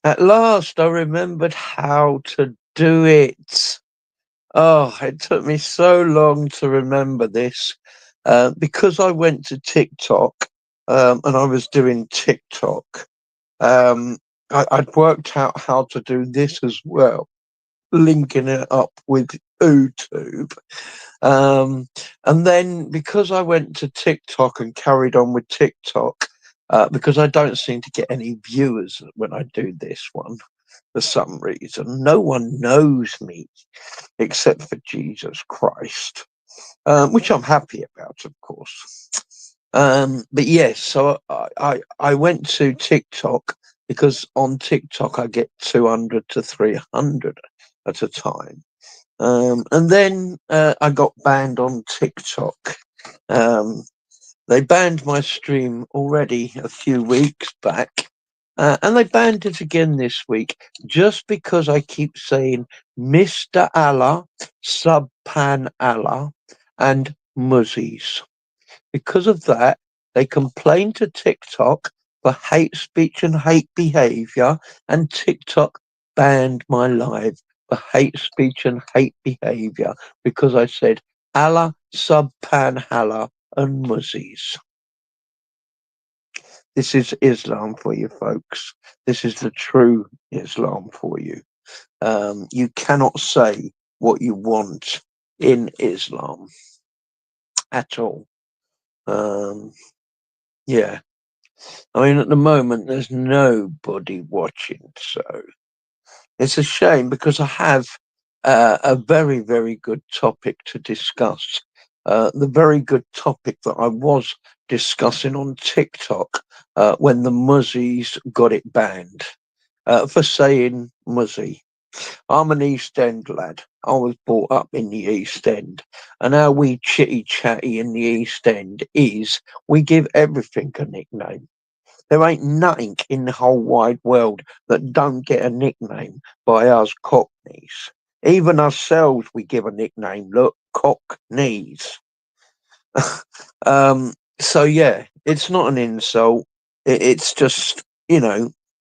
At last, I remembered how to do it. Oh, it took me so long to remember this because I went to TikTok and I was doing TikTok. Um, I'd worked out how to do this as well, linking it up with YouTube. Um, and then because I went to TikTok and carried on with TikTok, because I don't seem to get any viewers when I do this one for some reason. No one knows me except for Jesus Christ, which I'm happy about, of course. But yes, so I went to TikTok because on TikTok I get 200 to 300 at a time. And then I got banned on TikTok. Um, they banned my stream already a few weeks back, and they banned it again this week just because I keep saying Mr. Allah, Subpan Allah, and Muzzies. Because of that, they complained to TikTok for hate speech and hate behavior, and TikTok banned my live for hate speech and hate behavior because I said Allah, Subpan Allah, and Muzzies. This is Islam for you, folks. This is the true Islam for you. You cannot say what you want in Islam at all. Um, yeah. I mean, at the moment, there's nobody watching, so it's a shame because I have a very, very good topic to discuss. The very good topic that I was discussing on TikTok when the Muzzies got it banned for saying Muzzy. I'm an East End lad. I was brought up in the East End. And how we chitty chatty in the East End is we give everything a nickname. There ain't nothing in the whole wide world that don't get a nickname by us cockneys. Even ourselves, we give a nickname. Look, cockneys. So yeah, it's not an insult. It's just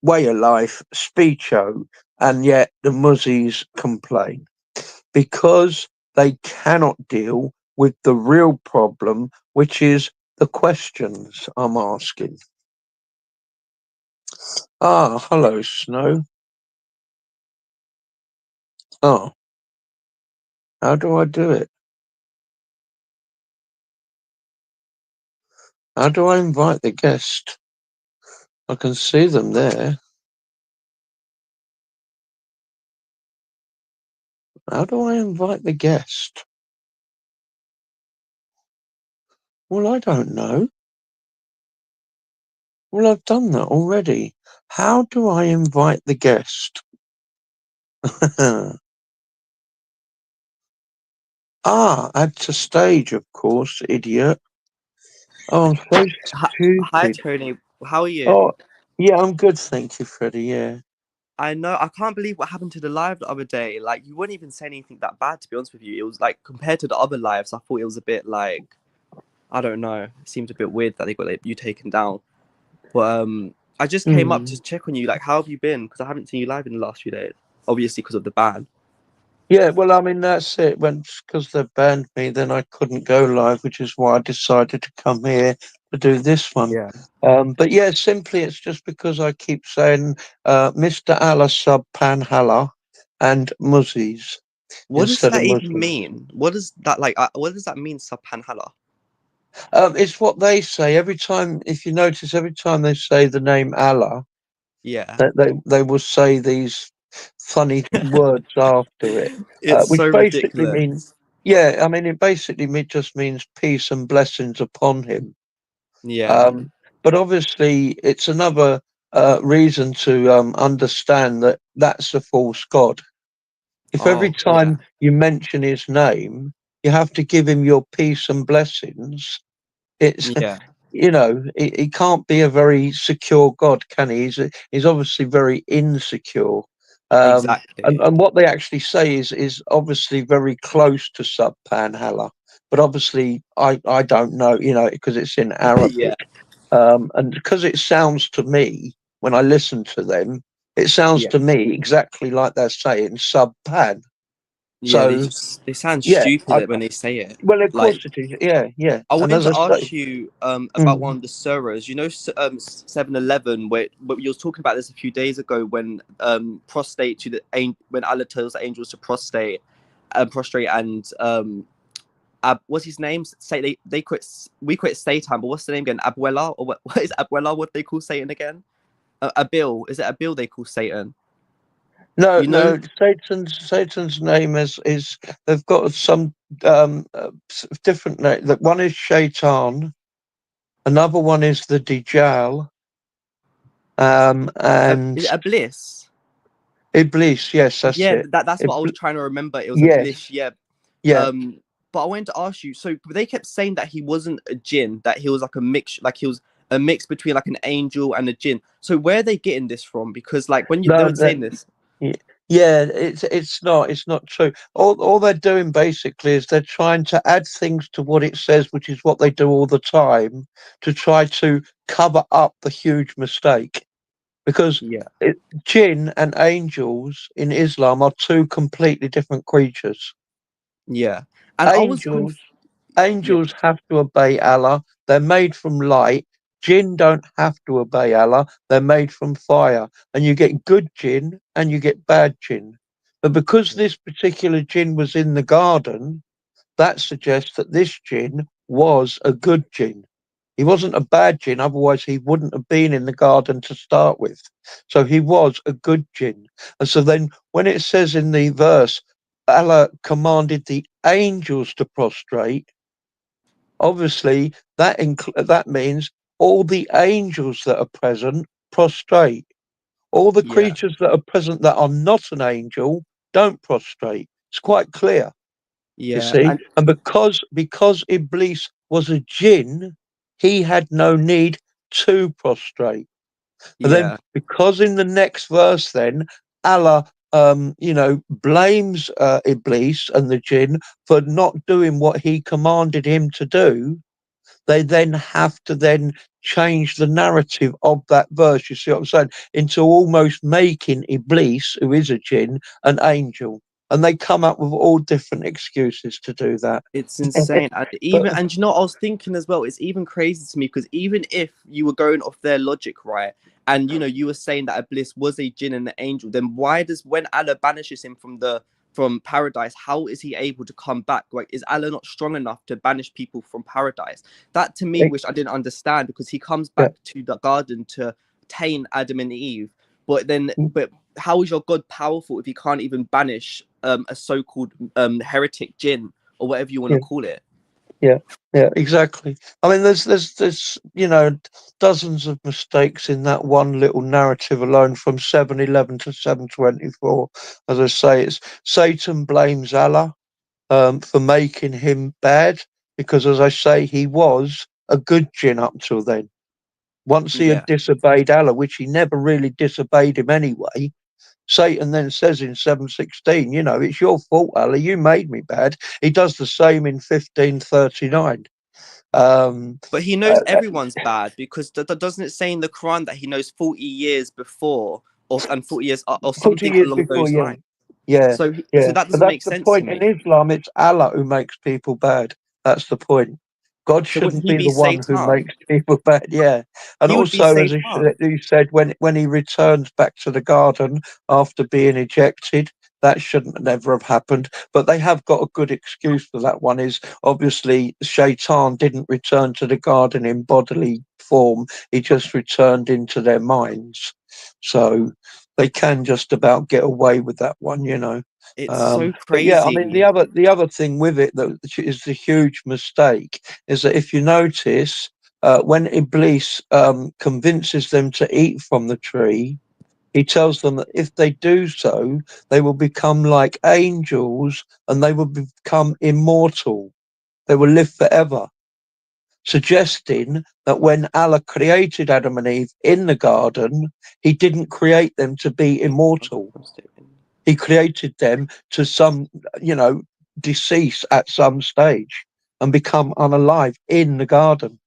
way of life, speecho, and yet the Muzzies complain because they cannot deal with the real problem, which is the questions I'm asking. Ah, hello, Snow. Oh, how do I do it? How do I invite the guest? I can see them there. How do I invite the guest? Well, I don't know. Well, I've done that already. How do I invite the guest? Add to stage, of course, idiot. Oh, I'm so Hi, stupid. Tony. How are you? Oh, yeah, I'm good, thank you, Freddie. Yeah. I know. I can't believe what happened to the live the other day. Like, you wouldn't even say anything that bad, to be honest with you. It was like compared to the other lives, I thought it was a bit like I don't know. It seems a bit weird that they got you taken down. But I just came up Hmm. to check on you. Like, how have you been? Because I haven't seen you live in the last few days. Obviously, because of the ban. Yeah, well, I mean, that's it. When because they banned me, then I couldn't go live, which is why I decided to come here to do this one. Yeah. But yeah, simply it's just because I keep saying Mr. Allah Sub Panhala and Muzzies What does instead of that even Muslims. mean? What does that like? What does that mean, Subhanallah? It's what they say every time. If you notice, every time they say the name Allah, Yeah. they will say these funny words after it, It's which so basically mean, ridiculous. yeah, I mean, it basically just means peace and blessings upon him. Yeah. Um, but obviously, it's another reason to understand that that's a false god. If every Oh, yeah. time you mention his name, you have to give him your peace and blessings, it's Yeah. he can't be a very secure god, can he? He's obviously very insecure. And Exactly. what they actually say is obviously very close to Subpanhala. but obviously I don't know, because it's in Yeah, Arabic. And because it sounds to me, when I listen to them, it sounds yeah, to me exactly like they're saying sub pan. yeah. So They sound yeah, stupid when they say it. well, of Like, course it is. Yeah, yeah. I And wanted as to I say, ask you about one mm, of the surahs. You know, 7-Eleven, where you was talking about this a few days ago when prostrate to when Allah tells the angels to prostrate and what's his name? Say they quit. We quit Satan, but what's the name again? Abuela, or what is Abuela? What they call Satan again? Abil. Is it Abil they call Satan? no, You know, no. Satan's name is they've got some different name. That one is Shaitan, another one is the Dajjal, is it and a bliss? Iblis. Yes, that's Yeah, it. that's what I was trying to remember. It was a Yes, bliss. Yeah. yeah. Um, but I wanted to ask you. So they kept saying that he wasn't a jinn, that he was like a mix, like he was a mix between like an angel and a jinn. So where are they getting this from? Because like they No, were saying this. y- yeah, it's not true. All they're doing basically is they're trying to add things to what it says, which is what they do all the time, to try to cover up the huge mistake. Because Yeah, it, jinn and angels in Islam are two completely different creatures. yeah. And I was Angels yeah, Angels have to obey Allah. They're made from light. Jinn don't have to obey Allah. They're made from fire. And you get good jinn and you get bad jinn. But because this particular jinn was in the garden, that suggests that this jinn was a good jinn. He wasn't a bad jinn, otherwise he wouldn't have been in the garden to start with. So he was a good jinn. And so then when it says in the verse, Allah commanded the angels to prostrate, obviously that means all the angels that are present prostrate. All the yeah, creatures that are present that are not an angel don't prostrate. It's quite clear, you yeah, see. and And because Iblis was a jinn, he had no need to prostrate. And then yeah, because in the next verse, then Allah, blames Iblis and the jinn for not doing what he commanded him to do, they then have to then change the narrative of that verse, you see what I'm saying, into almost making Iblis, who is a jinn, an angel. And they come up with all different excuses to do that. it's insane. And But even and you know what I was thinking as well, it's even crazy to me because even if you were going off their logic, right, and you were saying that Iblis was a jinn and an angel, then why does when Allah banishes him from paradise, how is he able to come back? Like, is Allah not strong enough to banish people from paradise? That to me, which I didn't understand, because he comes yeah, back to the garden to tame Adam and Eve, but how is your God powerful if he can't even banish a so-called heretic jinn or whatever you want to yeah, call it? yeah, yeah, exactly. I mean, there's dozens of mistakes in that one little narrative alone, from 711 to 724. As I say, it's Satan blames Allah for making him bad, because, as I say, he was a good jinn up till then. Once he had Yeah, disobeyed Allah, which he never really disobeyed him anyway, Satan then says in 716, it's your fault, Allah, you made me bad. He does the same in 1539. Um, but he knows uh, everyone's bad because doesn't it say in the Quran that he knows 40 years before and 40 years or 40 something years along before, those yeah. lines? Yeah, So yeah. that But doesn't that's make the sense to point. In me. Islam, it's Allah who makes people bad. That's the point. God So wouldn't shouldn't he be be the one who Satan? makes people bad. Yeah. And He would be also, as Satan. you said, when he returns back to the garden after being ejected, that shouldn't never have happened. But they have got a good excuse for that one. Is obviously Shaitan didn't return to the garden in bodily form. He just returned into their minds. So they can just about get away with that one. It's so But yeah, I mean, crazy. the other thing with it that is the huge mistake is that if you notice, when Iblis convinces them to eat from the tree, he tells them that if they do so, they will become like angels and they will become immortal. They will live forever, suggesting that when Allah created Adam and Eve in the garden, he didn't create them to be immortal. He created them to some, you know, decease at some stage. and become unalive in the garden.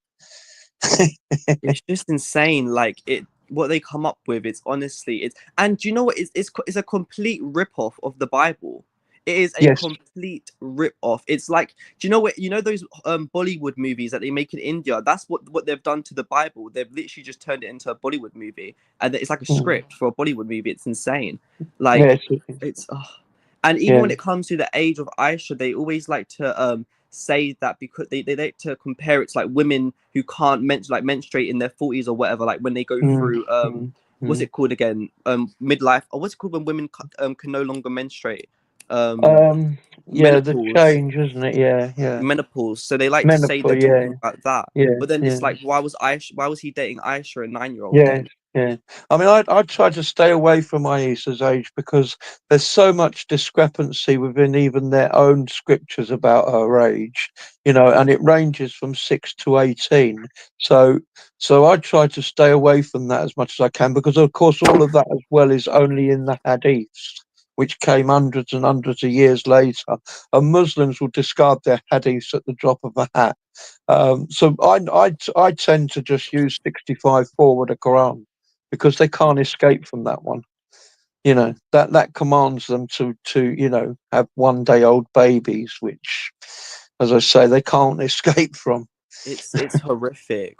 It's just insane. Like it, what they come up with. It's honestly, it's and do you know what? It's a complete rip off of the Bible. It is a Yes. complete rip off. It's like, do you know what? You know those Bollywood movies that they make in India. That's what they've done to the Bible. They've literally just turned it into a Bollywood movie, and it's like a Mm. script for a Bollywood movie. It's insane. Like Yes. it's. And even Yeah. when it comes to the age of Aisha, they always like to say that because they like to compare it to like women who can't menstruate in their 40s or whatever, like when they go Mm, through mm, what's mm. it called again, midlife, or what's it called when women can no longer menstruate, um Yeah, the menopause. change, isn't it? Yeah, yeah. Menopause, so they like to say they're Menopause, yeah, talking about that, yeah, but then yeah. it's like, why was he dating Aisha, a 9-year-old Yes, then? yeah. I mean, I try to stay away from my Isa's age because there's so much discrepancy within even their own scriptures about her age, and it ranges from 6 to 18. So, so I try to stay away from that as much as I can because, of course, all of that as well is only in the hadiths, which came hundreds and hundreds of years later. And Muslims will discard their hadiths at the drop of a hat. So I tend to just use 65:4 with the Quran because they can't escape from that one. That commands them to have 1 day old babies, which, as I say, they can't escape from. It's horrific,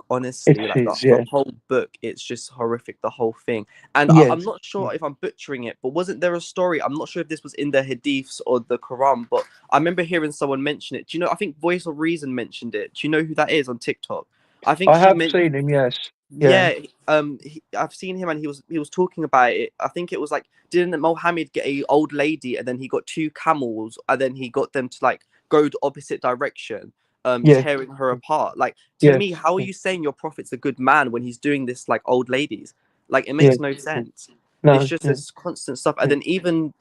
It honestly. Like the, is, the yeah, whole book, it's just horrific, the whole thing. And I'm yes, not sure if I'm butchering it, but wasn't there a story? I'm not sure if this was in the hadiths or the Quran, but I remember hearing someone mention it. Do you know? I think Voice of Reason mentioned it. Do you know who that is on TikTok? I think I he have meant, seen him. Yes, yeah, yeah. I've seen him, and he was talking about it. I think it was like, didn't Mohammed get a old lady, and then he got two camels, and then he got them to like go the opposite direction, yes, tearing her apart. Like, to yes, me, how are you saying your prophet's a good man when he's doing this like old ladies? Like, it yes. makes no sense. It's No, just yeah, this constant stuff, and yeah. then even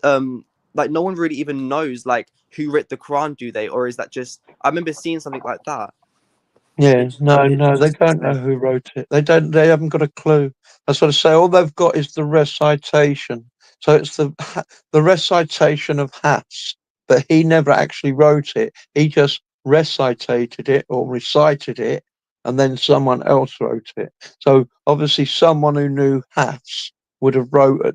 like no one really even knows like who wrote the Quran, do they, or is that just? I remember seeing something like that. Yeah, It's no, it's no, they just don't know insane. who wrote it. They don't. They haven't got a clue. That's what I say. All they've got is the recitation. So it's the recitation of Hats, but he never actually wrote it. He just recitated it or recited it, and then someone else wrote it. So obviously, someone who knew Hats would have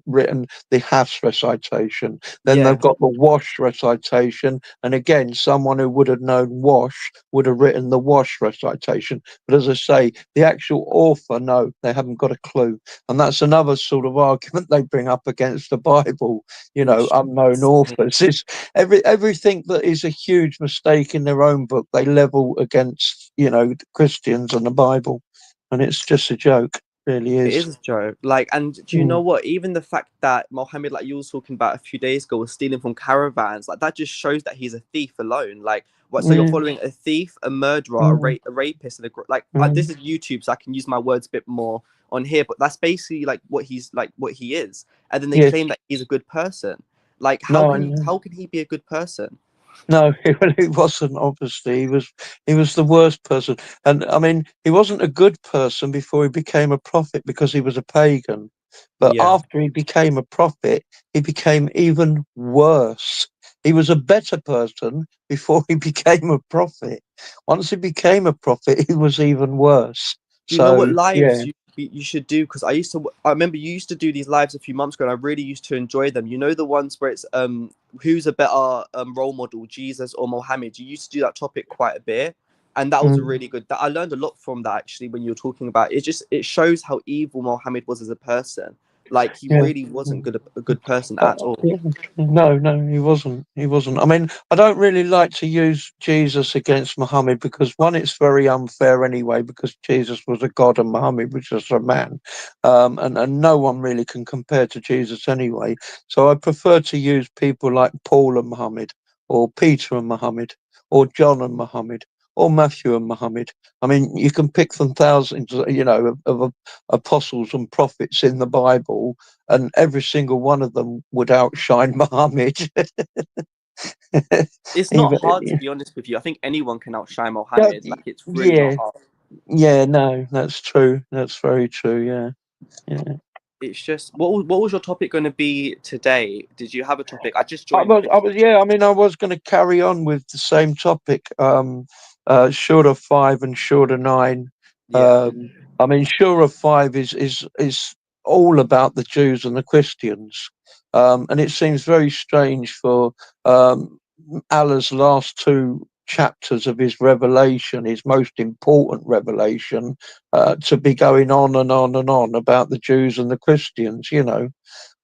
written the Hats recitation. Then they've Yeah. got the Wash recitation, and again, someone who would have known Wash would have written the Wash recitation. But as I say, the actual author, no, they haven't got a clue. And that's another sort of argument they bring up against the Bible, It's unknown insane. authors. It's everything that is a huge mistake in their own book, they level against, the Christians and the Bible. And it's just a joke, really It is. is a joke. Like, and do you know Mm, what? Even the fact that Mohammed, like you was talking about a few days ago, was stealing from caravans, like that just shows that he's a thief alone. Like, what? So you're mm, following a thief, a murderer, mm, a rapist, and like this mm. is YouTube, so I can use my words a bit more on here. But that's basically like what he is. And then they Yes. claim that he's a good person. Like, No, I know. how can he be a good person? No, he wasn't. Obviously, he was the worst person, and I mean, he wasn't a good person before he became a prophet because he was a pagan. But Yeah. after he became a prophet, he became even worse. He was a better person before he became a prophet. Once he became a prophet, he was even worse. Do you know what So yeah, lives you should do? Because I remember you used to do these lives a few months ago, and I really used to enjoy them. You know, the ones where it's who's a better role model, Jesus or Mohammed? You used to do that topic quite a bit, and that was a mm, really good. I learned a lot from that actually when you were talking about it. It shows how evil Mohammed was as a person. Like he yeah. really wasn't a good person Uh, at all. yeah. No, no, he wasn't. He wasn't. I mean, I don't really like to use Jesus against Muhammad because one, it's very unfair anyway, because Jesus was a god and Muhammad was just a man, and no one really can compare to Jesus anyway. So I prefer to use people like Paul and Muhammad, or Peter and Muhammad, or John and Muhammad, or Matthew and Muhammad. I mean, you can pick from thousands, of apostles and prophets in the Bible, and every single one of them would outshine Muhammad. It's not Even, hard to be honest with you. I think anyone can outshine yeah, Mohammed. Like it's really not yeah, hard. yeah, no, that's true. That's very true. Yeah, yeah. It's just what was your topic going to be today? Did you have a topic? I just I joined was, I quickly. was, yeah. I mean, I was going to carry on with the same topic, Shura 5 and Shura 9. Yeah. Um, I mean, Shura 5 is all about the Jews and the Christians, and it seems very strange for um, Allah's last two chapters of his revelation, his most important revelation, to be going on and on and on about the Jews and the Christians.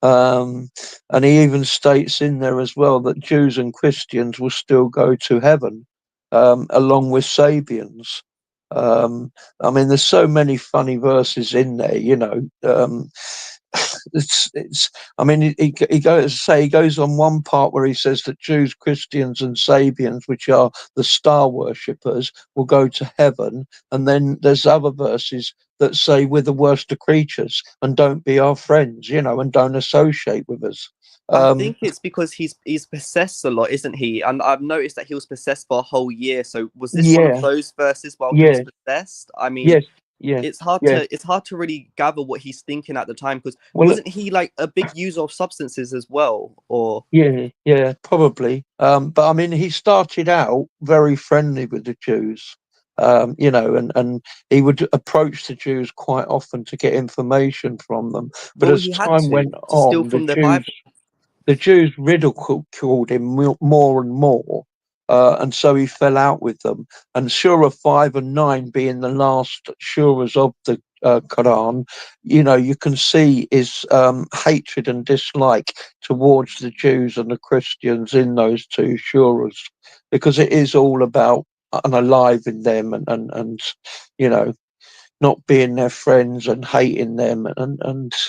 Um, and he even states in there as well that Jews and Christians will still go to heaven, along with Sabians. Um, I mean, there's so many funny verses in there. It's. I mean, he goes on one part where he says that Jews, Christians, and Sabians, which are the star worshippers, will go to heaven, and then there's other verses that say we're the worst of creatures and don't be our friends, and don't associate with us. I Um, think it's because he's possessed a lot, isn't he? And I've noticed that he was possessed for a whole year. So was this one of yeah, those verses while he was yeah, possessed? I mean, yes, yeah, it's hard yeah. to really gather what he's thinking at the time because Well, wasn't he like a big user of substances as well? Or yeah, yeah, probably. But I mean, he started out very friendly with the Jews, and he would approach the Jews quite often to get information from them. But well, as he had time went to steal on, from the Bible. the Jews ridiculed him more and more, and so he fell out with them. And Surah 5 and 9 being the last surahs of the Quran, you can see his hatred and dislike towards the Jews and the Christians in those two surahs, because it is all about unaliving them and you know, not being their friends and hating them and I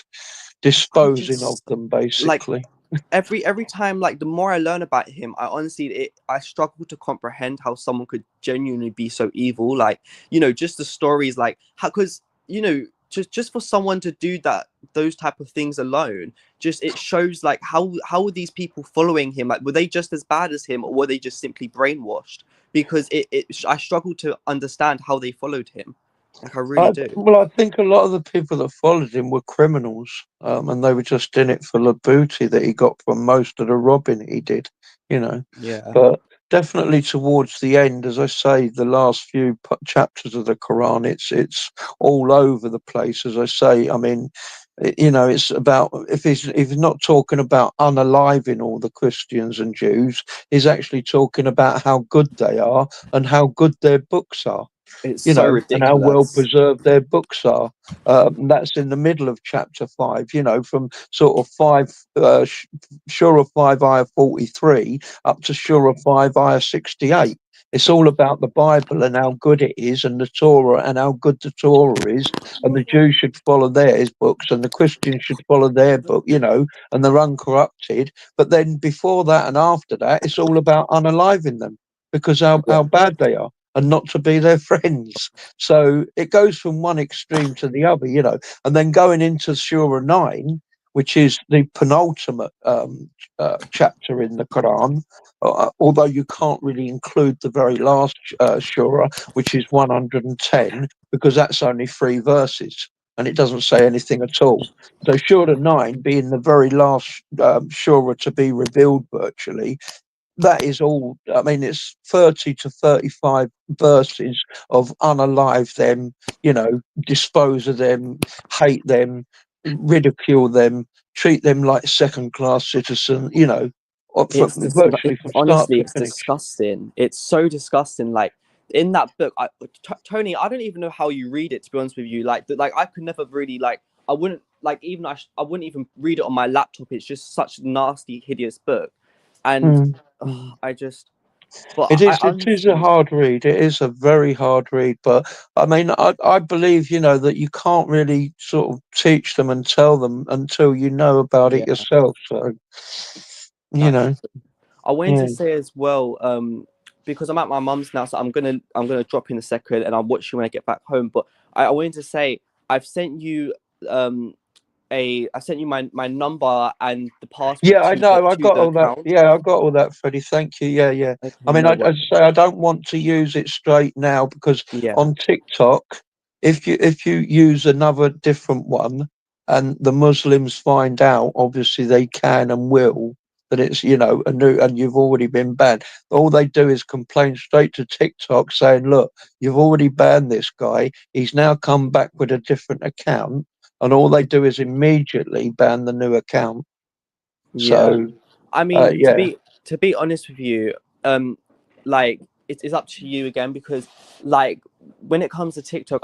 disposing of just them, like basically. every time, like the more I learn about him, I struggle to comprehend how someone could genuinely be so evil. Like, just the stories, like how, because just for someone to do that, those type of things alone, just it shows like how were these people following him? Like, were they just as bad as him, or were they just simply brainwashed? Because I struggle to understand how they followed him. Like, I really do. Well, I think a lot of the people that followed him were criminals, and they were just in it for the booty that he got from most of the robbing he did, you know. Yeah. But definitely towards the end, as I say, the last few chapters of the Quran, it's all over the place. As I say, I mean, it's about if he's not talking about unaliving all the Christians and Jews, he's actually talking about how good they are and how good their books are, It's so and how well ridiculous. preserved their books are. That's in the middle of chapter 5, from sort of 5, Surah 5, ayah 43, up to Surah 5, ayah 68. It's all about the Bible and how good it is, and the Torah and how good the Torah is. And the Jews should follow theirs books, and the Christians should follow their book, and they're uncorrupted. But then before that and after that, it's all about unaliving them because how Yeah. bad they are and not to be their friends. So it goes from one extreme to the other, and then going into Surah 9, which is the penultimate chapter in the Quran, although you can't really include the very last Surah, which is 110, because that's only 3 verses. And it doesn't say anything at all. So Surah 9 being the very last Surah to be revealed virtually, that is all. I mean, it's 30 to 35 verses of unalive them, dispose of them, hate them, ridicule them, treat them like second class citizens, It's just virtually from start honestly, to it's finish. disgusting. It's so disgusting. Like in that book, Tony, I don't even know how you read it. To be honest with you, like I could never really like. I wouldn't like even I wouldn't even read it on my laptop. It's just such a nasty, hideous book, and Mm, mm. I just. But It I is. It is a honestly, hard read. It is a very hard read. But I mean, I believe that you can't really sort of teach them and tell them until you know about it yeah, yourself. So you that's. know, I wanted yeah. to say as well, because I'm at my mum's now, so I'm gonna drop in a second, and I'll watch you when I get back home. But I wanted to say I've sent you um I sent you my number and the password Yeah, I to the know. I got all that. account. Yeah, I got all that, Freddie. Thank you. Yeah, yeah. I Okay, mean, no as worries. I say, I don't want to use it straight now because Yeah, on TikTok, if you use another different one and the Muslims find out, obviously they can and will. that it's, you know, a new and you've already been banned. All they do is complain straight to TikTok saying, look, you've already banned this guy. He's now come back with a different account. And all they do is immediately ban the new account. Yeah. So, I mean, yeah, to be honest with you, um, like it's up to you again because like when it comes to TikTok,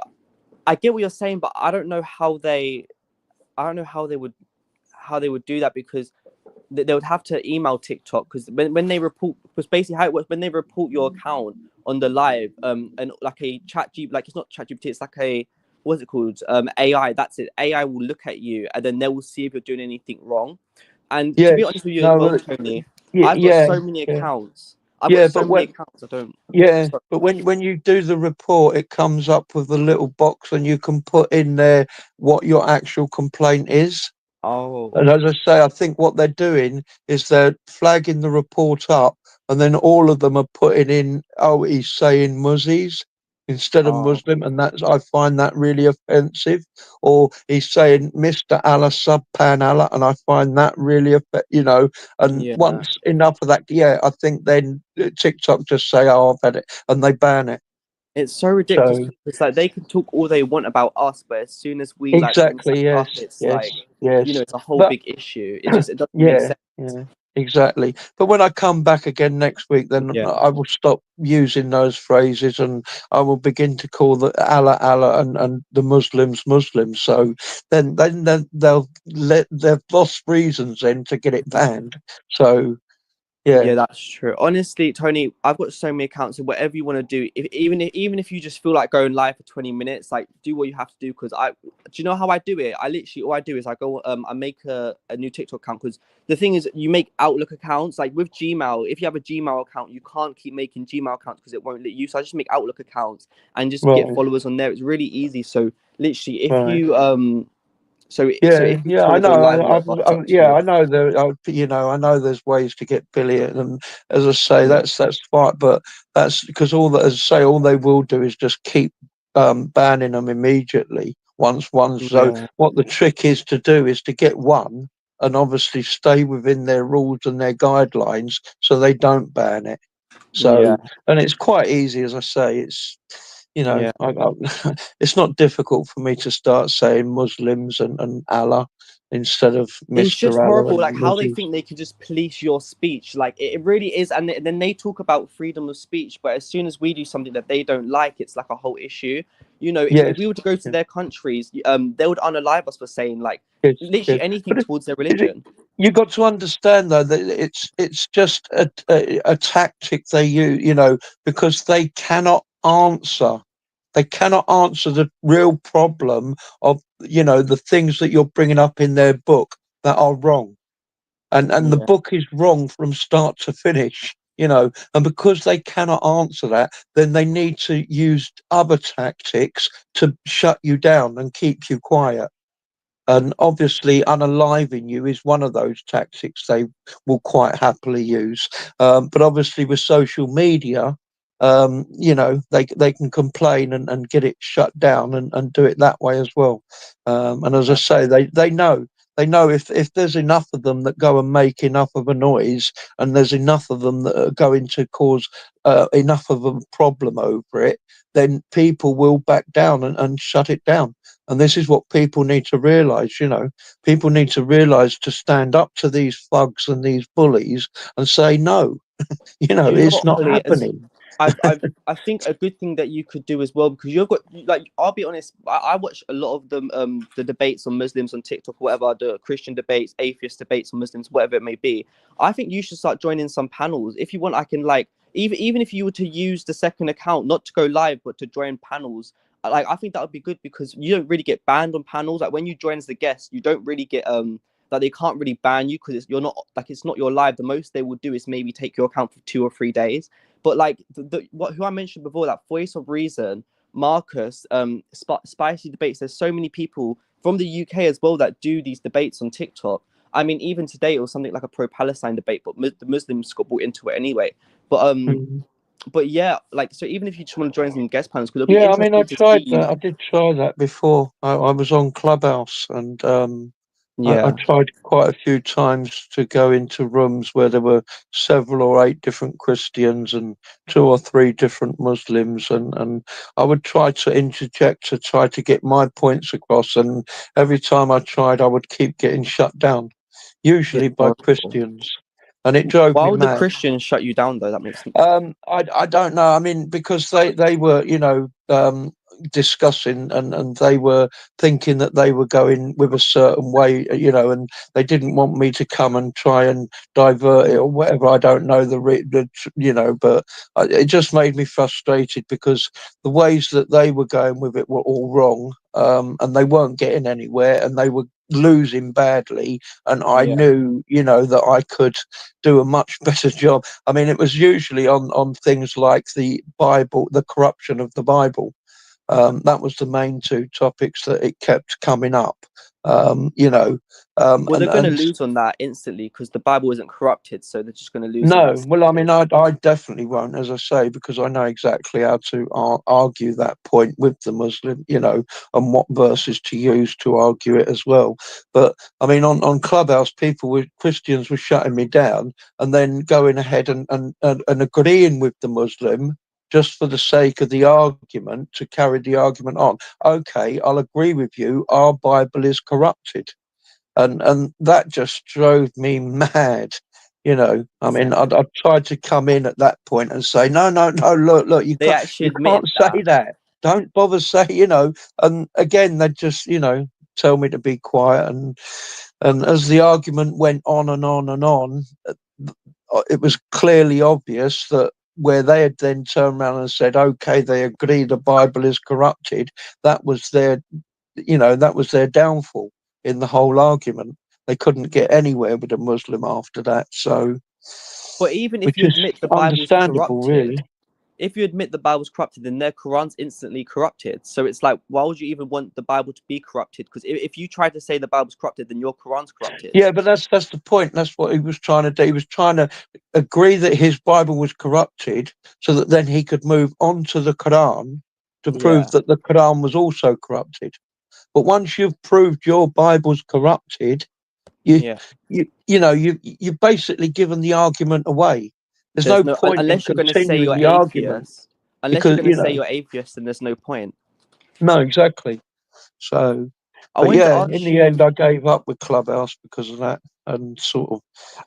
I get what you're saying, but I don't know how they would do that because they would have to email TikTok because when they report, because basically how it works when they report your account on the live, and like a chat G, like it's not chat GPT, it's like a what's it called, AI. That's it. AI will look at you and then they will see if you're doing anything wrong. And to be yes, honest with you as no, well, but Tony, I've got yeah, so many yeah, accounts. I've got yeah. so But many when accounts. I don't. Yeah, Sorry. but when you do the report, it comes up with a little box, and you can put in there what your actual complaint is. Oh, And as I say, I think what they're doing is they're flagging the report up, and then all of them are putting in, oh, he's saying Muzzies instead of oh, Muslim, and that's I find that really offensive. Or he's saying Mr. Allah Subpan Allah, and I find that really you know. And yeah. once enough of that, yeah, I think then TikTok just say, oh, I've had it, and they ban it. It's so ridiculous So because it's like they can talk all they want about us, but as soon as we like bring exactly, something up, yes, it's yes, like, you know, yes. it's a whole But big issue. It doesn't make yeah, sense. yeah, exactly. But when I come back again next week, then Yeah, I will stop using those phrases, and I will begin to call the Allah Allah and the Muslims Muslims. So then they've lost reasons then to get it banned. So yeah, yeah, that's true. Honestly, Tony, I've got so many accounts, and whatever you want to do, even if you just feel like going live for 20 minutes, like do what you have to do. Because do you know how I do it? I literally all I do is I go I make a new TikTok account because the thing is you make Outlook accounts like with Gmail. If you have a Gmail account, you can't keep making Gmail accounts because it won't let you. So I just make Outlook accounts and just get right, followers on there. It's really easy. So literally, if right. you so Yeah, if you yeah, just I want to go live know. or whatever, it's up to Yeah, you. I know there. You know, I know there's ways to get billion, and as I say, Yeah, that's fine. But that's because all that, as I say, all they will do is just keep banning them immediately. Once. So yeah, what the trick is to do is to get one, and obviously stay within their rules and their guidelines, so they don't ban it. yeah, So, and it's quite easy, as I say. It's you know, yeah. it's not difficult for me to start saying Muslims and Allah instead of It's just Mr. Allah horrible, and like how they Muzzies. think they can just police your speech. Like it really is, and then they talk about freedom of speech, but as soon as we do something that they don't like, it's like a whole issue. You know, if Yes, we were to go to yes, their countries, they would unalive us for saying like yes, literally yes. anything But towards their it, religion. you got to understand though that it's just a tactic they use, you know, because they cannot answer. They cannot answer the real problem of, you know, the things that you're bringing up in their book that are wrong. And the Yeah, book is wrong from start to finish, you know. And because they cannot answer that, then they need to use other tactics to shut you down and keep you quiet. And obviously, unaliving you is one of those tactics they will quite happily use. But obviously, with social media, you know, they can complain and get it shut down and do it that way as well. And as I yeah, say, they know if there's enough of them that go and make enough of a noise, and there's enough of them that are going to cause enough of a problem over it, then people will back down and shut it down. And this is what people need to realize, you know. People need to realize to stand up to these thugs and these bullies and say, no, you know, do you know it's what, not Ollie? happening. I think a good thing that you could do as well because you've got like I'll be honest, I watch a lot of them the debates on Muslims on TikTok, whatever the Christian debates, atheist debates on Muslims, whatever it may be. I think you should start joining some panels if you want. I can like even if you were to use the second account not to go live but to join panels. Like I think that would be good because you don't really get banned on panels. Like when you join as a guest, you don't really get like they can't really ban you because you're not like it's not your live. The most they will do is maybe take your account for 2 or 3 days. But like what who I mentioned before, that voice of reason, Marcus, spicy debates. There's so many people from the UK as well that do these debates on TikTok. I mean, even today it was something like a pro-Palestine debate, but the Muslims got brought into it anyway. But Mhm. yeah, like so even if you just want to join some guest panels, because it'll be Yeah, I mean, I interesting to tried see. that. I did try that before. I was on Clubhouse, and I Yeah. tried quite a few times to go into rooms where there were 7 or 8 different Christians and 2 or 3 different Muslims, and I would try to interject to try to get my points across. And every time I tried, I would keep getting shut down, Yeah. usually by Horrible. Christians, and it drove Why me would the mad. Christians shut you down though? That makes I don't know. I mean, because they were, discussing, and they were thinking that they were going with a certain way, and they didn't want me to come and try and divert it or whatever. I don't know but it just made me frustrated because the ways that they were going with it were all wrong, and they weren't getting anywhere, and they were losing badly. And I yeah. knew, that I could do a much better job. I mean, it was usually on things like the Bible, the corruption of the Bible. That was the main 2 topics that it kept coming up. Um, you know, Well, they're going to and lose on that instantly because the Bible isn't corrupted, so they're just going to lose in that no, well, I mean, scenario. I definitely won't, as I say, because I know exactly how to argue that point with the Muslim, and what verses to use to argue it as well. But I mean, on Clubhouse, Christians were shutting me down and then going ahead and agreeing with the Muslim just for the sake of the argument, to carry the argument on. Okay, I'll agree with you. Our Bible is corrupted, and that just drove me mad. I mean, Same. I'd tried to come in at that point and say, no, no, no, look, you They can't, actually you can't admitted say that. that. Don't bother say, And again, they'd just, tell me to be quiet, and as the argument went on and on and on, it was clearly obvious that where they had then turned around and said, okay, they agree the Bible is corrupted, that was their downfall in the whole argument. They couldn't get anywhere with a Muslim after that. So, But even if which you is admit the Bible's understandable, corrupted, really. if you admit the Bible's corrupted, then their Quran's instantly corrupted. So it's like, why would you even want the Bible to be corrupted? Because if you try to say the Bible's corrupted, then your Quran's corrupted. Yeah, but that's the point. That's what he was trying to do. He was trying to agree that his Bible was corrupted, so that then he could move on to the Quran to prove Yeah, that the Quran was also corrupted. But once you've proved your Bible's corrupted, you yeah. you've basically given the argument away. There's There's no no point in unless you're going to say continuing you're the argument atheist. Unless you're because going to say you're atheist, then there's no point. no, exactly. So, I but wanted to yeah, in ask the end, you. I gave up with Clubhouse because of that, and sort of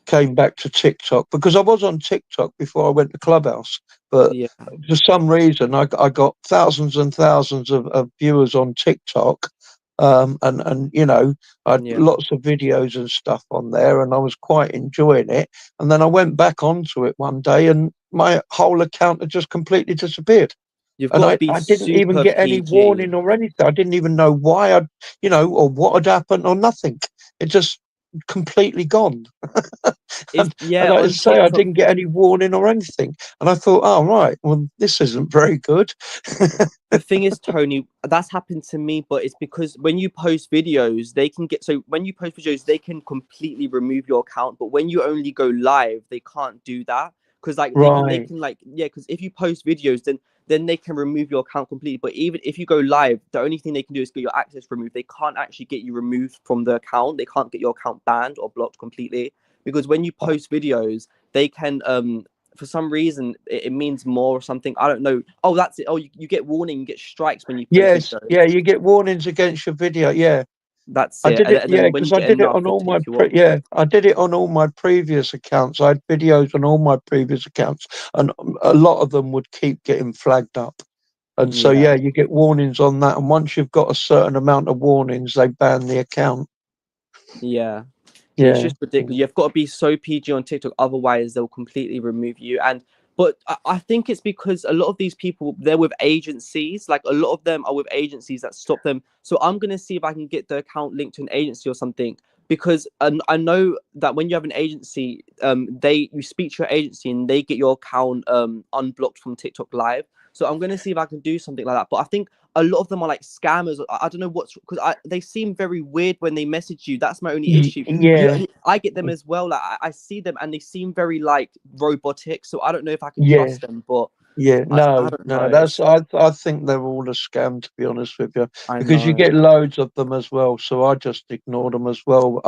came back to TikTok, because I was on TikTok before I went to Clubhouse. But Yeah, for some reason, I got thousands and thousands of viewers on TikTok, and I had yeah. lots of videos and stuff on there, and I was quite enjoying it. And then I went back onto it one day, and my whole account had just completely disappeared, You've and got to I, be I didn't even super get any PG. warning or anything. I didn't even know why or what had happened or nothing. It just completely gone. Is And yeah I on say I TikTok. didn't get any warning or anything. And I thought, oh right, well this isn't very good. The thing is, Tony, that's happened to me, but it's because when you post videos, they can get so when you post videos, they can completely remove your account. But when you only go live, they can't do that because like they Right. can like yeah, because if you post videos, then they can remove your account completely. But even if you go live, the only thing they can do is get your access removed. They can't actually get you removed from the account. They can't get your account banned or blocked completely because when you post videos, they can for some reason it means more or something. I don't know. Oh, that's it. Oh, you get warning, you get strikes when you post Yes, videos. yeah, you get warnings against your video. Yeah. That's I it. did it, And yeah, then when because you I get did it enough, on they all my take you off. I did it on all my previous accounts. I had videos on all my previous accounts, and a lot of them would keep getting flagged up. And so, Yeah, yeah, you get warnings on that. And once you've got a certain amount of warnings, they ban the account. yeah. It's Yeah. just ridiculous. You've got to be so PG on TikTok, otherwise they'll completely remove you. And but I think it's because a lot of these people they're with agencies. Like a lot of them are with agencies that stop them. So I'm gonna see if I can get the account linked to an agency or something. Because I know that when you have an agency, they you speak to your agency and they get your account unblocked from TikTok Live. So I'm gonna see if I can do something like that. But I think a lot of them are like scammers. I don't know what's because they seem very weird when they message you. That's my only issue. Yeah. I get them as well. Like I see them and they seem very like robotic. So I don't know if I can Yeah. trust them. But Yeah, I no, don't know. no, that's I think they're all a scam, to be honest with you, I because you know. get loads of them as well. So I just ignore them as well.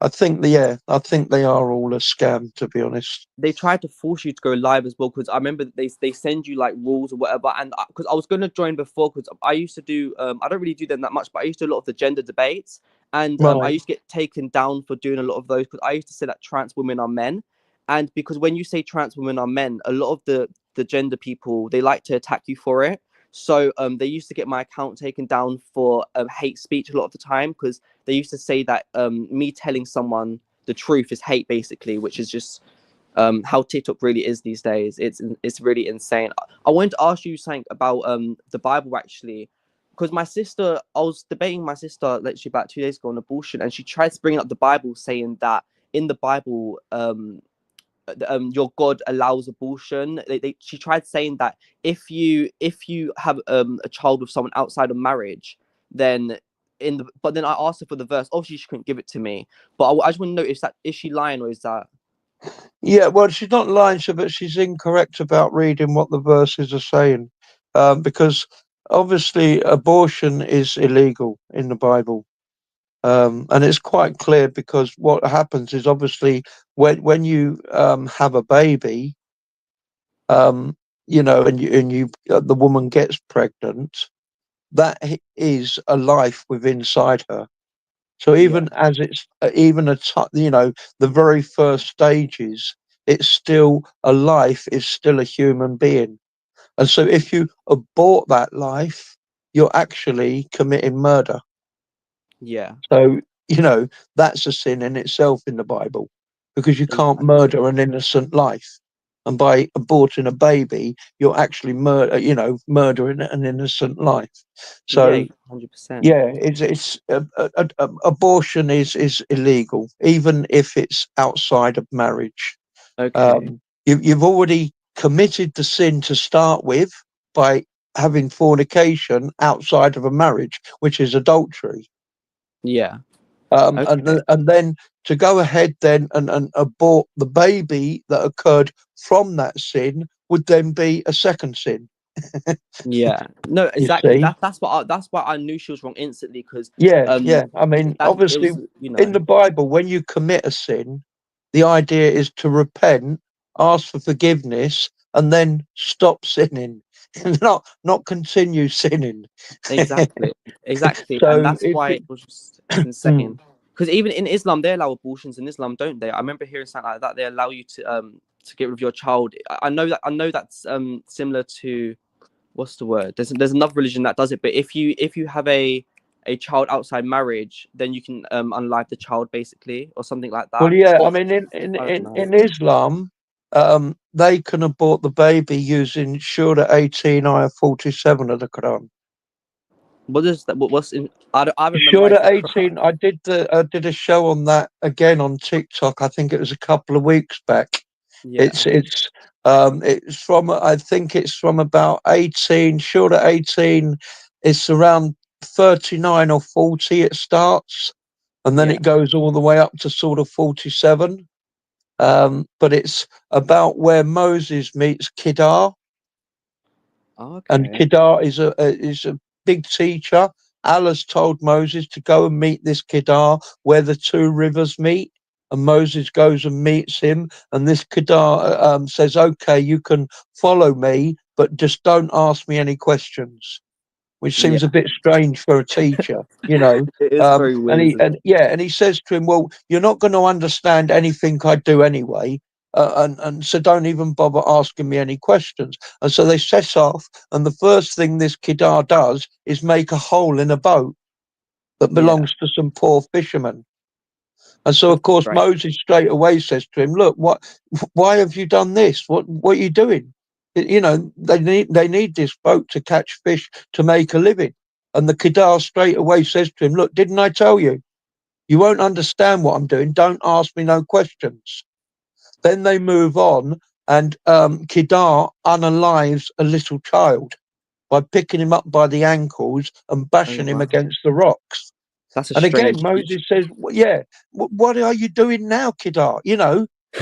I think yeah, I think they are all a scam, to be honest. They tried to force you to go live as well because I remember they send you like rules or whatever, and because I was gonna join before because I used to do I don't really do them that much, but I used to do a lot of the gender debates, and I Right. used to get taken down for doing a lot of those because I used to say that trans women are men, and because when you say trans women are men, a lot of the gender people they like to attack you for it. So they used to get my account taken down for hate speech a lot of the time because they used to say that me telling someone the truth is hate basically, which is just how TikTok really is these days. It's really insane. I wanted to ask you something about the Bible actually, because my sister, I was debating my sister literally about 2 days ago on abortion, and she tried to bring up the Bible, saying that in the Bible, your God allows abortion. She tried saying that if you have a child with someone outside of marriage, then but then I asked her for the verse. Obviously, she couldn't give it to me, but I just want to know is she lying or is that Yeah, well, she's not lying, but she's incorrect about reading what the verses are saying, because obviously abortion is illegal in the Bible. And it's quite clear because what happens is obviously when you have a baby, um, and the woman gets pregnant, that is a life within inside her. So yeah even as it's even the very first stages, it's still a life, is still a human being. And so if you abort that life, you're actually committing murder. yeah So, that's a sin in itself in the Bible because you can't exactly. murder an innocent life. And by aborting a baby, you're actually murdering an innocent life. Yeah, So, 100%. yeah, abortion is illegal, even if it's outside of marriage. Okay. You've already committed the sin to start with by having fornication outside of a marriage, which is adultery. Yeah. Okay. And then to go ahead then and abort the baby that occurred from that sin would then be a second sin. Yeah. No, You exactly. see? That's why I knew she was wrong instantly because Yeah, um yeah. I mean, that it obviously, was in the Bible, when you commit a sin, the idea is to repent, ask for forgiveness, and then stop sinning, not continue sinning. exactly exactly, and So that's why it was just it's mm, insane. Because even in Islam, they allow abortions in Islam, don't they? I remember hearing something like that. They allow you to get rid of your child. I know that's similar to what's the word? There's another religion that does it, but if you have a child outside marriage, then you can unalive the child basically, or something like well, that. yeah. I Or mean, in I don't in know. in Islam, they can abort the baby using Surah 18, ayah 47 of the Quran. What is that? What's in? I haven't Sure, memorized at the Quran. 18, I did a show on that again on TikTok. I think it was a couple of weeks back. Yeah, It's from, I think it's from about 18. Sure, at 18, it's around 39 or 40 it starts, and then yeah. it goes all the way up to sort of 47. But it's about where Moses meets Kidar, and Okay. Kedar is a big teacher. Allah's told Moses to go and meet this Kedar where the two rivers meet, and Moses goes and meets him. And this Kedar says, "Okay, you can follow me, but just don't ask me any questions." Which seems a Yeah, bit strange for a teacher. it is very And weird. he says to him, "Well, you're not going to understand anything I do anyway, and so don't even bother asking me any questions." And so they set off, and the first thing this Kedar does is make a hole in a boat that Yeah, belongs to some poor fishermen. And so, of that's course, right. Moses straight away says to him, "Look, why have you done this? What are you doing? They need this boat to catch fish to make a living." And the Kedar straight away says to him, "Look, didn't I tell you? You won't understand what I'm doing. Don't ask me no questions." Then they move on, and Kedar unalives a little child by picking him up by the ankles and Oh bashing him wow, against the rocks. that's a And again, strange teach. Moses says, "Yeah, what are you doing now, Kedar?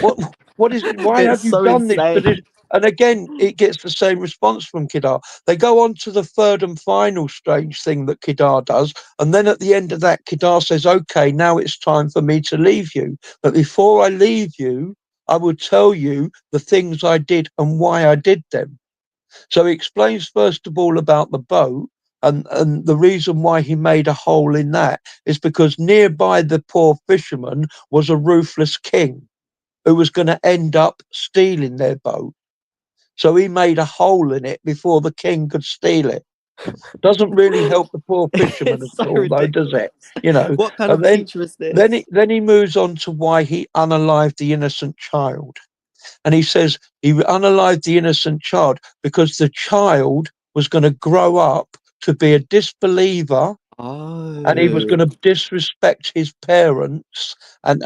What, what is? Why It's have you so done this to insane. this? And again, it gets the same response from Kedar. They go on to the third and final strange thing that Kedar does. And then at the end of that, Kedar says, okay, now it's time for me to leave you. But before I leave you, I will tell you the things I did and why I did them. So he explains, first of all, about the boat. And the reason why he made a hole in that is because nearby the poor fisherman was a ruthless king who was going to end up stealing their boat. So he made a hole in it before the king could steal it. Doesn't really help the poor fisherman It's at so all, though, does ridiculous. it? You know. What kind And of teacher is this? then he moves on to why he unalived the innocent child, and he says he unalived the innocent child because the child was going to grow up to be a disbeliever, and he was Oh, going to disrespect his parents, and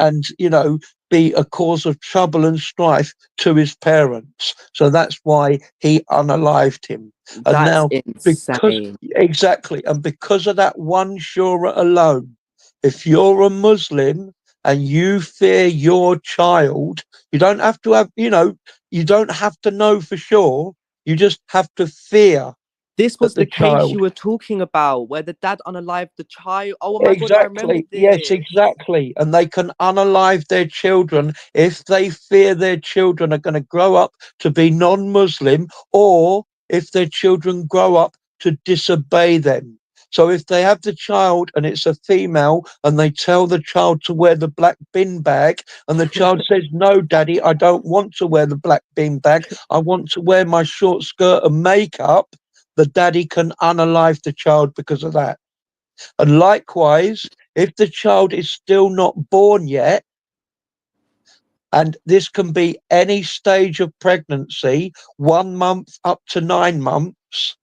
be a cause of trouble and strife to his parents. So that's why he unalived him. And that's now, because insane. exactly, and because of that one surah alone, if you're a Muslim and you fear your child, you don't have to have, you don't have to know for sure. You just have to fear This that was the the case you child. were talking about, where the dad unalived the child. Oh my god, I remember Exactly. Yes, this. exactly. And they can unalive their children if they fear their children are going to grow up to be non-Muslim, or if their children grow up to disobey them. So if they have the child and it's a female and they tell the child to wear the black bin bag and the child says, no, daddy, I don't want to wear the black bin bag. I want to wear my short skirt and makeup. The daddy can unalive the child because of that. And likewise, if the child is still not born yet, and this can be any stage of pregnancy, 1 month up to 9 months,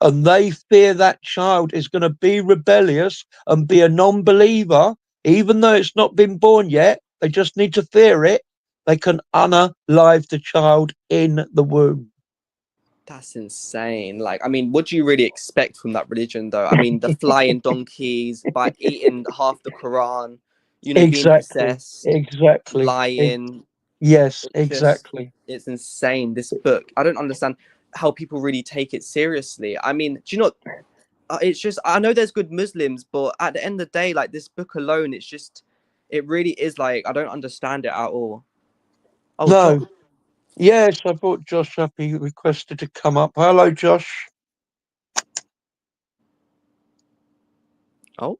and they fear that child is going to be rebellious and be a non believer, even though it's not been born yet, they just need to fear it. They can unalive the child in the womb. That's insane. Like, I mean, what do you really expect from that religion, though? I mean, the flying donkeys, by eating half the Quran, being Exactly, possessed, exactly. lying. Yes, It's just, exactly. it's insane. This book, I don't understand how people really take it seriously. I mean, do you know? It's just, I know there's good Muslims, but at the end of the day, like this book alone, it's just, it really is like I don't understand it at all. Oh, Josh. No. Yes, I brought Josh up. He requested to come up. Hello, Josh. Oh,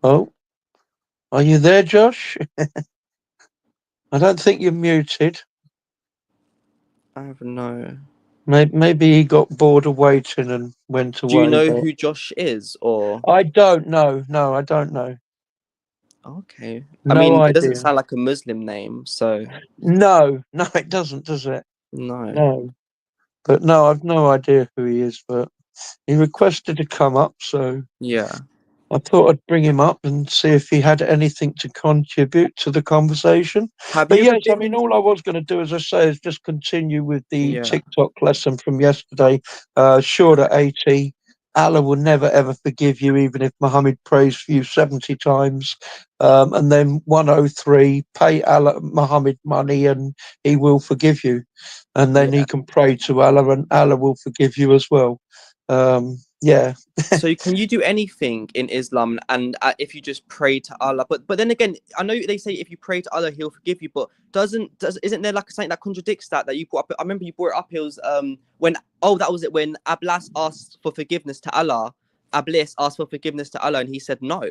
Oh, are you there, Josh? I don't think you're muted. I have no. Maybe he got bored of waiting and went Do you away, know but who Josh is, or? I don't know. No, I don't know. Okay. I No mean, it doesn't idea. sound like a Muslim name, so No, no, it doesn't, does it? no. No. But no, I've no idea who he is, but he requested to come up, so Yeah. I thought I'd bring him up and see if he had anything to contribute to the conversation. Have But you ever yes, I been mean, in? all I was going to do, as I say, is just continue with the Yeah. TikTok lesson from yesterday. Sure, at 80, Allah will never ever forgive you, even if Muhammad prays for you 70 times. And then 103, pay Allah Muhammad money and he will forgive you. And then he Yeah. can pray to Allah and Allah will forgive you as well. Yeah. So can you do anything in Islam, and if you just pray to Allah? But then again, I know they say if you pray to Allah, He'll forgive you. But isn't there like something that contradicts that you brought up? I remember you brought it up. It was when that was it when Ablas asked for forgiveness to Allah. Ablis asked for forgiveness to Allah, and he said no.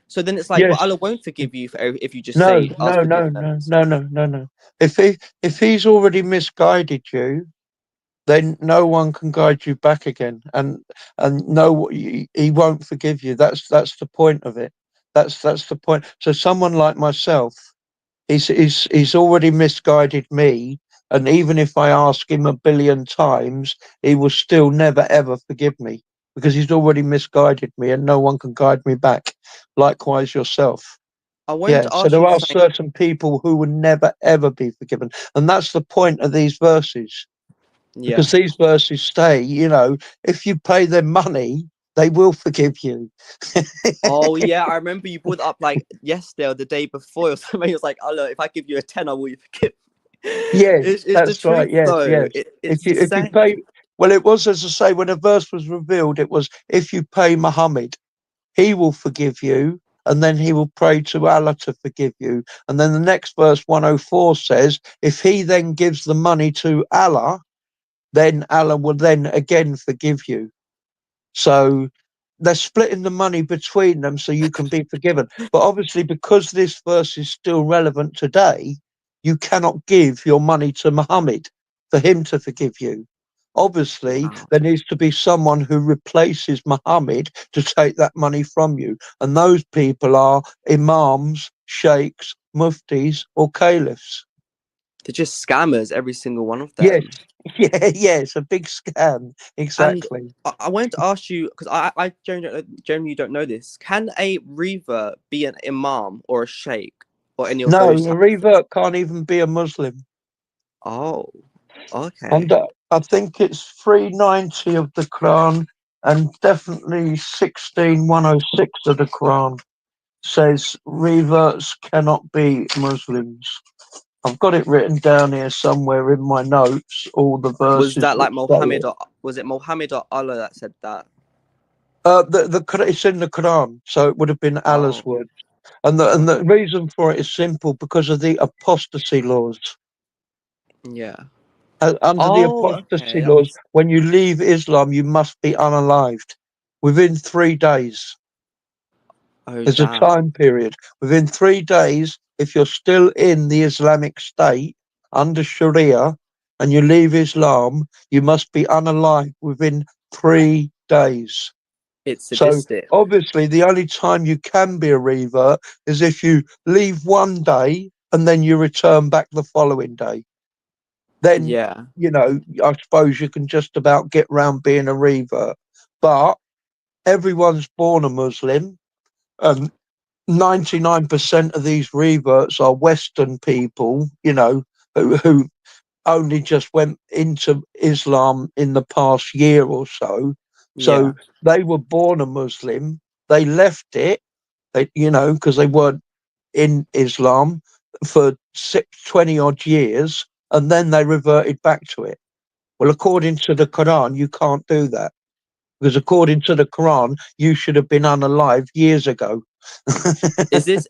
So then it's like, but Yes. Allah won't forgive you if you just No, say ask no, no, forgiveness. no, no, no, no, no. If he's already misguided you, then no one can guide you back again, and no, he won't forgive you. That's the point of it. That's the point. So someone like myself, he's already misguided me, and even if I ask him a billion times, he will still never ever forgive me because he's already misguided me, and no one can guide me back. Likewise, yourself. I wanted Yeah, to so ask there you are something. certain people who will never ever be forgiven, and that's the point of these verses. Yeah. Because these verses say, if you pay them money, they will forgive you. Oh yeah, I remember you brought it up like yesterday or the day before or something. It was like, Allah, if I give you a tenner, will you forgive? Yes, It's the that's right. truth Yes, though. yes. It's If you insane. pay, well, it was, as I say, when a verse was revealed, it was, if you pay Muhammad, he will forgive you, and then he will pray to Allah to forgive you. And then the next verse, 104, says, if he then gives the money to Allah, then Allah will then again forgive you. So they're splitting the money between them so you can be forgiven. But obviously, because this verse is still relevant today, you cannot give your money to Muhammad for him to forgive you. Obviously, Wow. there needs to be someone who replaces Muhammad to take that money from you. And those people are imams, sheikhs, muftis, or caliphs. They're just scammers, every single one of Yes, them. yeah, it's a big scam. And Exactly. I wanted to ask you because I generally don't know this. Can a reaver be an imam or a sheikh or any of No, those a types? revert can't even be a Muslim. Oh, okay. Under, I think it's 390 of the Quran, and definitely 16106 of the Quran says reverts cannot be Muslims. I've got it written down here somewhere in my notes, all the Was verses that that like say Mohammed it. or was it Mohammed or Allah that said that? It's in the Quran, so it would have been Allah's Oh, word. And the okay. reason for it is simple, because of the apostasy laws. Yeah. Under the Oh, apostasy okay. That laws, makes when you leave Islam, you must be unalived within 3 days. oh There's a damn. time period. Within 3 days, if you're still in the Islamic State under Sharia and you leave Islam, you must be unalived within 3 days. It's So sadistic. obviously, the only time you can be a revert is if you leave one day and then you return back the following day. Then, Yeah. I suppose you can just about get round being a revert. But everyone's born a Muslim, and 99% of these reverts are Western people, who only just went into Islam in the past year or so. So Yeah. they were born a Muslim, they left it, because they weren't in Islam for 20 odd years, and then they reverted back to it. Well, according to the Quran, you can't do that, because according to the Quran, you should have been unalive years ago. Is this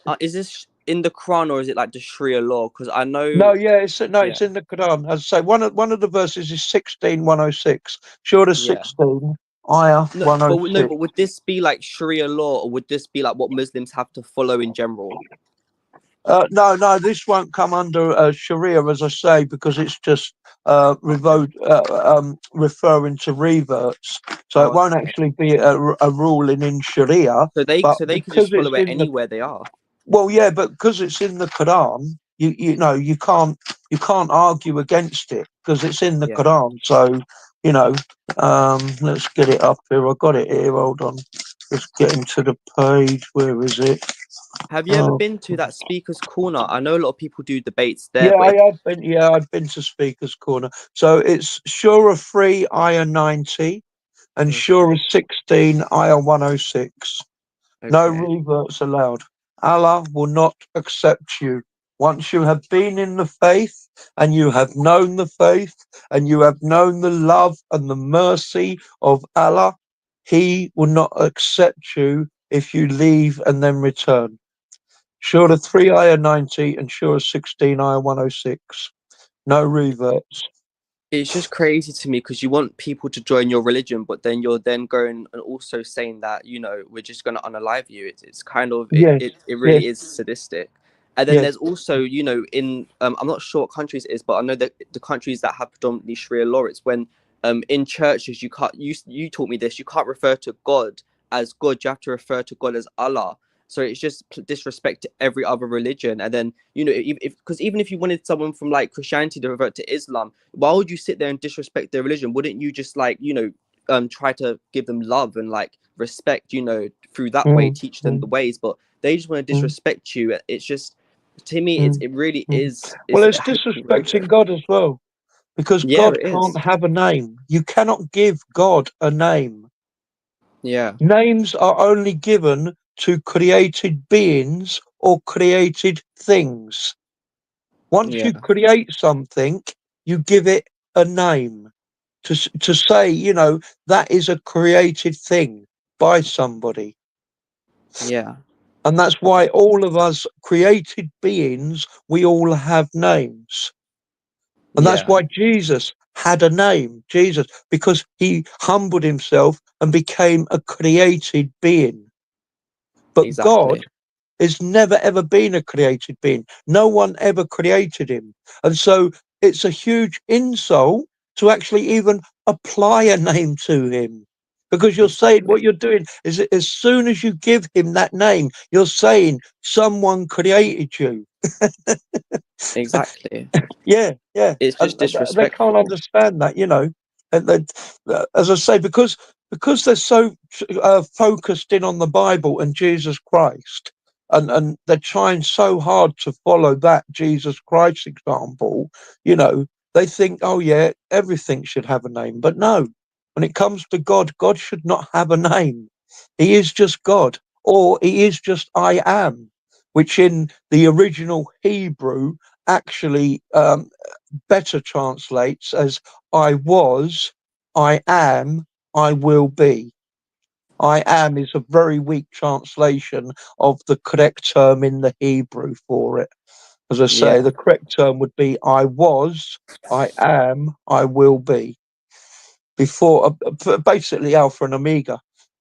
in the Quran or is it like the Sharia law? Because I No, know, yeah, yeah, it's in the Quran. As I say, one of the verses is 16106. Surah yeah. 16, ayah No, but no, 106. but would this be like Sharia law, or would this be like what Muslims have to follow in general? No, no, this won't come under Sharia, as I say, because it's just referring to reverts. So it won't Okay, actually be a ruling in Sharia, but so they could because just it's follow it in the anywhere they are. well, yeah, but because it's in the Quran, you can't argue against it because it's in the Yeah. Quran. So you know, let's get it up here. I got it here. Hold on. Let's get into the page. Where is it? Have you ever Oh, been to that speaker's corner? I know a lot of people do debates there, yeah, but I have been. Yeah, I've been to Speaker's Corner. So it's Surah 3, Ayah 90, and okay, Surah 16, Ayah 106. No okay, reverts allowed. Allah will not accept you. Once you have been in the faith and you have known the faith and you have known the love and the mercy of Allah, He will not accept you if you leave and then return. Surah 3 ayah 90 and Surah 16 ayah 106. No reverts. it's just crazy to me because you want people to join your religion, but then you're then going and also saying that we're just going to unalive you. It's kind of Yes, it yes, really is sadistic. And then yes. there's also in I'm not sure what countries it is, but I know that the countries that have predominantly Sharia law, it's when in churches you taught me this, you can't refer to God as God, you have to refer to God as Allah. So it's just disrespect to every other religion. And then if because even if you wanted someone from like Christianity to revert to Islam, why would you sit there and disrespect their religion? Wouldn't you just like try to give them love and like respect, through that way, Mm, teach them the mm, ways? But they just want to mm, disrespect you. It's just, to me, mm, it really mm. is. Well, It's it's a hateful disrespecting religion. God as well, because Yeah, God it can't is. have a name. You cannot give God a name. Yeah, Names are only given to created beings or created things. Once you Yeah. create something, you give it a name to say, that is a created thing by somebody. Yeah. And that's why all of us created beings, we all have names. And that's Yeah. why Jesus had a name, Jesus, because he humbled himself and became a created being. But God Exactly. has never ever been a created being. No one ever created him. And so it's a huge insult to actually even apply a name to him. Because you're saying Exactly. what you're doing is that as soon as you give him that name, you're saying someone created you. Exactly. Yeah, yeah, It's and just they can't disrespectful. understand that. And as I say, because they're so focused in on the Bible and Jesus Christ, and they're trying so hard to follow that Jesus Christ example. You know, they think, oh yeah, everything should have a name, but no. When it comes to God, God should not have a name. He is just God, or he is just I am, which in the original Hebrew actually better translates as I was, I am, I will be. I am is a very weak translation of the correct term in the Hebrew for it. As I say, Yeah. the correct term would be I was, I am, I will be. Before basically Alpha and Omega,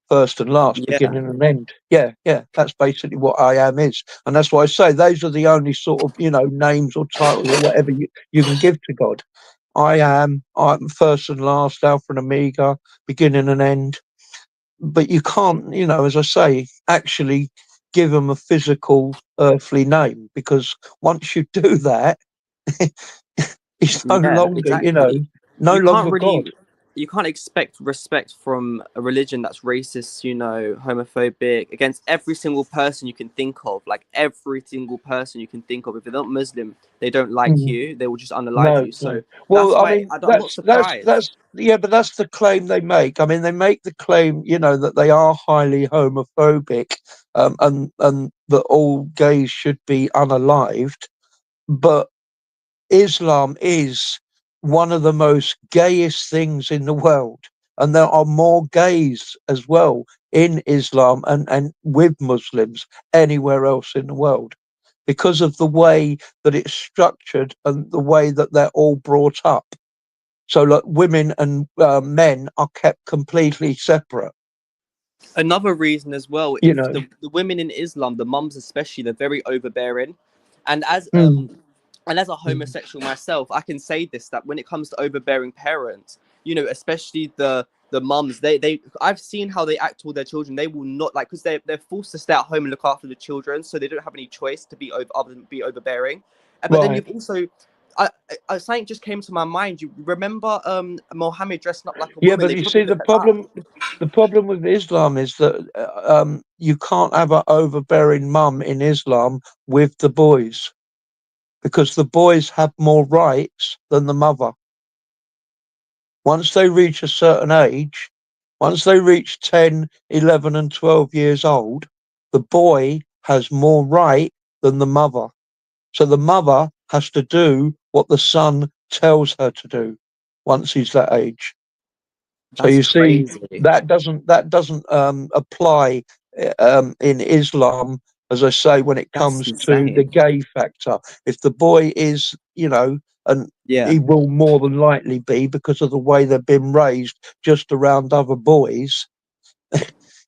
first and last, Yeah. beginning and end. Yeah, yeah, that's basically what I am is, and that's why I say those are the only sort of names or titles or whatever you can give to God. I'm first and last, Alpha and Omega, beginning and end. But you can't, as I say, actually give them a physical earthly name, because once you do that, he's no Yeah, longer, exactly. no You can't longer God. really, you can't expect respect from a religion that's racist, homophobic, against every single person you can think of. Like every single person you can think of. If they're not Muslim, they don't like Mm. you. They will just unalive No, you. no. So Well, that's I why mean, I'm not surprised. that's yeah, but that's the claim they make. I mean, they make the claim, that they are highly homophobic, and that all gays should be unalived. But Islam is one of the most gayest things in the world, and there are more gays as well in Islam and with Muslims anywhere else in the world, because of the way that it's structured and the way that they're all brought up. So, like, women and men are kept completely separate. Another reason as well, You if know. the women in Islam, the mums especially, they're very overbearing, and Mm, as a mm, homosexual myself, I can say this, that when it comes to overbearing parents, especially the mums, they I've seen how they act toward their children. They will not, like, because they're forced to stay at home and look after the children, so they don't have any choice to be over other than be overbearing. But then right. you've also something just came to my mind. You remember Mohammed dressing up like a Yeah, woman? but They you probably see, look at that. the problem with Islam is that you can't have an overbearing mum in Islam with the boys, because the boys have more rights than the mother. Once they reach a certain age, once they reach 10, 11, and 12 years old, the boy has more right than the mother. So the mother has to do what the son tells her to do once he's that age. So That's you see, crazy. that doesn't apply in Islam, as I say, when it That's comes to the insane. gay factor. If the boy is, and Yeah. he will more than likely be, because of the way they've been raised, just around other boys.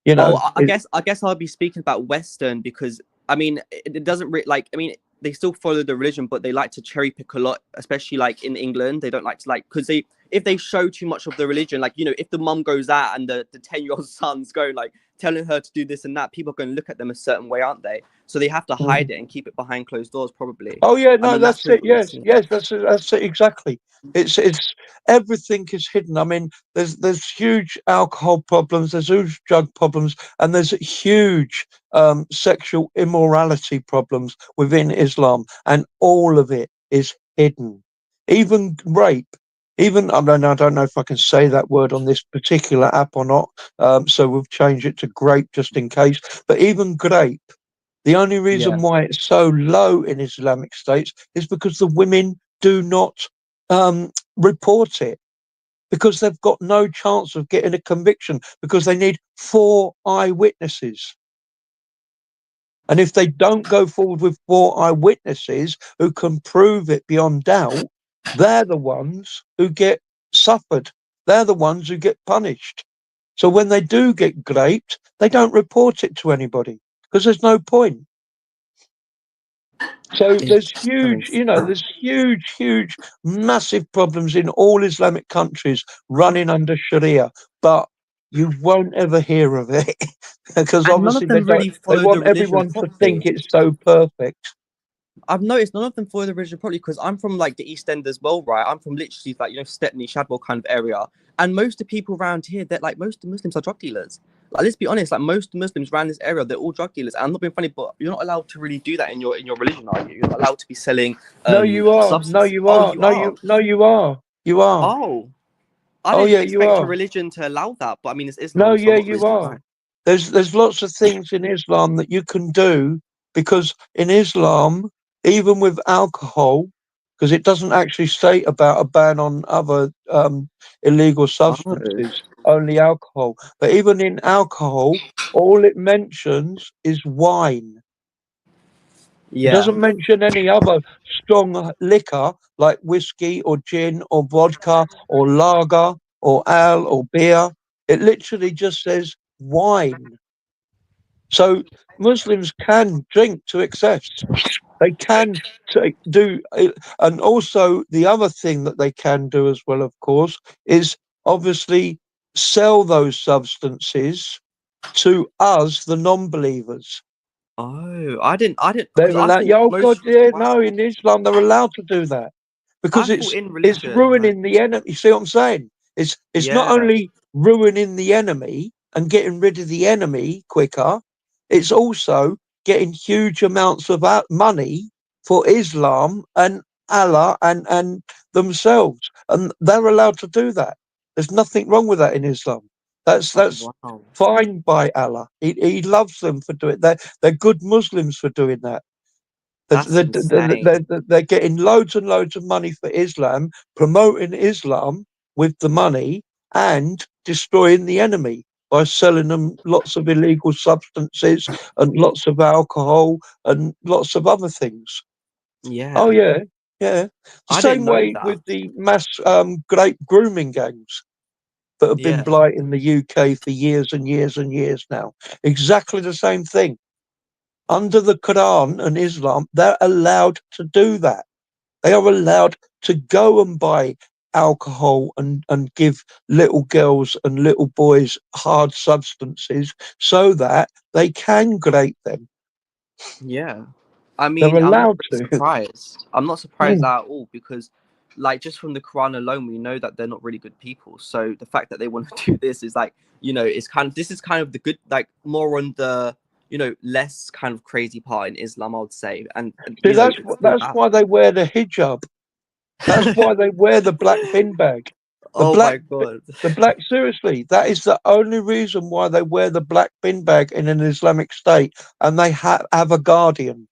You Well, know, I guess I'll be speaking about Western because I mean it doesn't like I mean they still follow the religion, but they like to cherry pick a lot, especially like in England. They don't like to like because they if they show too much of the religion, like if the mum goes out and the 10-year-old son's going like telling her to do this and that, people are going to look at them a certain way, aren't they? So they have to mm. hide it and keep it behind closed doors, probably. Oh yeah, I no, mean that's that's really it. what we've Yes, seen. yes, that's it exactly. It's everything is hidden. I mean, there's huge alcohol problems, there's huge drug problems, and there's huge sexual immorality problems within Islam, and all of it is hidden. Even rape. Even I don't know if I can say that word on this particular app or not. So we've changed it to grape just in case. But even grape. The only Yeah. reason why it's so low in Islamic states is because the women do not report it, because they've got no chance of getting a conviction, because they need four eyewitnesses. And if they don't go forward with four eyewitnesses who can prove it beyond doubt, they're the ones who get suffered. They're the ones who get punished. So when they do get raped, they don't report it to anybody because there's no point. So there's It's so huge, insane. there's huge, massive problems in all Islamic countries running under Sharia, but you won't ever hear of it because And none of obviously they them don't. really They follow the want religion everyone to think properly. it's so perfect. I've noticed none of them follow the religion properly because I'm from like the East End as well, right? I'm from literally like Stepney, Shadwell kind of area, and most of the people around here, that like most of the Muslims are drug dealers. Like let's be honest, like most of the Muslims around this area, they're all drug dealers. And I'm not being funny, but you're not allowed to really do that in your religion, are you? You're not allowed to be selling No, you are. No, substance. you Oh, are. you are. No, you are. You are. Oh, I Oh didn't yeah, you expect a are. religion to allow that, but I mean it's No, Islam, so I'm yeah, not you really are. surprised. There's lots of things in Islam that you can do, because in Islam, even with alcohol, because it doesn't actually state about a ban on other illegal Oh, substances, only alcohol. But even in alcohol, all it mentions is wine. It yeah. doesn't mention any other strong liquor like whiskey or gin or vodka or lager or ale or beer. It literally just says wine. So Muslims can drink to excess. They can do, and also the other thing that they can do as well, of course, is obviously sell those substances to us, the non-believers. Oh, I didn't, They're because I allowed. Yeah, thought oh God, most. yeah, no, Wow, in Islam they're allowed to do that I because thought it's in it's religion, like, ruining the enemy. You see what I'm saying? It's not yeah, only ruining the enemy and getting rid of the enemy quicker, it's also getting huge amounts of money for Islam and Allah and themselves, and they're allowed to do that. There's nothing wrong with that in Islam. oh That's wow, fine by Allah. He loves them for doing that. They're good Muslims for doing that. that's insane. They're getting loads and loads of money for Islam, promoting Islam with the money, and destroying the enemy by selling them lots of illegal substances and lots of alcohol and lots of other things. Oh Yeah, yeah, yeah. The I didn't same know way that. with the mass grape grooming gangs that have been Yeah, blighting the UK for years and years and years now. Exactly the same thing. Under the Quran and Islam, they're allowed to do that. They are allowed to go and buy alcohol and give little girls and little boys hard substances so that they can grape them. yeah. I They're mean, I'm not allowed really to. surprised. I'm not surprised Mm. at all because, like, just from the Quran alone, we know that they're not really good people. So the fact that they want to do this is like, it's kind of this is kind of the good, like, more on the less kind of crazy part in Islam, I would say, and See, it's still that's bad. why they wear the hijab. That's why they wear the black bin bag. The Oh black my god. the black seriously, that is the only reason why they wear the black bin bag in an Islamic state, and they have a guardian.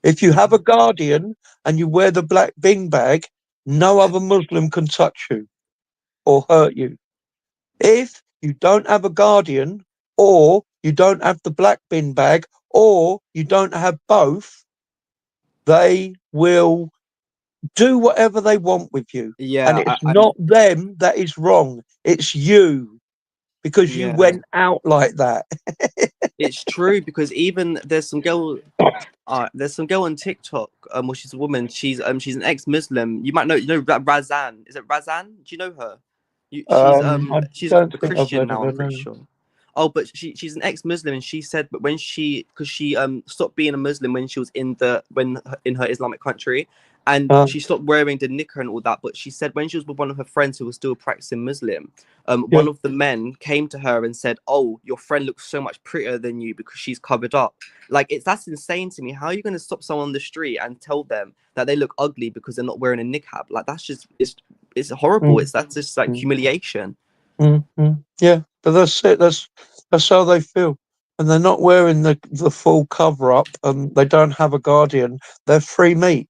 If you have a guardian and you wear the black bin bag, no other Muslim can touch you or hurt you. If you don't have a guardian, or you don't have the black bin bag, or you don't have both, they will do whatever they want with you. And Yeah, it's I'm. not them that is wrong, it's you, because you Yeah, went out like that. it's true because even there's some girl on TikTok, well, she's a woman. She's an ex-Muslim. You might know, Razan. Is it Razan? Do you know her? I She's don't a think I've Christian heard of now. her, I'm pretty no. sure. Oh, but she's an ex-Muslim, and she said, but because she stopped being a Muslim when she was in her Islamic country, and Uh, she stopped wearing the niqab and all that. But she said when she was with one of her friends who was still practicing Muslim, yeah. one of the men came to her and said, "Oh, your friend looks so much prettier than you because she's covered up." Like that's insane to me. How are you going to stop someone on the street and tell them that they look ugly because they're not wearing a niqab? Like that's just it's horrible. Mm, That's just like mm, humiliation. yeah, but that's it. That's how they feel. and they're not wearing the full cover up, and they don't have a guardian. They're free meat.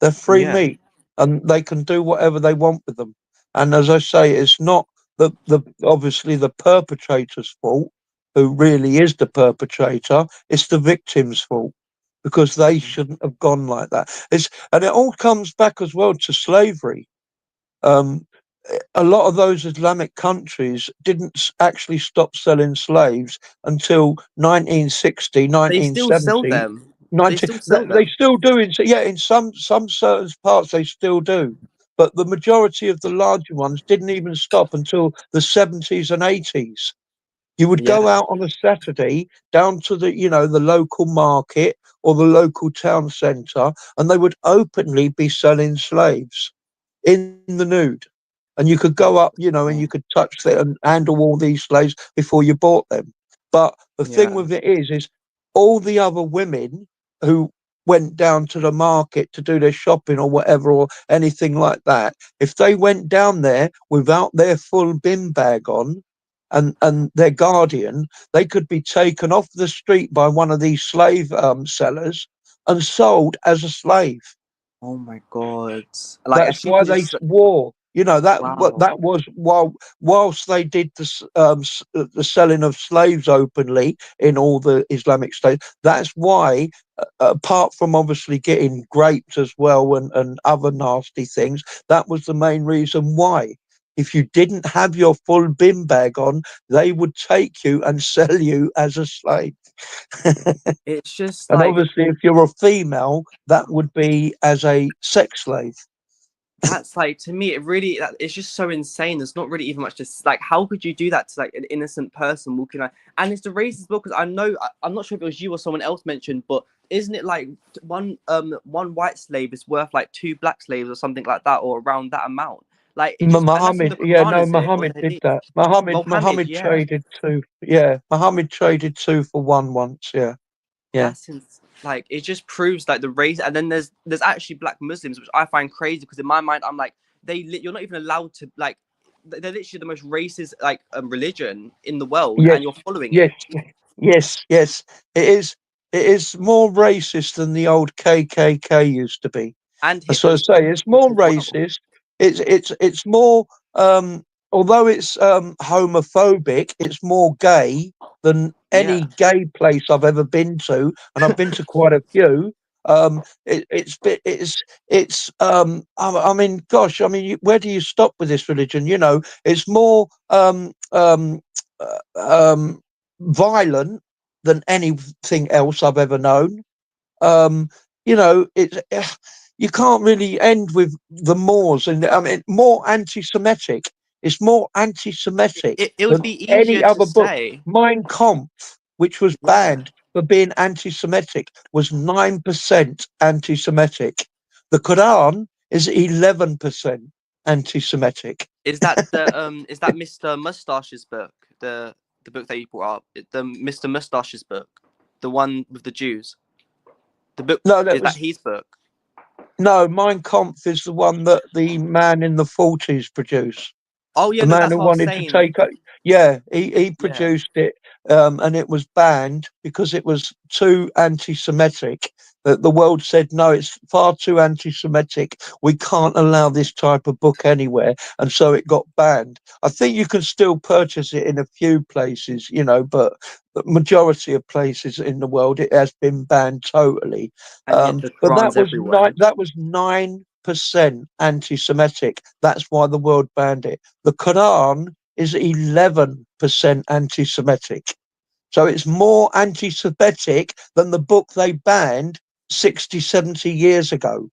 They're free Yeah. meat, and they can do whatever they want with them. And as I say, it's not the obviously the perpetrator's fault, who really is the perpetrator. It's the victim's fault because they Mhm. shouldn't have gone like that. And it all comes back as well to slavery. Um, a lot of those Islamic countries didn't actually stop selling slaves until 1960, They still sell 1970. them. They 19, still sell they them. still do yeah, in some certain parts they still do, but the majority of the larger ones didn't even stop until the 70s and 80s. You would Yeah. go out on a Saturday down to the local market or the local town centre, and they would openly be selling slaves in the nude. And you could go up, and you Oh, could touch them and handle all these slaves before you bought them. But the thing yeah. with it is all the other women who went down to the market to do their shopping or whatever or anything like that, if they went down there without their full bin bag on and their guardian, they could be taken off the street by one of these slave sellers and sold as a slave. Oh my God. Like, and That's why people they just swore. wow. That was whilst they did the selling of slaves openly in all the Islamic states. That's why, apart from obviously getting raped as well and other nasty things, that was the main reason why. If you didn't have your full bin bag on, they would take you and sell you as a slave. It's just And like obviously, if you're a female, that would be as a sex slave. that's like to me it really it's just so insane. There's not really even much to like how could you do that to like an innocent person walking out? And it's the racist book because I'm not sure if it was you or someone else mentioned, but isn't it like one white slave is worth like two black slaves or something like that or around that amount? Like it just and that's in Muhammad, the yeah, Quran, no, is it or the Muhammad did Hadith? that. Muhammad, Mohammed, Muhammad yeah. traded two. Yeah, Muhammad traded two for one once. Yeah, yeah, Like it just proves like the race. And then there's actually black Muslims, which I find crazy because in my mind I'm like you're not even allowed to like they're literally the most racist like religion in the world yes, and you're following yes, it. yes, yes. It is. It is more racist than the old KKK used to be. And So I Hitler's say it's as more well. racist. It's more although it's homophobic, it's more gay than Yeah. any gay place I've ever been to, and I've been to quite a few. I mean, gosh, I mean, where do you stop with this religion? It's more violent than anything else I've ever known. um, it's you can't really end with the Moors, and I mean more anti-Semitic. It's more anti-Semitic It would than be easier any to other book. say. Mein Kampf, which was Yeah. banned for being anti-Semitic, was 9% anti-Semitic. The Quran is 11% anti-Semitic. Is that Mr. Mustache's book? The book that you brought up? The Mr. Mustache's book? The one with the Jews? The book No, that is that was his book? no. Mein Kampf is the one that the man in the 40s produced. Oh yeah, The no, man that's who what I was wanted to saying. yeah, he Yeah. produced it, and it was banned because it was too anti-Semitic. That the world said no, it's far too anti-Semitic. We can't allow this type of book anywhere, and so it got banned. I think you can still purchase it in a few places, but the majority of places in the world it has been banned totally. And yet the But Quran's everywhere. that was 9% anti-Semitic. That's why the world banned it. The Quran is 11% anti Semitic. So it's more anti Semitic than the book they banned 60, 70 years ago.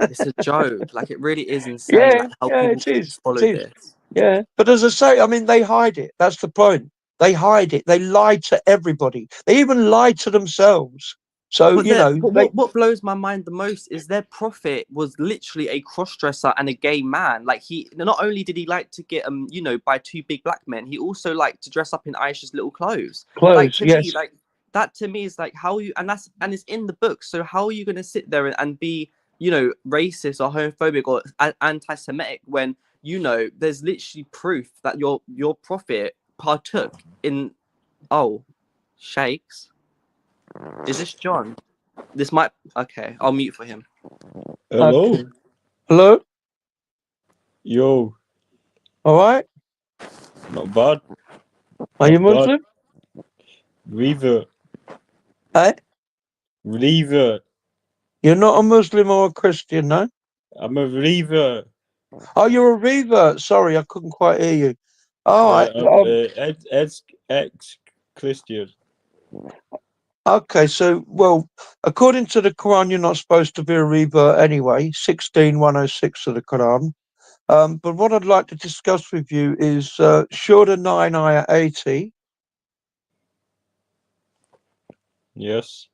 It's a joke. Like it really is insane. Yeah, Like how yeah, people it can is. just follow It is. this. Yeah. But as I say, I mean, they hide it. That's the point. They hide it. They lie to everybody. They even lie to themselves. So, But they what blows my mind the most is their prophet was literally a cross-dresser and a gay man. Like he not only did he like to get by two big black men, he also liked to dress up in Aisha's little clothes. Like close. to me, Yes. like that to me is like how you and it's in the book. So how are you gonna sit there and be racist or homophobic or anti-Semitic when there's literally proof that your prophet partook in oh Shakes. Is this John? This might. Okay, I'll mute for him. Okay. Hello? Hello? Yo, All right? not bad. Are you Not bad. Muslim? Revert. Eh? Revert. You're not a Muslim or a Christian, no? I'm a revert. Oh, you're a revert. Sorry, I couldn't quite hear you. All right. I'm ex Christian. Okay, so, well, according to the Quran, you're not supposed to be a revert anyway, 16:106 of the Quran. But what I'd like to discuss with you is Surah 9, Ayah 80. Yes.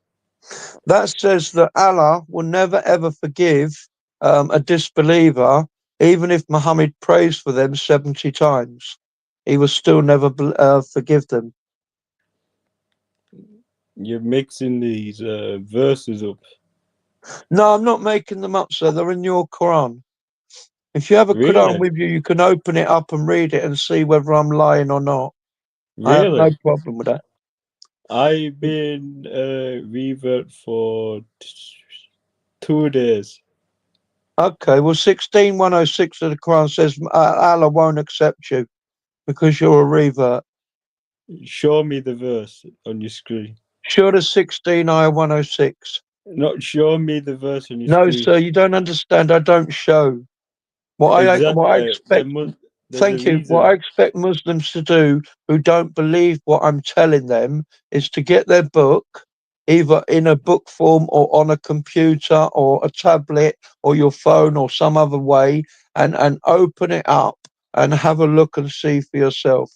That says that Allah will never ever forgive a disbeliever, even if Muhammad prays for them 70 times. He will still never forgive them. You're mixing these verses up. No, I'm not making them up, sir. They're in your Quran. If you have a Quran Really? with you, you can open it up and read it and see whether I'm lying or not. I have no Really? problem with that. I've been revert for 2 days. Okay, well, 16:106 of the Quran says Allah won't accept you because you're a revert. Show me the verse on your screen. Surah 16, ayah 106. Not show me the verse on your No, screen. sir, you don't understand. I don't show. What I Exactly. expect, There's a thank you. What I reason. expect Muslims to do who don't believe what I'm telling them is to get their book, either in a book form or on a computer or a tablet or your phone or some other way, and open it up and have a look and see for yourself.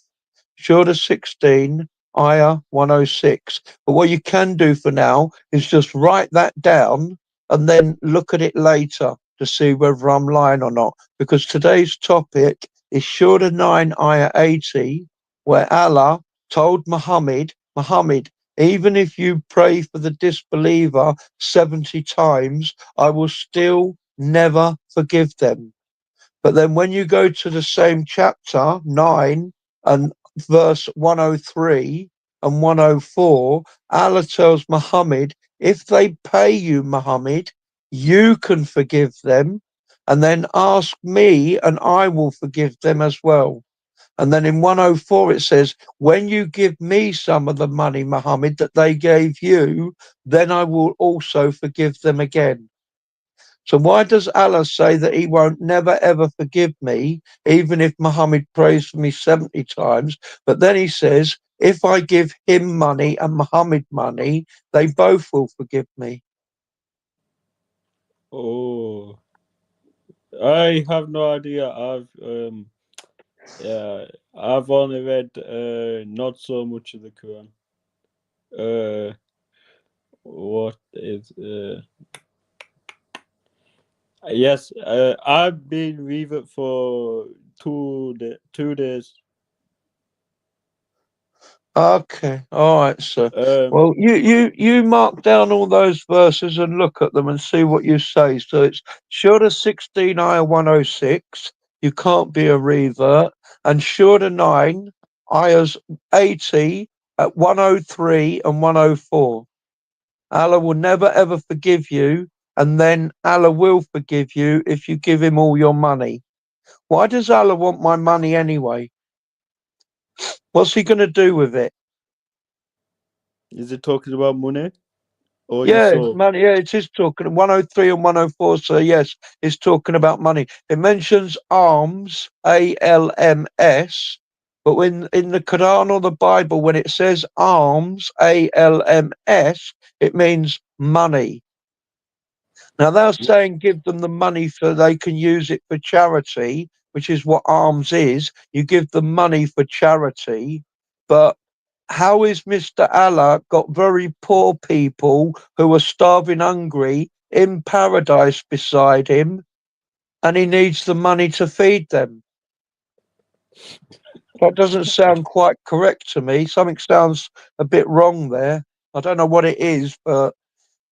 Surah 16, Ayah 106. But what you can do for now is just write that down and then look at it later to see whether I'm lying or not. Because today's topic is Surah 9, Ayah 80, where Allah told Muhammad, even if you pray for the disbeliever 70 times, I will still never forgive them. But then when you go to the same chapter, 9, and verse 103 and 104, Allah tells Muhammad, if they pay you, Muhammad, you can forgive them, and then ask me, and I will forgive them as well. And then in 104, it says, when you give me some of the money, Muhammad, that they gave you, then I will also forgive them again. So why does Allah say that he won't never ever forgive me, even if Muhammad prays for me 70 times? But then he says, if I give him money and Muhammad money, they both will forgive me. Oh, I have no idea. Yeah, I've only read not so much of the Quran. Uh, what is yes, I've been with it for 2 days. Okay, all right, sir. Um, Well, you mark down all those verses and look at them and see what you say. So it's Surah 16, ayah 106. You can't be a revert, and Surah 9, ayahs 80 at 103 and 104. Allah will never ever forgive you, and then Allah will forgive you if you give him all your money. Why does Allah want my money anyway? What's he going to do with it? is it talking about money or your Yeah, soul? money. Yeah, it is talking 103 and 104. So yes, it's talking about money. It mentions alms, ALMS, but when in the Quran or the Bible, when it says alms, ALMS, it means money. Now they're saying give them the money so they can use it for charity, which is what alms is. You give them money for charity, but how is Mr. Allah got very poor people who are starving hungry in paradise beside him, and he needs the money to feed them? That doesn't sound quite correct to me. Something sounds a bit wrong there. I don't know what it is, but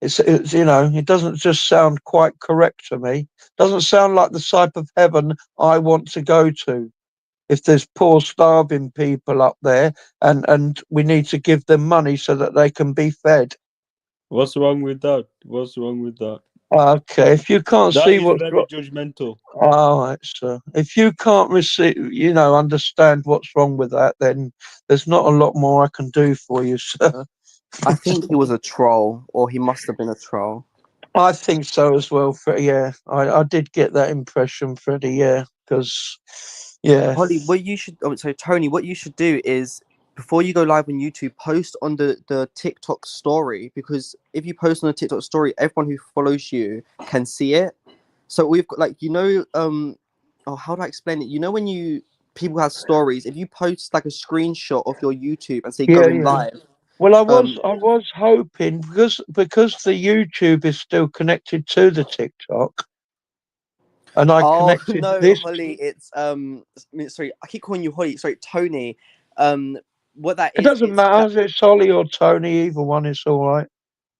it's it doesn't just sound quite correct to me. Doesn't sound like the type of heaven I want to go to. if there's poor, starving people up there, and we need to give them money so that they can be fed. What's wrong with that? What's wrong with that? Okay, if you can't That see is what's very wrong, judgmental. all right, sir. If you can't understand what's wrong with that, then there's not a lot more I can do for you, sir. I think he was a troll, or he must have been a troll. I think so as well, Freddie. Yeah, I did get that impression, Freddie. Yeah, because, yeah. Holly, what you should, oh, so Tony, what you should do is before you go live on YouTube, post on the TikTok story, because if you post on a TikTok story, everyone who follows you can see it. So we've got like oh, how do I explain it? You know when you people have stories, if you post like a screenshot of your YouTube and say Yeah, going yeah. live, Well, um, I was hoping, because the YouTube is still connected to the TikTok, and I oh connected no, this. Holly, it's sorry, I keep calling you Holly. Sorry, Tony. Um, what that It is, doesn't matter if it's Solly or Tony, either one is all right.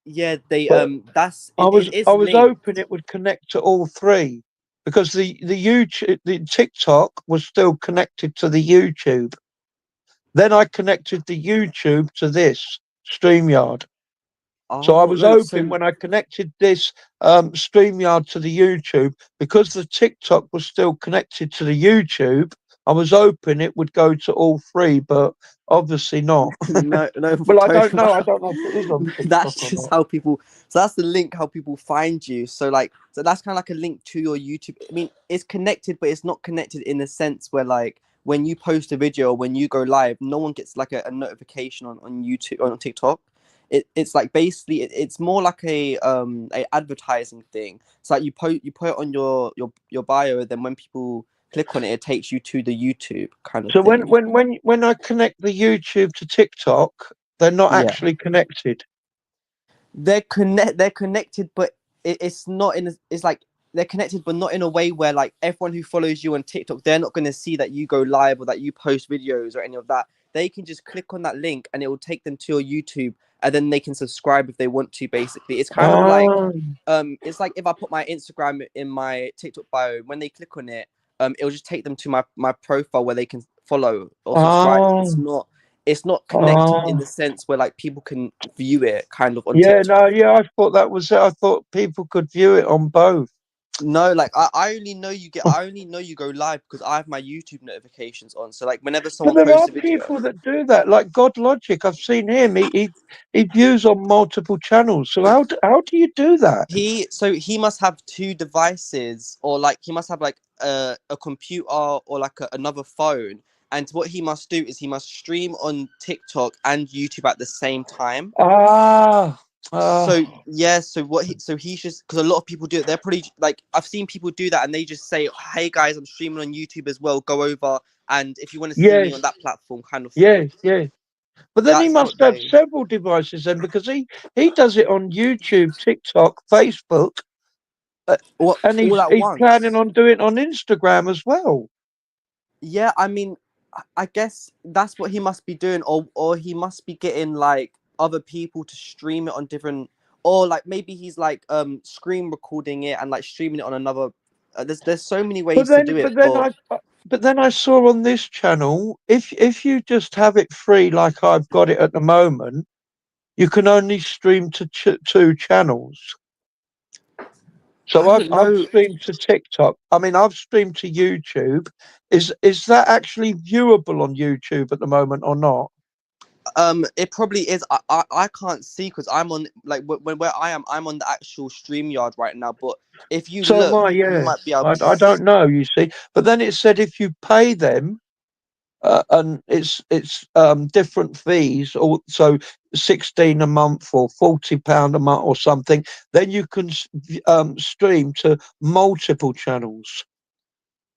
yeah, they But that's it I is was linked. hoping it would connect to all three, because the TikTok was still connected to the YouTube. Then I connected the YouTube to this StreamYard. So I Oh was no, hoping so when I connected this StreamYard to the YouTube, because the TikTok was still connected to the YouTube, I was hoping it would go to all three, but obviously not. no, Well, I Tony, don't know. I don't know if it is on that's TikTok or just not. how people. So that's the link how people find you. So like, so that's kind of like a link to your YouTube. I mean, it's connected, but it's not connected in the sense where like when you post a video or when you go live, no one gets like a notification on YouTube or on TikTok. It's like basically it's more like a advertising thing. It's like you put it on your bio, then when people click on it, it takes you to the YouTube kind of So thing. when I connect the YouTube to TikTok, they're not Yeah. actually connected. They're connected, but it's not in it's like they're connected but not in a way where like everyone who follows you on TikTok, they're not going to see that you go live or that you post videos or any of that. They can just click on that link and it will take them to your YouTube, and then they can subscribe if they want to. Basically, it's kind of like Ah, it's like if I put my Instagram in my TikTok bio, when they click on it, it'll just take them to my profile where they can follow or subscribe. ah, It's not connected in ah. the sense where like people can view it kind of on Yeah, no, TikTok. yeah, I thought that was it. I thought people could view it on both. No, like I only know you go live because I have my YouTube notifications on. So like whenever But someone there are posts a video, people that do that, like God Logic. I've seen him. He views on multiple channels. So how do you do that? he must have two devices, or like he must have like a computer or like another phone. And what he must do is he must stream on TikTok and YouTube at the same time. Ah, So ah, yeah, so he's just because a lot of people do it. They're pretty like I've seen people do that, and they just say, "Hey guys, I'm streaming on YouTube as well. Go over, and if you want to see me on yes, that platform, kind of yeah, thing." yeah. But then he That's must what have they. several devices then, because he does it on YouTube, TikTok, Facebook, uh, and All at he's planning once. on doing it on Instagram as well. Yeah, I mean, I guess that's what he must be doing, or he must be getting like other people to stream it on different, or like maybe he's like screen recording it and like streaming it on another. There's so many But ways to then, do it, but but then I saw on this channel, if you just have it free, like I've got it at the moment, you can only stream to two channels. I So don't I've know. streamed to TikTok. I mean, I've streamed to YouTube. Is that actually viewable on YouTube at the moment or not? It probably is. I can't see because I'm on like where I am. I'm on the actual StreamYard right now. But if you So am look, I. you Yeah, might be able to. I don't know. You see, but then it said if you pay them, and it's different fees, or so 16 a month or £40 a month or something, then you can stream to multiple channels.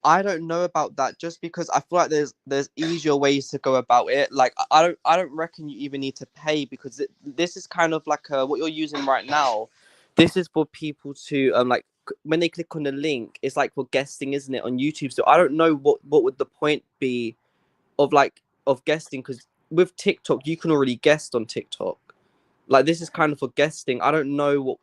I don't know about that just because I feel like there's easier ways to go about it. Like I don't reckon you even need to pay because this is kind of like what you're using right now. This is for people to like when they click on the link, it's like for guesting, isn't it, on YouTube? So I don't know what would the point be of like of guesting because with TikTok you can already guest on TikTok. Like this is kind of for guesting. I don't know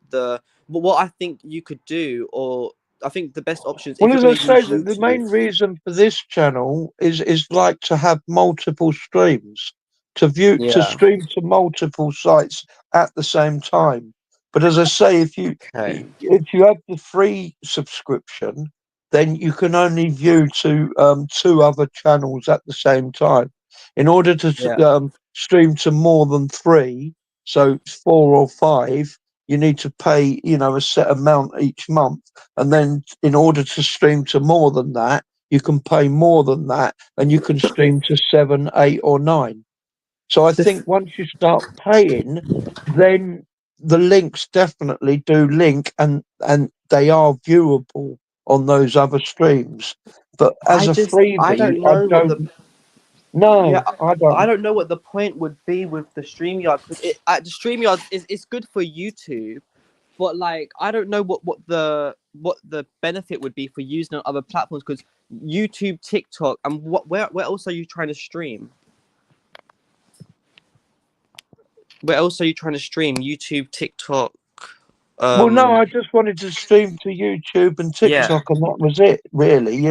what I think you could do or I think the best option is if Well, you're as going I to use say, the YouTube. main reason for this channel is like to have multiple streams, to Yeah. stream to multiple sites at the same time. But as I say, Okay. if you have the free subscription, then you can only view two other channels at the same time. In order to Yeah. stream to more than three, so four or five, you need to pay, a set amount each month. And then in order to stream to more than that, you can pay more than that and you can stream to seven, eight, or nine. So I The think once you start paying, then the links definitely do link and they are viewable on those other streams. But as a I freebie, don't I know what the don't yeah know. I I don't. don't know what the point would be with the StreamYard, because the StreamYard is it's good for YouTube, but like I don't know what the benefit would be for using on other platforms, because YouTube, TikTok, and where else are you trying to stream? Where else are you trying to stream? YouTube, TikTok. Well, no, Um, I just wanted to stream to YouTube and yeah. TikTok, and that was it, really.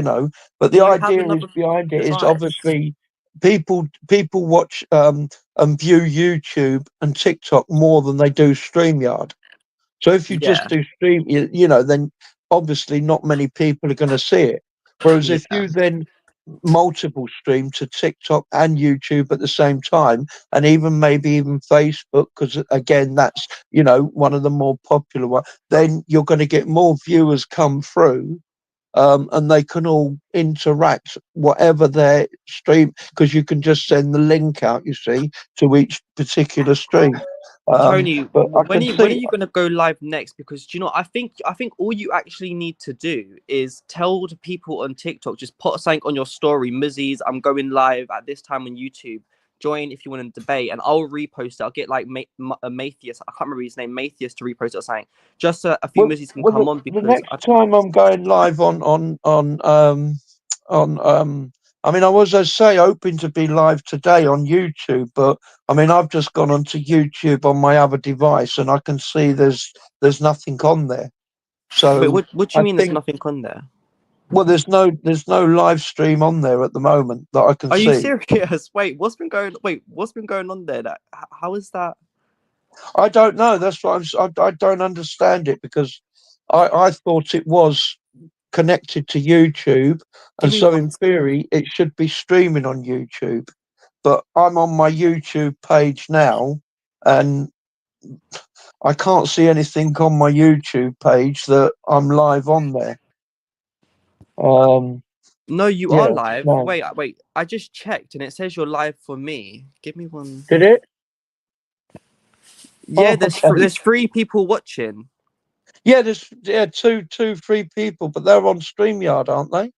But Do the you have idea is another behind it is device? obviously people watch and view YouTube and TikTok more than they do StreamYard. So if you just Yeah. do stream, then obviously not many people are going to see it. Whereas if Yeah. you then multiple stream to TikTok and YouTube at the same time, and even maybe even Facebook, because again, that's one of the more popular ones, then you're going to get more viewers come through. And they can all interact whatever their stream, because you can just send the link out, you see, to each particular stream. Tony, But I when can are when are see. you gonna go live next? Because do you know, I think all you actually need to do is tell the people on TikTok, just put something on your story, Muzzies, I'm going live at this time on YouTube. Join if you want to debate, and I'll repost it. I'll get like Matthias, I can't remember his name, Matthias, to repost it or something. Just so a few Well, Muzzies can well, come on, the because next time I'm going live on I mean, I was, as I say, hoping to be live today on YouTube, but I mean, I've just gone onto YouTube on my other device, and I can see there's nothing on there. wait, So what do you I mean there's think, nothing on there? well, there's no live stream on there at the moment that I can Are you see. serious? What's been going on there? How is that? I don't know. That's why I don't understand it, because I thought it was connected to YouTube, Give and me so one. in theory it should be streaming on YouTube. But I'm on my YouTube page now, and I can't see anything on my YouTube page that I'm live on there. Um, No, you are yeah, live. no, Wait. I just checked and it says you're live for me. Give me one. did it? Yeah, Oh, okay. there's three people watching. Yeah, there's two, three people, but they're on StreamYard, aren't they?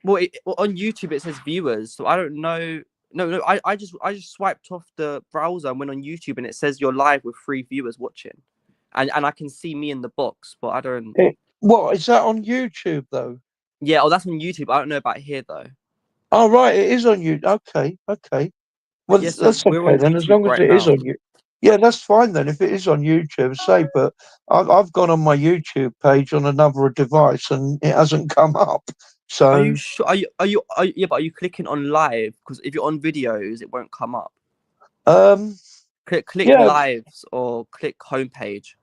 Well, on YouTube it says viewers, so I don't know. No. I just swiped off the browser and went on YouTube, and it says you're live with three viewers watching, and I can see me in the box, but I don't. What is that on YouTube though? Yeah, oh, that's on YouTube. I don't know about here though. Oh, right, it is on you. Okay, okay. Well, Yeah, so that's we're okay on then, as YouTube long as right it is now. on you. Yeah, that's fine then. If it is on YouTube, say. But I've gone on my YouTube page on another device and it hasn't come up. Are you So, sure? Yeah, but are you clicking on live? Because if you're on videos, it won't come up. um, Click yeah. lives or click homepage.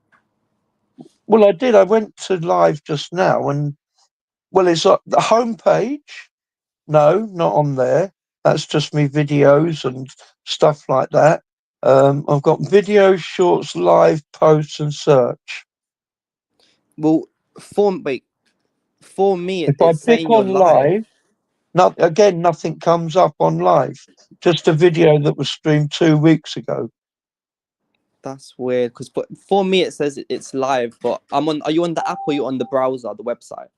Well, I did. I went to live just now, and well, it's the homepage. No, not on there. That's just me videos and stuff like that. I've got videos, shorts, live, posts, and search. Well, wait, for me, If I it's pick saying you're on live. live, nothing comes up on live. Just a video that was streamed 2 weeks ago. That's weird because for me it says it's live, but I'm on. Are you on the app or are you on the browser, the website?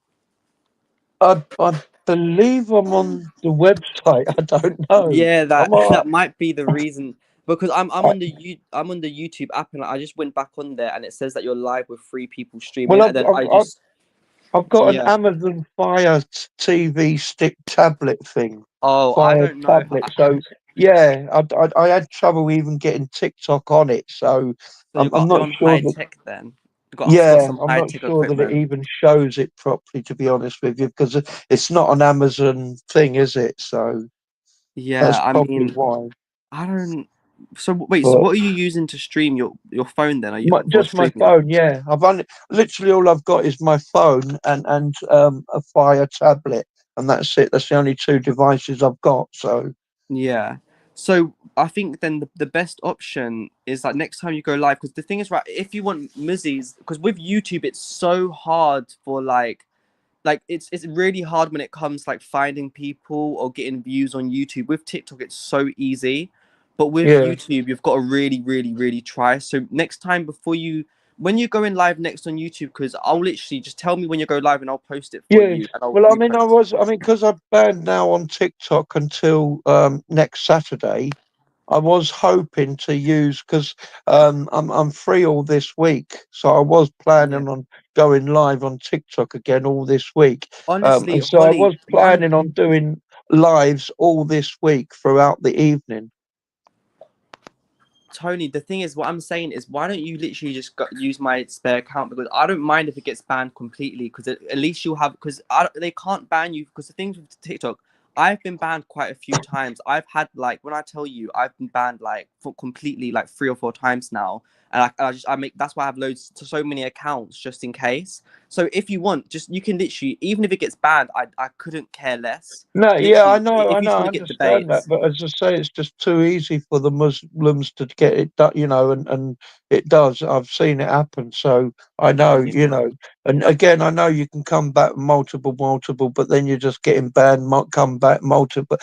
I believe I'm on the website. I don't know. Yeah, that I'm all that might be the reason. Because right. I'm on the YouTube app, and I just went back on there and it says that you're live with three people Well, streaming, and then I just I've got an yeah. Amazon Fire TV stick tablet thing. Oh, I Fire don't know. tablet. So yeah, I had trouble even getting TikTok on it. So So I'm not you're on sure high that. tech then. I've got Yeah, some I'm high not tech sure that it equipment. even shows it properly, to be honest with you, because it's not an Amazon thing, is it? So that's Yeah, I probably mean, why. I don't. So wait, so But what are you using to stream your phone then? Are you for just my streaming? phone, yeah. I've only literally all I've got is my phone and a Fire tablet, and that's it. That's the only two devices I've got. So Yeah. So I think then the best option is like next time you go live, because the thing is, right, if you want Muzzies, because with YouTube it's so hard for like it's really hard when it comes like finding people or getting views on YouTube. With TikTok it's so easy, but with yeah, YouTube you've got to really try. So next time before you when you're going live next on YouTube, because I'll literally just tell me when you go live and I'll post it for yeah. you and I'll Well, repost. because I'm banned now on TikTok until next Saturday. I was hoping to use because I'm free all this week, so I was Yeah. planning on going live on TikTok again all this week. Honestly, And so I was Holly, one planning on doing lives all this week throughout the evening. Tony, the thing is, what I'm saying is, why don't you literally just use my spare account? Because I don't mind if it gets banned completely, because at least you'll have, because they can't ban you. Because the things with TikTok, I've been banned quite a few times. I've had like, when I tell you, I've been banned like for completely like 3 or 4 times now. And I make, that's why I have loads, so many accounts just in case. So if you want, just, you can literally, even if it gets banned, I couldn't care less. No, yeah, Literally, I if you know, just I want to get understand that, debates. but as I say, it's just too easy for the Muslims to get it done, and it does. I've seen it happen, so I know, Yeah. and again, I know you can come back multiple, but then you're just getting banned, come back multiple,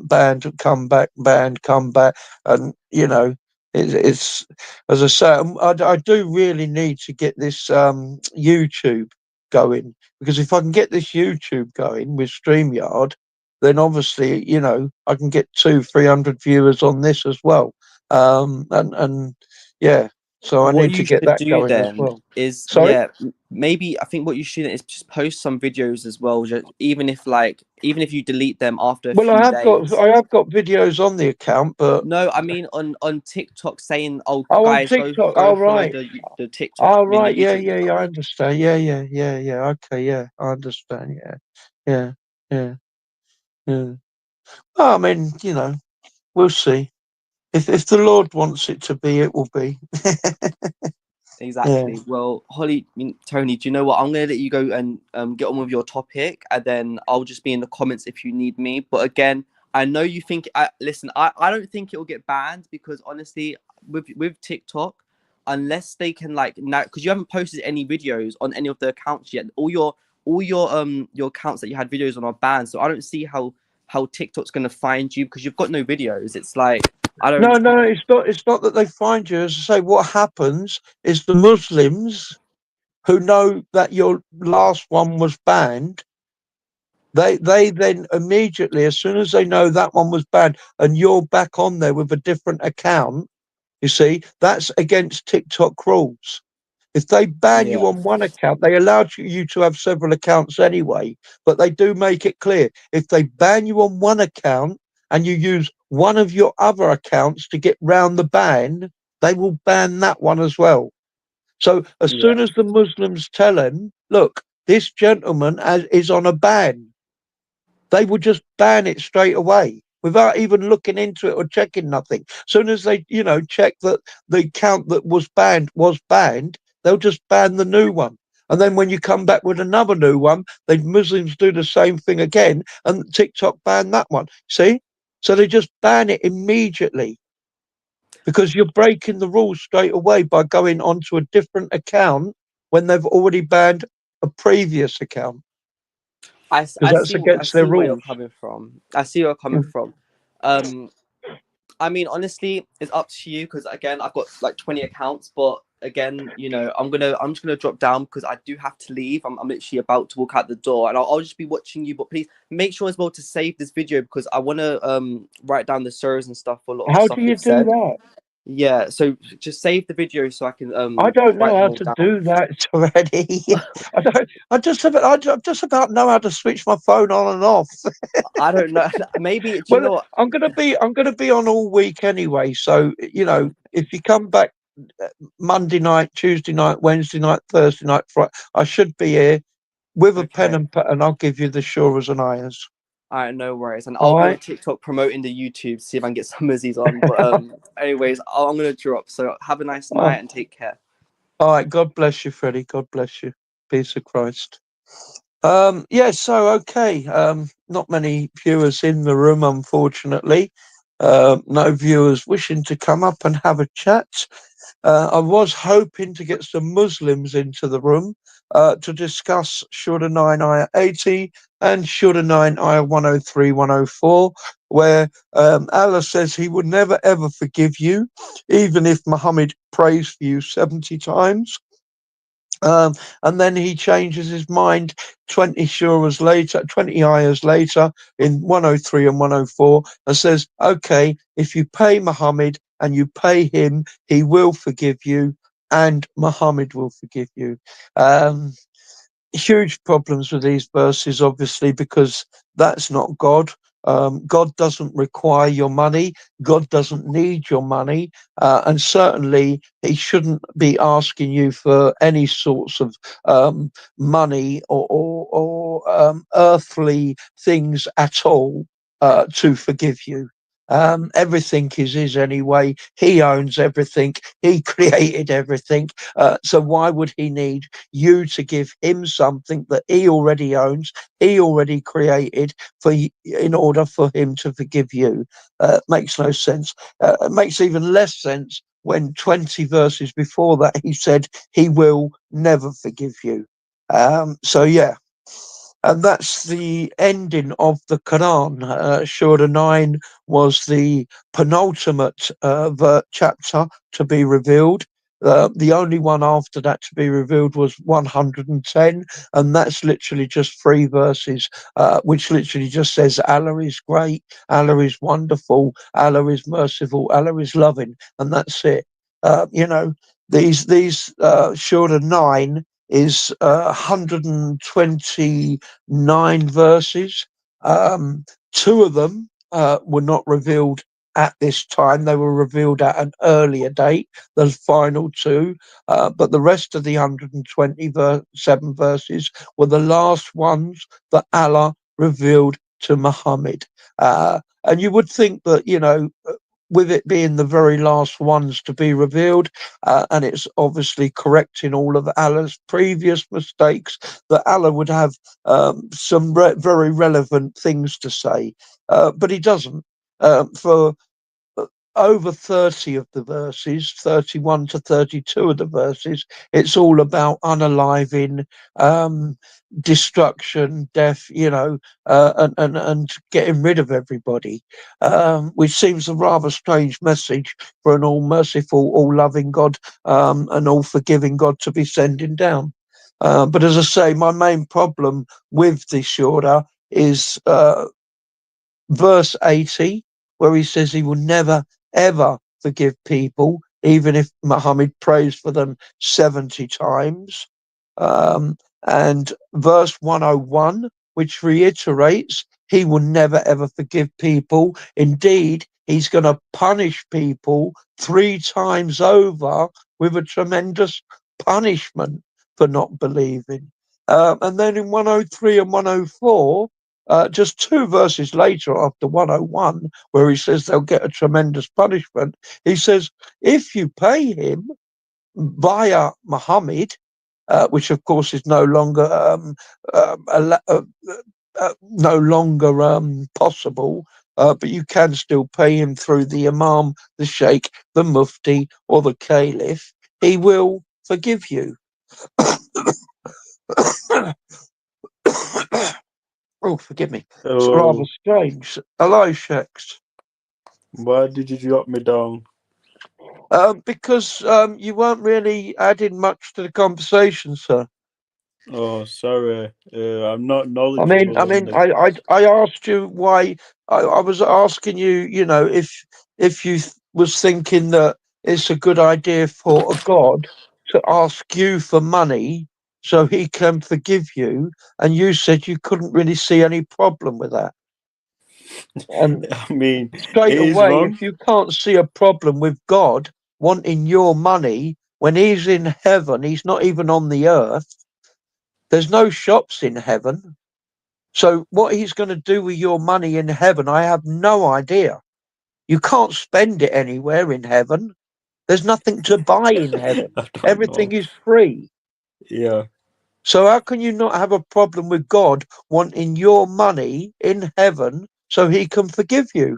banned, come back, banned, come back, and it's as I say, I do really need to get this YouTube going because if I can get this YouTube going with StreamYard then obviously, I can get 200-300 viewers on this as well. And yeah, so I What need to you get should that do going as then well. is, Sorry? yeah, maybe I think what you should is just post some videos as well, just, even if you delete them after a Well, few days. I have got videos on the account, but No, I mean on TikTok saying, "Oh, oh, on guys, TikTok. go Oh, follow right. the TikTok, Oh, I mean the right. YouTube Yeah. account." I understand. Yeah. Okay. Yeah, I understand. Yeah. Yeah. Yeah. Well, I mean, we'll see. If the Lord wants it to be, it will be. Yeah. Exactly. Well, Holly, Tony, do you know what? I'm gonna let you go and get on with your topic, and then I'll just be in the comments if you need me. But again, I know you think. Listen, I don't think it will get banned because honestly, with TikTok, unless they can like now, because you haven't posted any videos on any of the accounts yet. All your accounts that you had videos on are banned. So I don't see how TikTok's gonna find you because you've got no videos. It's like I don't. No, it's not. It's not that they find you. As I say, what happens is the Muslims who know that your last one was banned, they then immediately, as soon as they know that one was banned, and you're back on there with a different account, you see, that's against TikTok rules. If they ban you Yeah. on one account, they allowed you to have several accounts anyway, but they do make it clear if they ban you on one account and you use one of your other accounts to get round the ban, they will ban that one as well. So as Yeah. soon as the Muslims tell him, look, this gentleman is on a ban, they will just ban it straight away without even looking into it or checking nothing. Soon as they, check that the account that was banned, they'll just ban the new one. And then when you come back with another new one, the Muslims do the same thing again, and TikTok ban that one. See? So they just ban it immediately because you're breaking the rules straight away by going onto a different account when they've already banned a previous account because that's I against their see where you're rules. coming from. I see where you're coming from. Um, I mean, honestly, it's up to you because again, I've got like 20 accounts, but again, I'm just gonna drop down because I do have to leave. I'm literally about to walk out the door, and I'll just be watching you. But please make sure as well to save this video because I want to write down the sirs and stuff for a lot of the How do stuff you you've do said. that? Yeah, so just save the video so I can I don't know write them how all to down. do that already. I don't. I just about know how to switch my phone on and off. I don't know. Maybe do you Well, know what? I'm gonna be on all week anyway. So if you come back Monday night, Tuesday night, Wednesday night, Thursday night, Friday. I should be here with a pen Okay. and pad, and I'll give you the Shuras and ayahs. All right, no worries. And All I'll be on right. TikTok promoting the YouTube, see if I can get some Muzzies on. But anyways, I'm gonna drop. So have a nice night Oh, and take care. all right. God bless you, Freddie. God bless you. Peace of Christ. Yeah, so okay. Not many viewers in the room, unfortunately. No viewers wishing to come up and have a chat. I was hoping to get some Muslims into the room to discuss Shura 9 Ayah 80 and Shura 9 Ayah 103, 104, where Allah says he would never ever forgive you, even if Muhammad prays for you 70 times. And then he changes his mind 20 shuras later, 20 ayahs later in 103 and 104 and says, okay, if you pay Muhammad and you pay him, he will forgive you and Muhammad will forgive you. Um, Huge problems with these verses, obviously, because that's not God. God doesn't require your money. God doesn't need your money. And certainly, He shouldn't be asking you for any sorts of money or earthly things at all to forgive you. Everything is His anyway. He owns everything. He created everything. So why would He need you to give him something that he already owns, he already created in order for him to forgive you? Makes no sense. It makes even less sense when 20 verses before that he said he will never forgive you. So yeah, and that's the ending of the Quran. Surah 9 was the penultimate chapter to be revealed. The only one after that to be revealed was 110, and that's literally just 3 verses, which literally just says Allah is great, Allah is wonderful, Allah is merciful, Allah is loving, and that's it. You know, these Surah 9 is 129 verses. Two of them were not revealed at this time. They were revealed at an earlier date, the final two. But the rest of the 127 verses were the last ones that Allah revealed to Muhammad. And you would think that, with it being the very last ones to be revealed, and it's obviously correcting all of Allah's previous mistakes, that Allah would have some very relevant things to say, but He doesn't. For over 30 of the verses, 31 to 32 of the verses, it's all about unaliving, destruction, death, and getting rid of everybody, which seems a rather strange message for an all merciful, all loving God, and all forgiving God to be sending down. But as I say, my main problem with the surah is verse 80, where he says he will never, ever forgive people, even if Muhammad prays for them 70 times. And verse 101, which reiterates he will never, ever forgive people. Indeed, he's going to punish people 3 times over with a tremendous punishment for not believing. And then in 103 and 104, just 2 verses later, after 101, where he says they'll get a tremendous punishment, he says, if you pay him via Muhammad, which of course is no longer no longer possible, but you can still pay him through the Imam, the Sheikh, the Mufti, or the Caliph. He will forgive you. Oh, forgive me. It's rather Hello. strange. Hello, Sheikhs. Why did you drop me down? Because you weren't really adding much to the conversation, sir. Oh, sorry. I'm not I mean, I knowledgeable on mean, the. I asked you why. I was asking you, if you was thinking that it's a good idea for a god to ask you for money so he can forgive you, and you said you couldn't really see any problem with that. And I mean, straight it is away, wrong. if you can't see a problem with God, wanting your money when he's in heaven? He's not even on the earth. There's no shops in heaven. So what he's going to do with your money in heaven, I have no idea. You can't spend it anywhere in heaven. There's nothing to buy in heaven. I don't Everything know. is free. Yeah. So how can you not have a problem with God wanting your money in heaven so he can forgive you?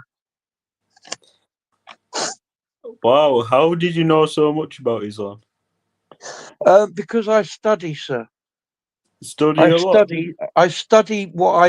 Wow. How did you know so much about Islam? Because I study, sir. Study I a lot. study. I study what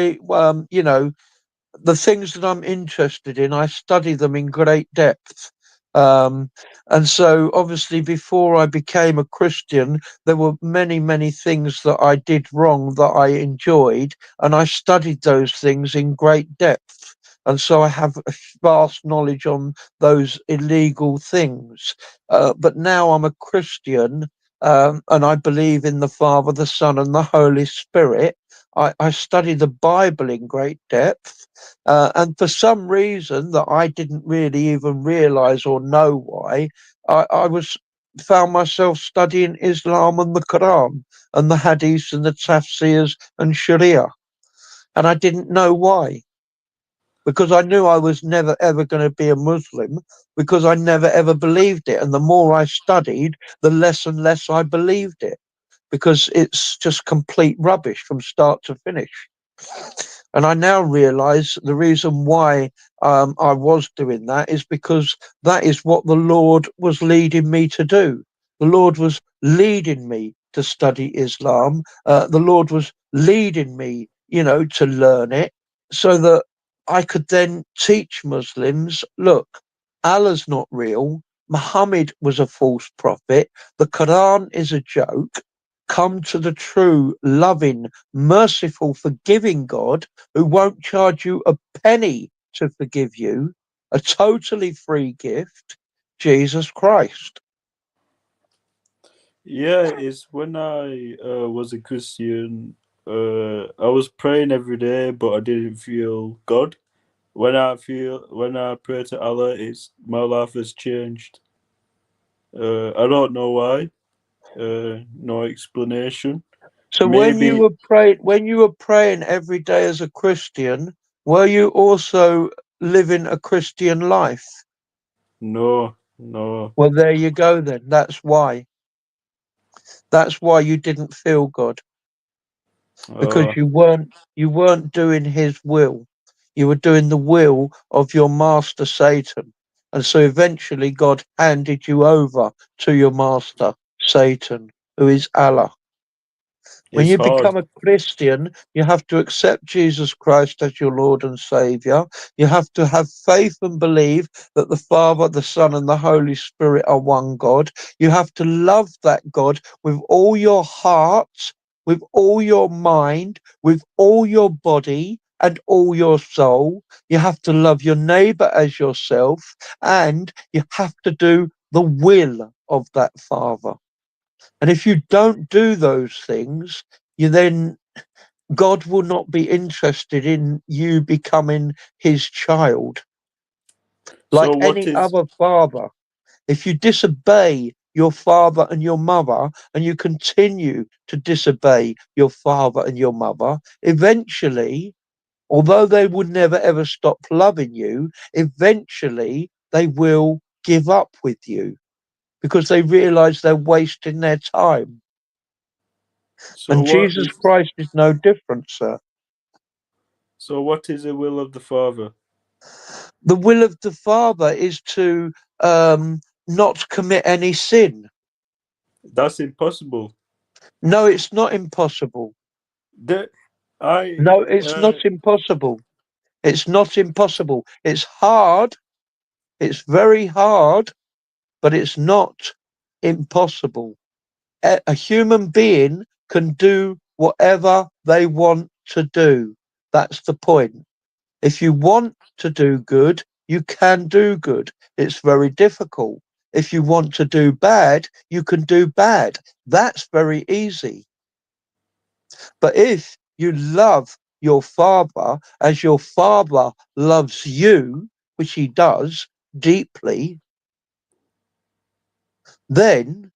the things that I'm interested in, I study them in great depth. Um, and so, obviously, before I became a Christian, there were many, many things that I did wrong that I enjoyed, and I studied those things in great depth. And so I have a vast knowledge on those illegal things. But now I'm a Christian, and I believe in the Father, the Son, and the Holy Spirit. I study the Bible in great depth. And for some reason that I didn't really even realize or know why, I was found myself studying Islam and the Quran and the Hadiths and the Tafsirs and Sharia. And I didn't know why, because I knew I was never ever going to be a Muslim, because I never ever believed it. And the more I studied, the less and less I believed it, because it's just complete rubbish from start to finish. And I now realize the reason why I was doing that is because that is what the Lord was leading me to do. The Lord was leading me to study Islam. The Lord was leading me, to learn it so that I could then teach Muslims, look, Allah's not real. Muhammad was a false prophet. The Quran is a joke. Come to the true, loving, merciful, forgiving God who won't charge you a penny to forgive you, a totally free gift, Jesus Christ. Yeah, it's when I was a Christian. I was praying every day, but I didn't feel God. When I pray to Allah, it's my life has changed. I don't know why. No explanation. So Maybe when you were praying every day as a Christian, were you also living a Christian life? no, no. Well, there you go then. That's why. That's why you didn't feel God, because Uh, you weren't doing his will. You were doing the will of your master Satan. And so eventually God handed you over to your master Satan, who is Allah. When it's you hard. become a Christian, you have to accept Jesus Christ as your Lord and Savior. You have to have faith and believe that the Father, the Son, and the Holy Spirit are one God. You have to love that God with all your heart, with all your mind, with all your body, and all your soul. You have to love your neighbor as yourself, and you have to do the will of that Father. And if you don't do those things, you then God will not be interested in you becoming his child. So Like what any is other father, if you disobey your father and your mother and you continue to disobey your father and your mother, eventually, although they would never ever stop loving you, eventually they will give up with you because they realize they're wasting their time. so And what Jesus is Christ is no different, sir. so what is the will of the Father? The will of the Father is to not commit any sin. That's impossible. No, it's not impossible. The I No, it's not impossible. It's not impossible. It's hard. It's very hard, but it's not impossible. A human being can do whatever they want to do. That's the point. If you want to do good, you can do good. It's very difficult. If you want to do bad, you can do bad. That's very easy. But if you love your father as your father loves you, which he does deeply, then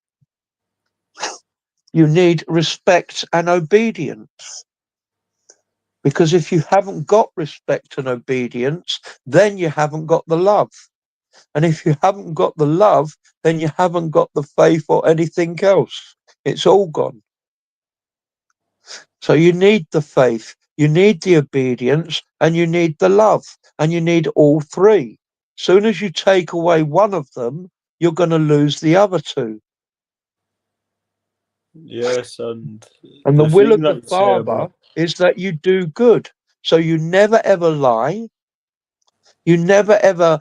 you need respect and obedience. Because if you haven't got respect and obedience, then you haven't got the love. And if you haven't got the love, then you haven't got the faith or anything else. It's all gone. So you need the faith, you need the obedience, and you need the love, and you need all three. Soon as you take away one of them, you're going to lose the other two. Yes, and And the the will thing of the that you say Father about is that you do good. So you never ever lie. You never ever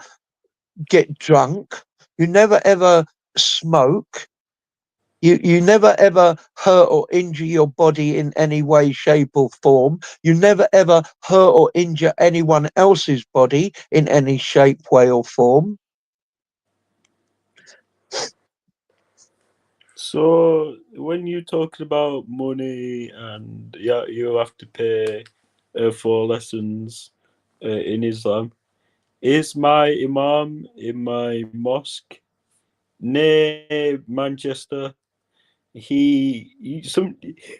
get drunk. You never ever smoke. You never ever hurt or injure your body in any way, shape, or form. You never ever hurt or injure anyone else's body in any shape, way, or form. so when you're talking about money and yeah, you have to pay for lessons in Islam. Is my imam in my mosque near Manchester? He some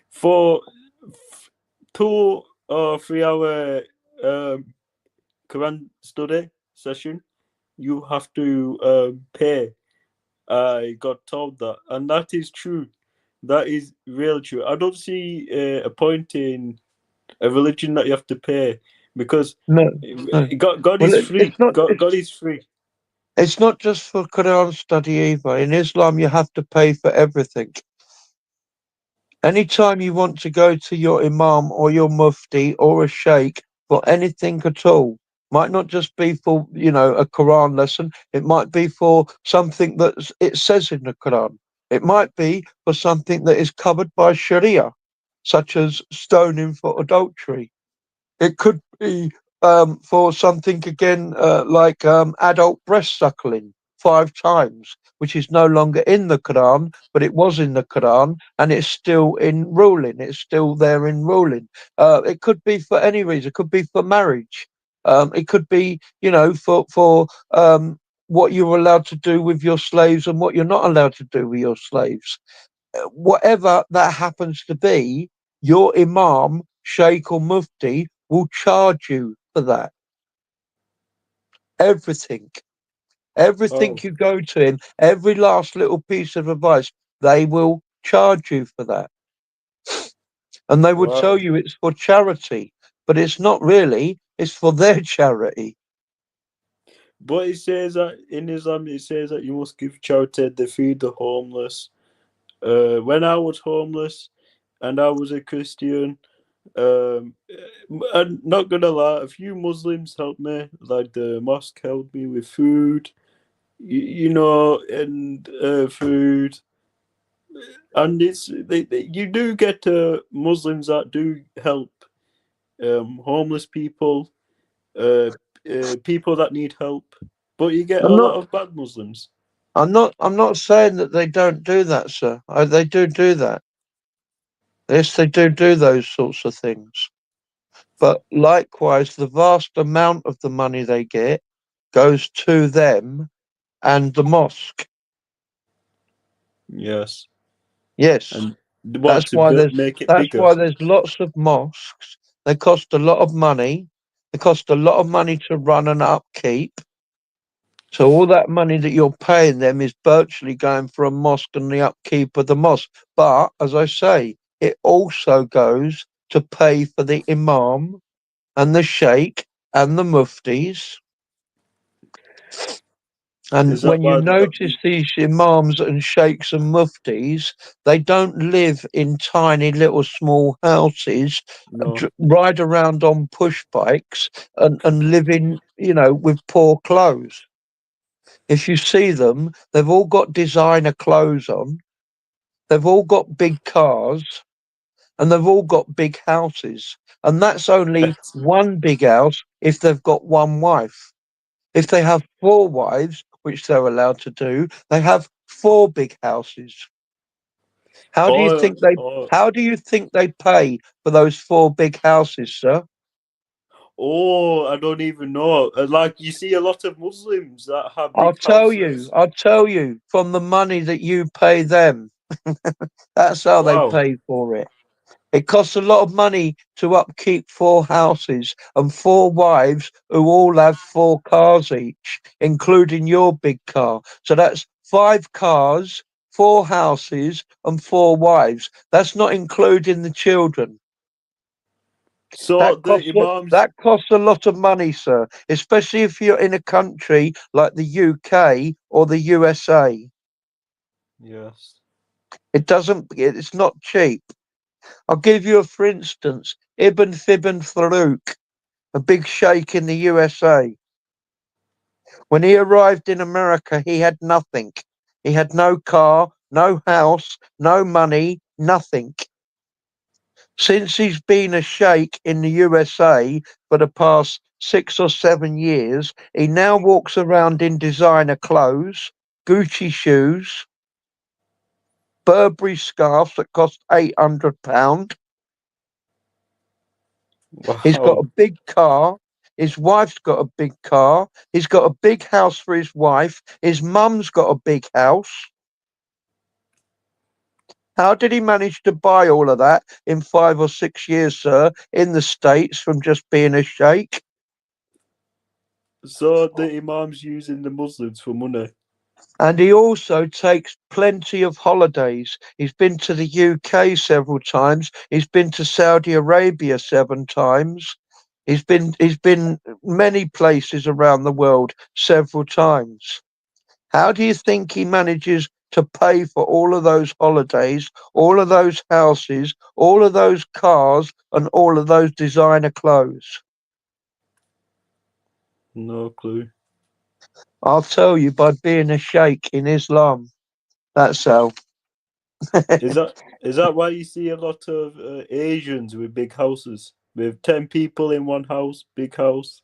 for 2 or 3 hour um, Quran study session. You have to pay. I got told that, and that is true. That is real true. I don't see a point in a religion that you have to pay because No, no. God Well, is it's free. not. God is free. It's not just for Quran study either. In Islam, you have to pay for everything. Anytime you want to go to your imam or your mufti or a sheikh for anything at all, might not just be for, a Quran lesson. It might be for something that it says in the Quran. It might be for something that is covered by Sharia, such as stoning for adultery. It could be for something again like adult breast suckling 5 times, which is no longer in the Quran, but it was in the Quran, and it's still in ruling. It's still there in ruling. It could be for any reason. It could be for marriage. It could be, for what you're allowed to do with your slaves and what you're not allowed to do with your slaves. Whatever that happens to be, your imam, sheikh, or mufti will charge you for that. Everything. Everything Oh you go to him, every last little piece of advice, they will charge you for that. And they will tell wow! you it's for charity, but it's not really, it's for their charity. But it says that in Islam, it says that you must give charity. They feed the homeless. When I was homeless and I was a Christian, um, I'm not gonna lie, a few Muslims helped me. Like the mosque helped me with food, and food. And you do get Muslims that do help homeless people, uh, people that need help, but you get a I'm not lot of bad Muslims. I'm not saying that they don't do that, sir. They do that. Yes, they do those sorts of things. But likewise, the vast amount of the money they get goes to them and the mosque. Yes, Yes, and what that's to why there's make it that's bigger. why there's lots of mosques. They cost a lot of money. They cost a lot of money to run and upkeep. So all that money that you're paying them is virtually going for a mosque and the upkeep of the mosque. But as I say, it also goes to pay for the imam and the sheikh and the muftis. And Is that when you why they got notice big? these imams and sheikhs and muftis, they don't live in tiny little small houses, No. ride around on push bikes and live in, with poor clothes. If you see them, they've all got designer clothes on, they've all got big cars, and they've all got big houses. And that's only one big house if they've got one wife. If they have 4 wives, which they're allowed to do, they have 4 big houses. How do you or think they or how do you think they pay for those 4 big houses, sir? Oh, I don't even know. Like you see a lot of Muslims that have I'll big tell you, houses. I'll tell you from the money that you pay them. That's how they Wow. pay for it. It costs a lot of money to upkeep four houses and four wives who all have four cars each, including your big car. So that's five cars, four houses, and four wives. That's not including the children. So the Imams. That costs a lot of money, sir, especially if you're in a country like the UK or the USA. Yes. It's not cheap. I'll give you a for instance, Ibn Thibn Farouk, a big sheikh in the USA. When he arrived in America, he had nothing. He had no car, no house, no money, nothing. Since he's been a sheikh in the USA for the past 6 or 7 years, he now walks around in designer clothes, Gucci shoes, Burberry scarves that cost £800. He's got a Wow. big car. His wife's got a big car. He's got a big house for his wife. His mum's got a big house. How did he manage to buy all of that in 5 or 6 years, sir, in the States from just being a sheikh? So the Imams using the Muslims for money. And he also takes plenty of holidays. He's been to the UK several times. He's been to Saudi Arabia 7 times. He's been many places around the world several times. How do you think he manages to pay for all of those holidays, all of those houses, all of those cars, and all of those designer clothes? No clue. I'll tell you, by being a sheikh in Islam. That's how. Is that why you see a lot of Asians with big houses, with 10 people in one house, big house,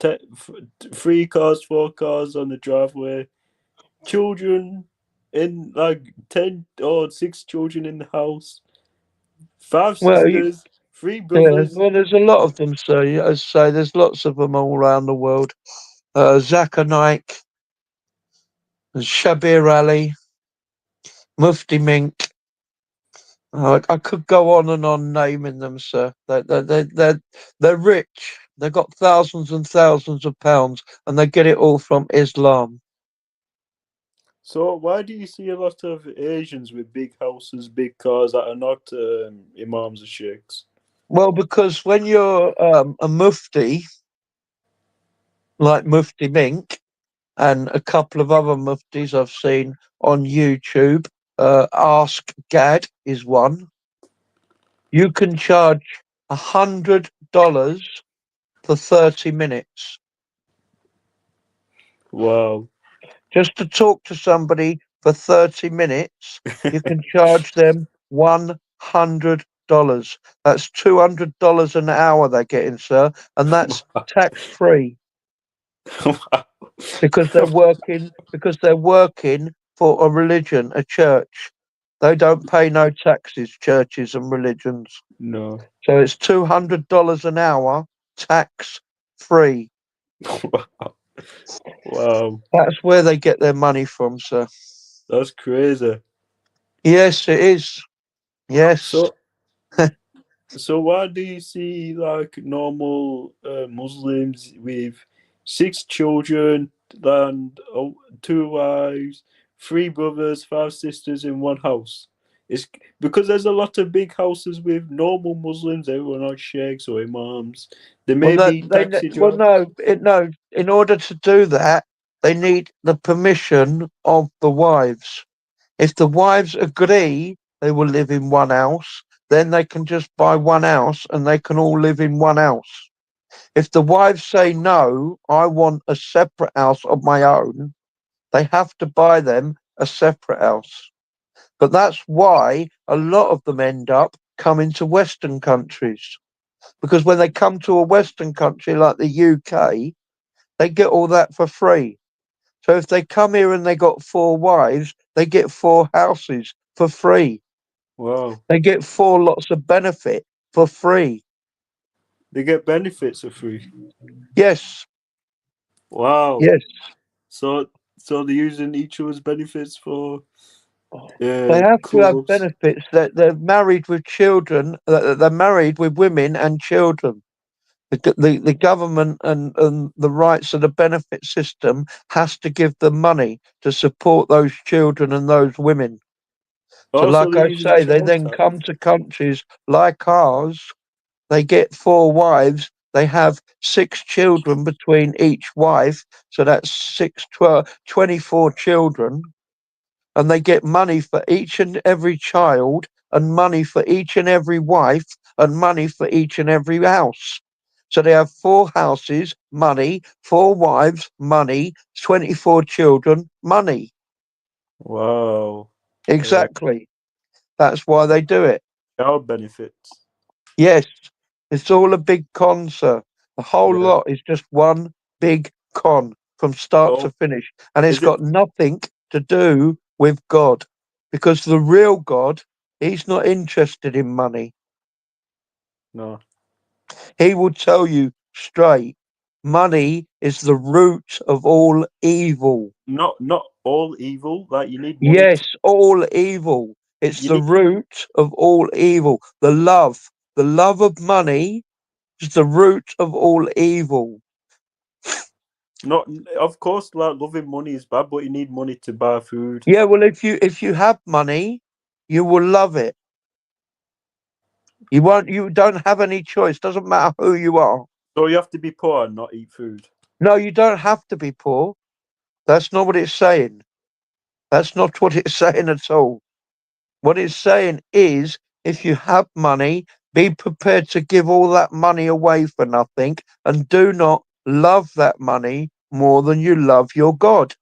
3 cars, 4 cars on the driveway, children in like 10 or 6 children in the house, five Well, sisters, three yeah, brothers. well, there's a lot of them, sir. As I say, there's lots of them all around the world. Zakir Naik, Shabir Ali, Mufti Mink. I could go on and on naming them, sir. They're rich. They've got thousands and thousands of pounds, and they get it all from Islam. So why do you see a lot of Asians with big houses, big cars that are not imams or sheikhs? Well, because when you're a mufti, like Mufti Mink, and a couple of other muftis I've seen on YouTube, Ask Gad is one. You can charge $100 for 30 minutes Wow. just to talk to somebody for 30 minutes. You can charge them $100. That's $200 an hour they're getting, sir, and that's tax free Wow. because they're working for a religion, a church. They don't pay no taxes, churches and religions. No. So it's $200 an hour, tax free. Wow. Wow. That's where they get their money from, sir. That's crazy. Yes, it is. Yes. So so why do you see like normal Muslims with 6 children and 2 wives, 3 brothers, 5 sisters in one house? It's because there's a lot of big houses with normal Muslims. Everyone are sheikhs or imams. They Well, may be taxi no, drivers. no. In order to do that, they need the permission of the wives. If the wives agree they will live in one house, then they can just buy one house and they can all live in one house. If the wives say no, I want a separate house of my own, they have to buy them a separate house. But that's why a lot of them end up coming to Western countries. Because when they come to a Western country like the UK, they get all that for free. So if they come here and they got four wives, they get four houses for free. Wow. They get four lots of benefit for free. They get benefits for free. Yes, Wow. yes. So so they're using each other's benefits for They have to have cause. benefits. That they're married with children. They're married with women and children. The government and the rights of the benefit system has to give them money to support those children and those women. So, Also, like they're I using say, they child then tax. come to countries like ours. They get 4 wives. They have 6 children between each wife. So that's 6, 12, 24 children. And they get money for each and every child, and money for each and every wife, and money for each and every house. So they have 4 houses, money, 4 wives, money, 24 children, money. Wow. Exactly. That's why they do it. Child benefits. Yes, it's all a big con, sir. The whole Yeah. lot is just one big con from start to Oh, finish. And it's is it? got nothing to do with God. Because the real God, he's not interested in money. No. He will tell you straight, money is the root of all evil. Not all evil. Like you need money Yes, to. all evil. It's You the need root of all evil. The love of money is the root of all evil. not. Of course, like loving money is bad, but you need money to buy food. Yeah, well, if you have money, you will love it. You won't. You don't have any choice. Doesn't matter who you are. So you have to be poor and not eat food. No, you don't have to be poor. That's not what it's saying. That's not what it's saying at all. What it's saying is, if you have money, be prepared to give all that money away for nothing, and do not love that money more than you love your God.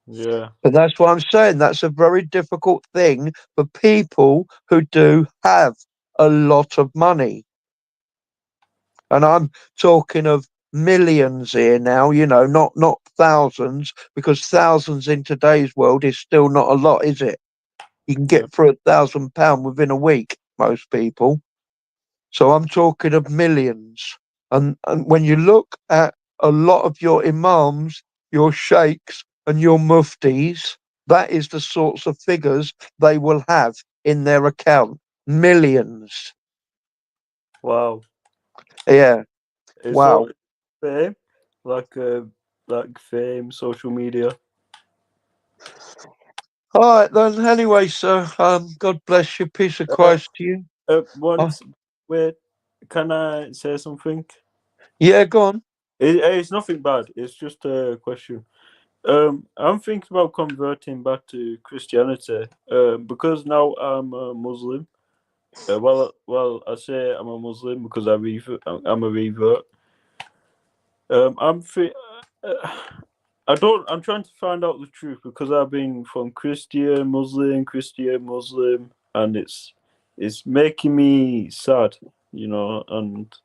Yeah. But that's what I'm saying. That's a very difficult thing for people who do have a lot of money. And I'm talking of millions here now, not thousands, because thousands in today's world is still not a lot, is it? You can Yeah. get for £1,000 within a week, most people. So I'm talking of millions. And when you look at a lot of your imams, your sheikhs, and your muftis, that is the sorts of figures they will have in their account. Millions. Wow. Yeah. It's all Wow. fame, like fame, social media. All right then. Anyway, sir. God bless you. Peace of Uh, Christ to you. Uh, once, wait, can I say something? yeah. Go on. It's nothing bad. It's just a question. I'm thinking about converting back to Christianity. Because now I'm a Muslim. I say I'm a Muslim because I'm a revert. I'm free. Uh, I don't. I'm trying to find out the truth because I've been from Christian, Muslim, and it's making me sad, And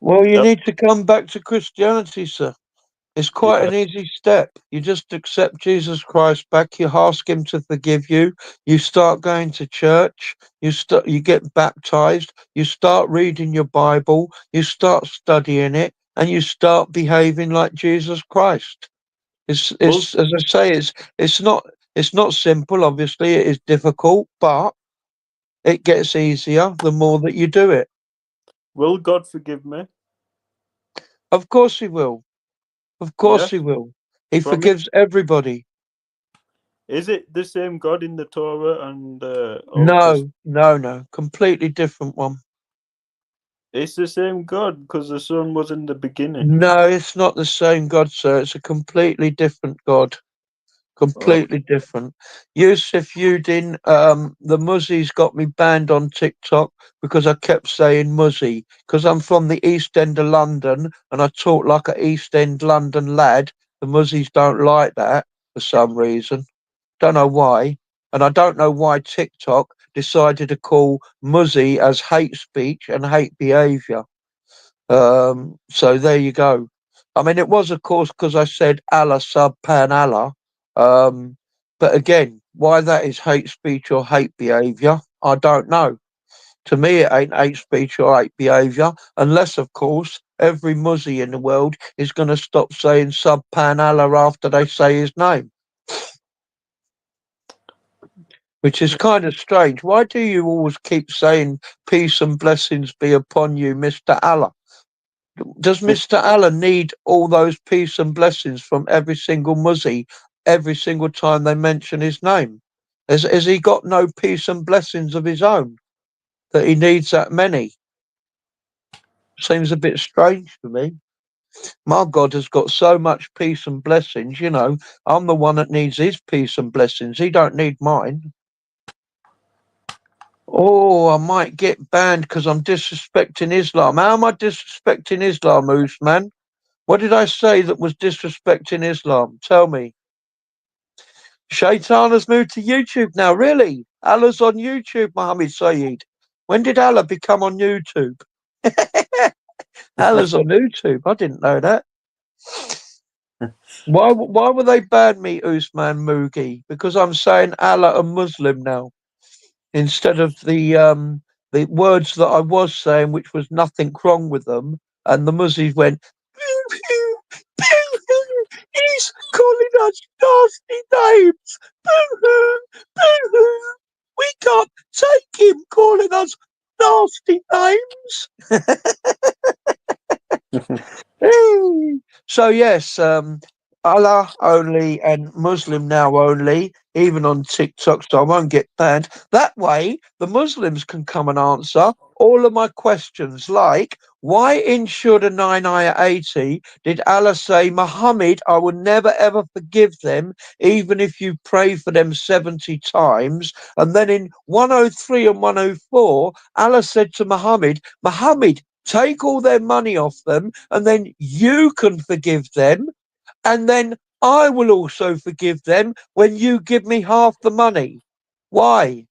Well, you that need to come back to Christianity, sir. It's quite yeah, an easy step. You just accept Jesus Christ back, you ask him to forgive you, you start going to church, you get baptized, you start reading your Bible, you start studying it, and you start behaving like Jesus Christ. will It's as I say, it's not simple, obviously, it is difficult, but it gets easier the more that you do it. will God forgive me? Of course he will. Of course Yeah, he will. He promise. forgives everybody. Is it the same God in the Torah and Old Testament? No, no, no. Completely different one. It's the same God because the Son was in the beginning. No, it's not the same God, sir. It's a completely different God. Oh, Completely different. Yusuf Udin, the Muzzies got me banned on TikTok because I kept saying Muzzy. Because I'm from the East End of London and I talk like an East End London lad. The Muzzies don't like that for some reason. Don't know why. And I don't know why TikTok decided to call Muzzy as hate speech and hate behaviour. So there you go. I mean, it was, of course, because I said Allah sub pan Allah. Um, but again, why that is hate speech or hate behaviour, I don't know. To me, it ain't hate speech or hate behaviour, unless, of course, every Muzzy in the world is going to stop saying Subpan Allah after they say his name, which is kind of strange. Why do you always keep saying peace and blessings be upon you, Mr. Allah? Does Mr. Allah need all those peace and blessings from every single Muzzy every single time they mention his name? Has he got no peace and blessings of his own that he needs that many? Seems a bit strange to me. My God has got so much peace and blessings, you know. I'm the one that needs his peace and blessings. He don't need mine. Oh, I might get banned because I'm disrespecting Islam. How am I disrespecting Islam, Usman? What did I say that was disrespecting Islam? Tell me. Shaitan has moved to YouTube now. Really? Allah's on YouTube, Muhammad Saeed. When did Allah become on YouTube? Allah's on YouTube. I didn't know that. Why would they ban me, Usman Mugi? Because I'm saying Allah a Muslim now instead of the words that I was saying, which was nothing wrong with them, and the Muzzies went, pew, pew, pew, pew. He's calling us nasty names. Boo-hoo, boo-hoo. We can't take him calling us nasty names. So yes, Allah only and Muslim now only, even on TikTok, so I won't get banned. That way, the Muslims can come and answer all of my questions, like why in Surah 9 ayah 80 did Allah say, Muhammad, I will never ever forgive them, even if you pray for them 70 times? And then in 103 and 104, Allah said to Muhammad, Muhammad, take all their money off them, and then you can forgive them, and then I will also forgive them when you give me half the money. Why?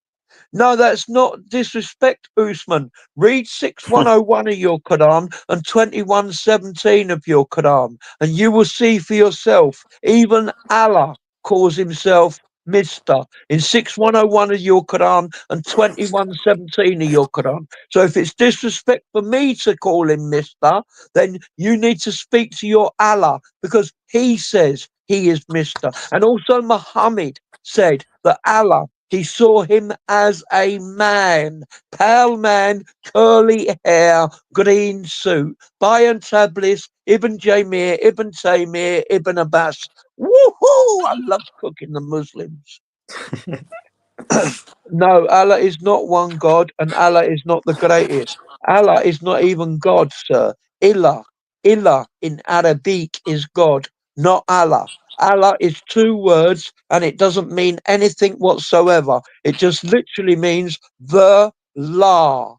No, that's not disrespect, Usman. Read 6101 of your Quran and 2117 of your Quran, and you will see for yourself. Even Allah calls himself Mister in 6101 of your Quran and 2117 of your Quran. So if it's disrespect for me to call him Mister, then you need to speak to your Allah because he says he is Mister. And also Muhammad said that Allah, he saw him as a man, pale man, curly hair, green suit. Bayan Tablis, Ibn Jaymir, Ibn Taymir, Ibn Abbas. Woohoo! I love cooking the Muslims. No, Allah is not one God and Allah is not the greatest. Allah is not even God, sir. Ilah. Ilah in Arabic is God, not Allah. Allah is two words and it doesn't mean anything whatsoever. It just literally means the law.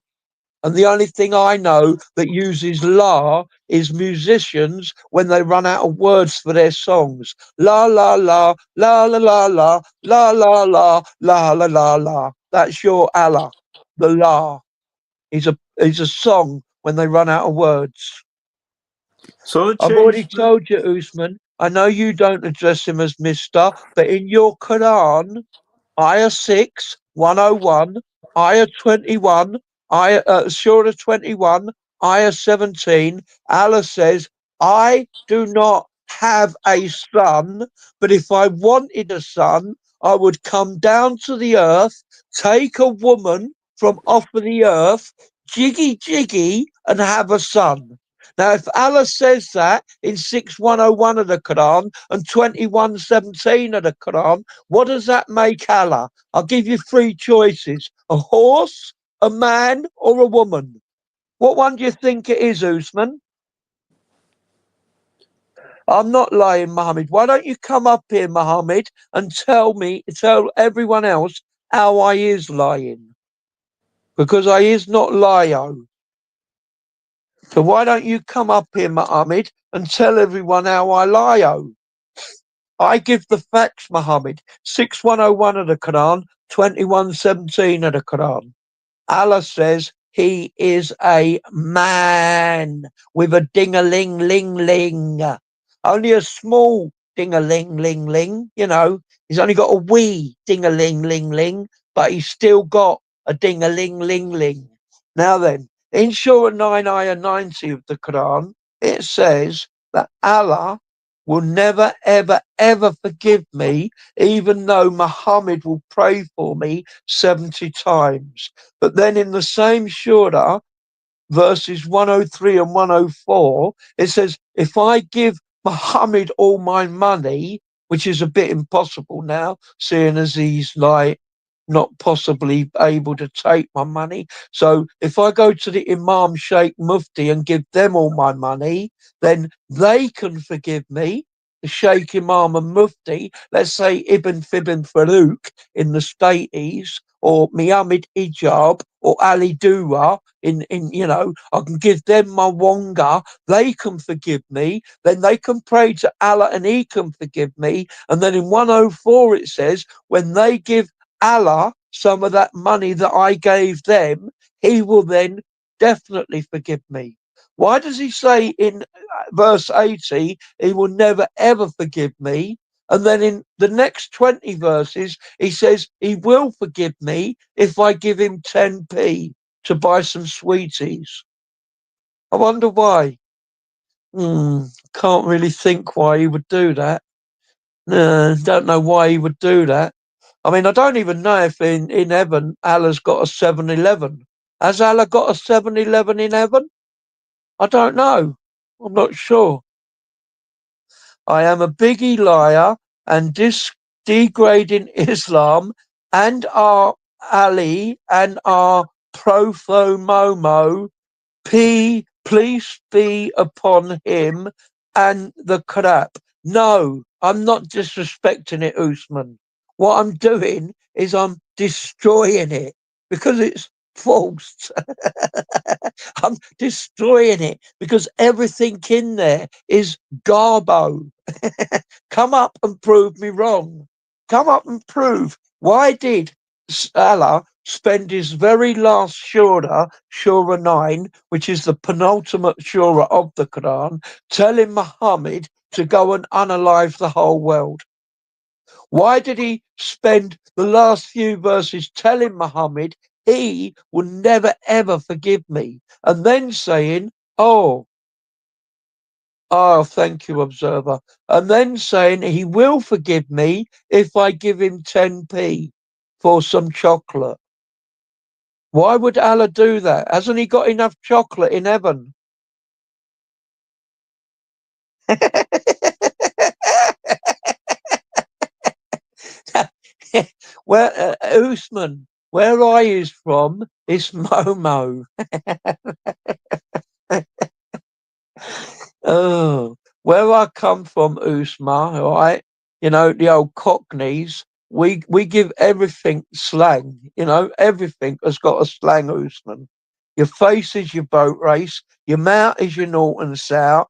And the only thing I know that uses la is musicians when they run out of words for their songs. La la la la la la la la la la la la la la. That's your Allah. The la is a song when they run out of words. So I've already change the told you, Usman. I know you don't address him as Mister, but in your Quran, Ayah 6, 101, Ayah 21, Surah 21, Ayah 17, Allah says, I do not have a son, but if I wanted a son, I would come down to the earth, take a woman from off of the earth, jiggy jiggy, and have a son. Now, if Allah says that in 6101 of the Quran and 2117 of the Quran, what does that make Allah? I'll give you three choices: a horse, a man, or a woman. What one do you think it is, Usman? I'm not lying, Muhammad. Why don't you come up here, Muhammad, and tell everyone else how I is lying? Because I is not lio. So why don't you come up here, Muhammad, and tell everyone how I lio? I give the facts, Muhammad. 6101 of the Quran, 2117 of the Quran. Allah says he is a man with a ding-a-ling ling ling. Only a small ding-a-ling ling ling, you know. He's only got a wee ding-a-ling ling ling, but he's still got a ding-a-ling ling ling. Now then, in Surah 9, Ayah 90 of the Quran, it says that Allah will never, ever, ever forgive me, even though Muhammad will pray for me 70 times. But then in the same surah, verses 103 and 104, it says, if I give Muhammad all my money, which is a bit impossible now, seeing as he's like not possibly able to take my money. So if I go to the Imam Sheikh Mufti and give them all my money, then they can forgive me. The Sheikh Imam and Mufti, let's say Ibn Fibn Farouk in the States, or Muhammad Ijab, or Ali Dua I can give them my wonga, they can forgive me, then they can pray to Allah and he can forgive me. And then in 104 it says, when they give Allah some of that money that I gave them, he will then definitely forgive me. Why does he say in verse 80, he will never ever forgive me? And then in the next 20 verses, he says he will forgive me if I give him 10p to buy some sweeties. I wonder why. Can't really think why he would do that. Don't know why he would do that. I mean, I don't even know if in heaven Allah's got a 7-Eleven. Has Allah got a 7-Eleven in heaven? I don't know. I'm not sure. I am a biggie liar and degrading Islam and our Ali and our Profo Momo. Peace be upon him and the crap. No, I'm not disrespecting it, Usman. What I'm doing is I'm destroying it because it's false. I'm destroying it because everything in there is garbo. Come up and prove me wrong. Come up and prove why did Allah spend his very last surah, Surah 9, which is the penultimate surah of the Quran, telling Muhammad to go and unalive the whole world? Why did he spend the last few verses telling Muhammad he will never ever forgive me, and then saying, thank you, observer, and then saying he will forgive me if I give him 10p for some chocolate? Why would Allah do that? Hasn't he got enough chocolate in heaven? Where Usman, where I is from, is Momo. Oh, where I come from, Usman, all right? The old Cockneys, we give everything slang. Everything has got a slang, Usman. Your face is your boat race, your mouth is your Norton South,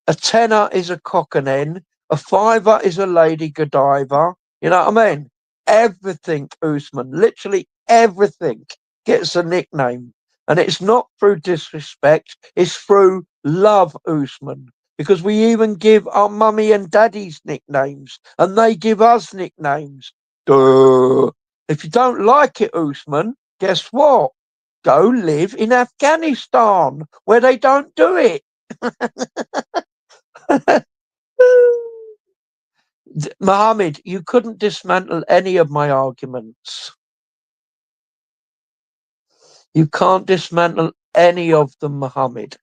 a tenner is a cock and hen, a fiver is a lady godiva. You know what I mean? Everything, Usman, literally everything gets a nickname. And it's not through disrespect, it's through love, Usman. Because we even give our mummy and daddy's nicknames, and they give us nicknames. Duh. If you don't like it, Usman, guess what? Go live in Afghanistan, where they don't do it. Mohammed, you couldn't dismantle any of my arguments. You can't dismantle any of them, Mohammed.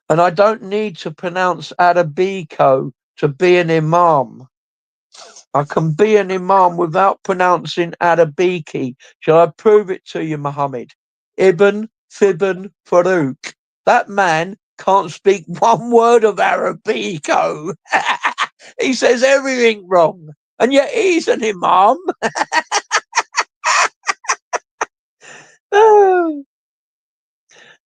And I don't need to pronounce Arabico to be an imam. I can be an imam without pronouncing Arabiki. Shall I prove it to you, Muhammad? Ibn Fibn Farouk. That man can't speak one word of Arabico. He says everything wrong. And yet he's an imam.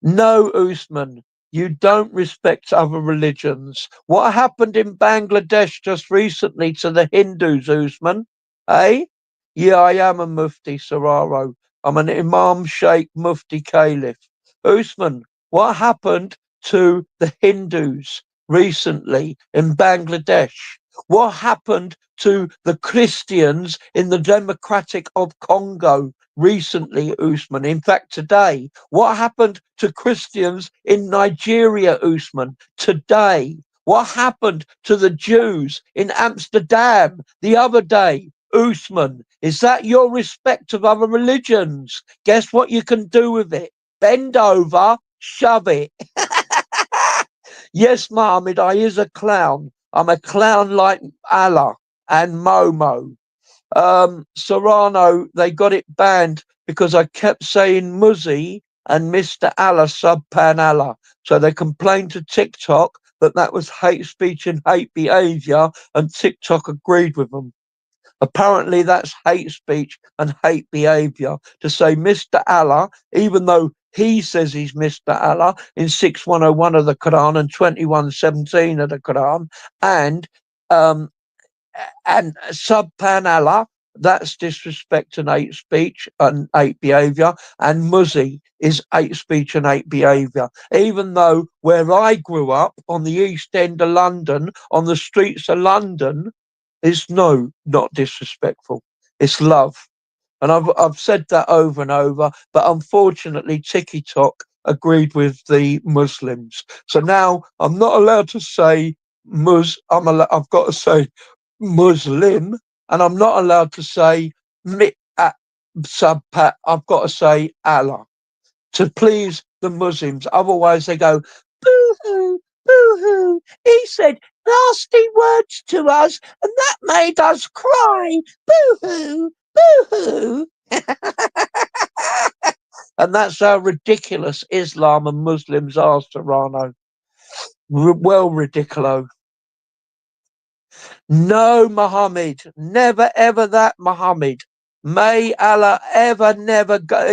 No, Usman, you don't respect other religions. What happened in Bangladesh just recently to the Hindus, Usman? Eh? Yeah, I am a Mufti, Sararo. I'm an Imam Sheikh Mufti Caliph. Usman, what happened to the Hindus recently in Bangladesh? What happened to the Christians in the Democratic of Congo recently, Usman? In fact, today. What happened to Christians in Nigeria, Usman? Today. What happened to the Jews in Amsterdam the other day? Usman, is that your respect of other religions? Guess what you can do with it? Bend over, shove it. Yes, Mohammed, I is a clown. I'm a clown like Allah and Momo. Serrano, they got it banned because I kept saying Muzzy and Mr. Allah, Subpan Allah. So they complained to TikTok that that was hate speech and hate behavior, and TikTok agreed with them. Apparently, that's hate speech and hate behavior to say Mr. Allah, even though he says he's Mr. Allah in 6101 of the Quran and 2117 of the Quran, and um, subhanallah, that's disrespect and hate speech and hate behaviour, and muzzy is hate speech and hate behaviour. Even though where I grew up on the East End of London, on the streets of London, it's no, not disrespectful. It's love. And I've said that over and over, but unfortunately TikTok agreed with the Muslims. So now I'm not allowed to say I've got to say Muslim, and I'm not allowed to say subpat. I've got to say Allah to please the Muslims. Otherwise, they go boo hoo, boo hoo. He said nasty words to us, and that made us cry. Boo hoo, boo hoo. And that's how ridiculous Islam and Muslims are, Serrano. Well, ridiculous. No, Muhammad, never ever that, Muhammad. May Allah ever never go.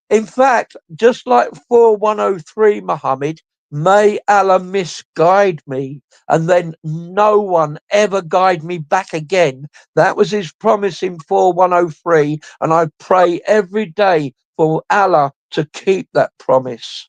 In fact, just like 4103, Muhammad, may Allah misguide me and then no one ever guide me back again. That was his promise in 4103, and I pray every day for Allah to keep that promise.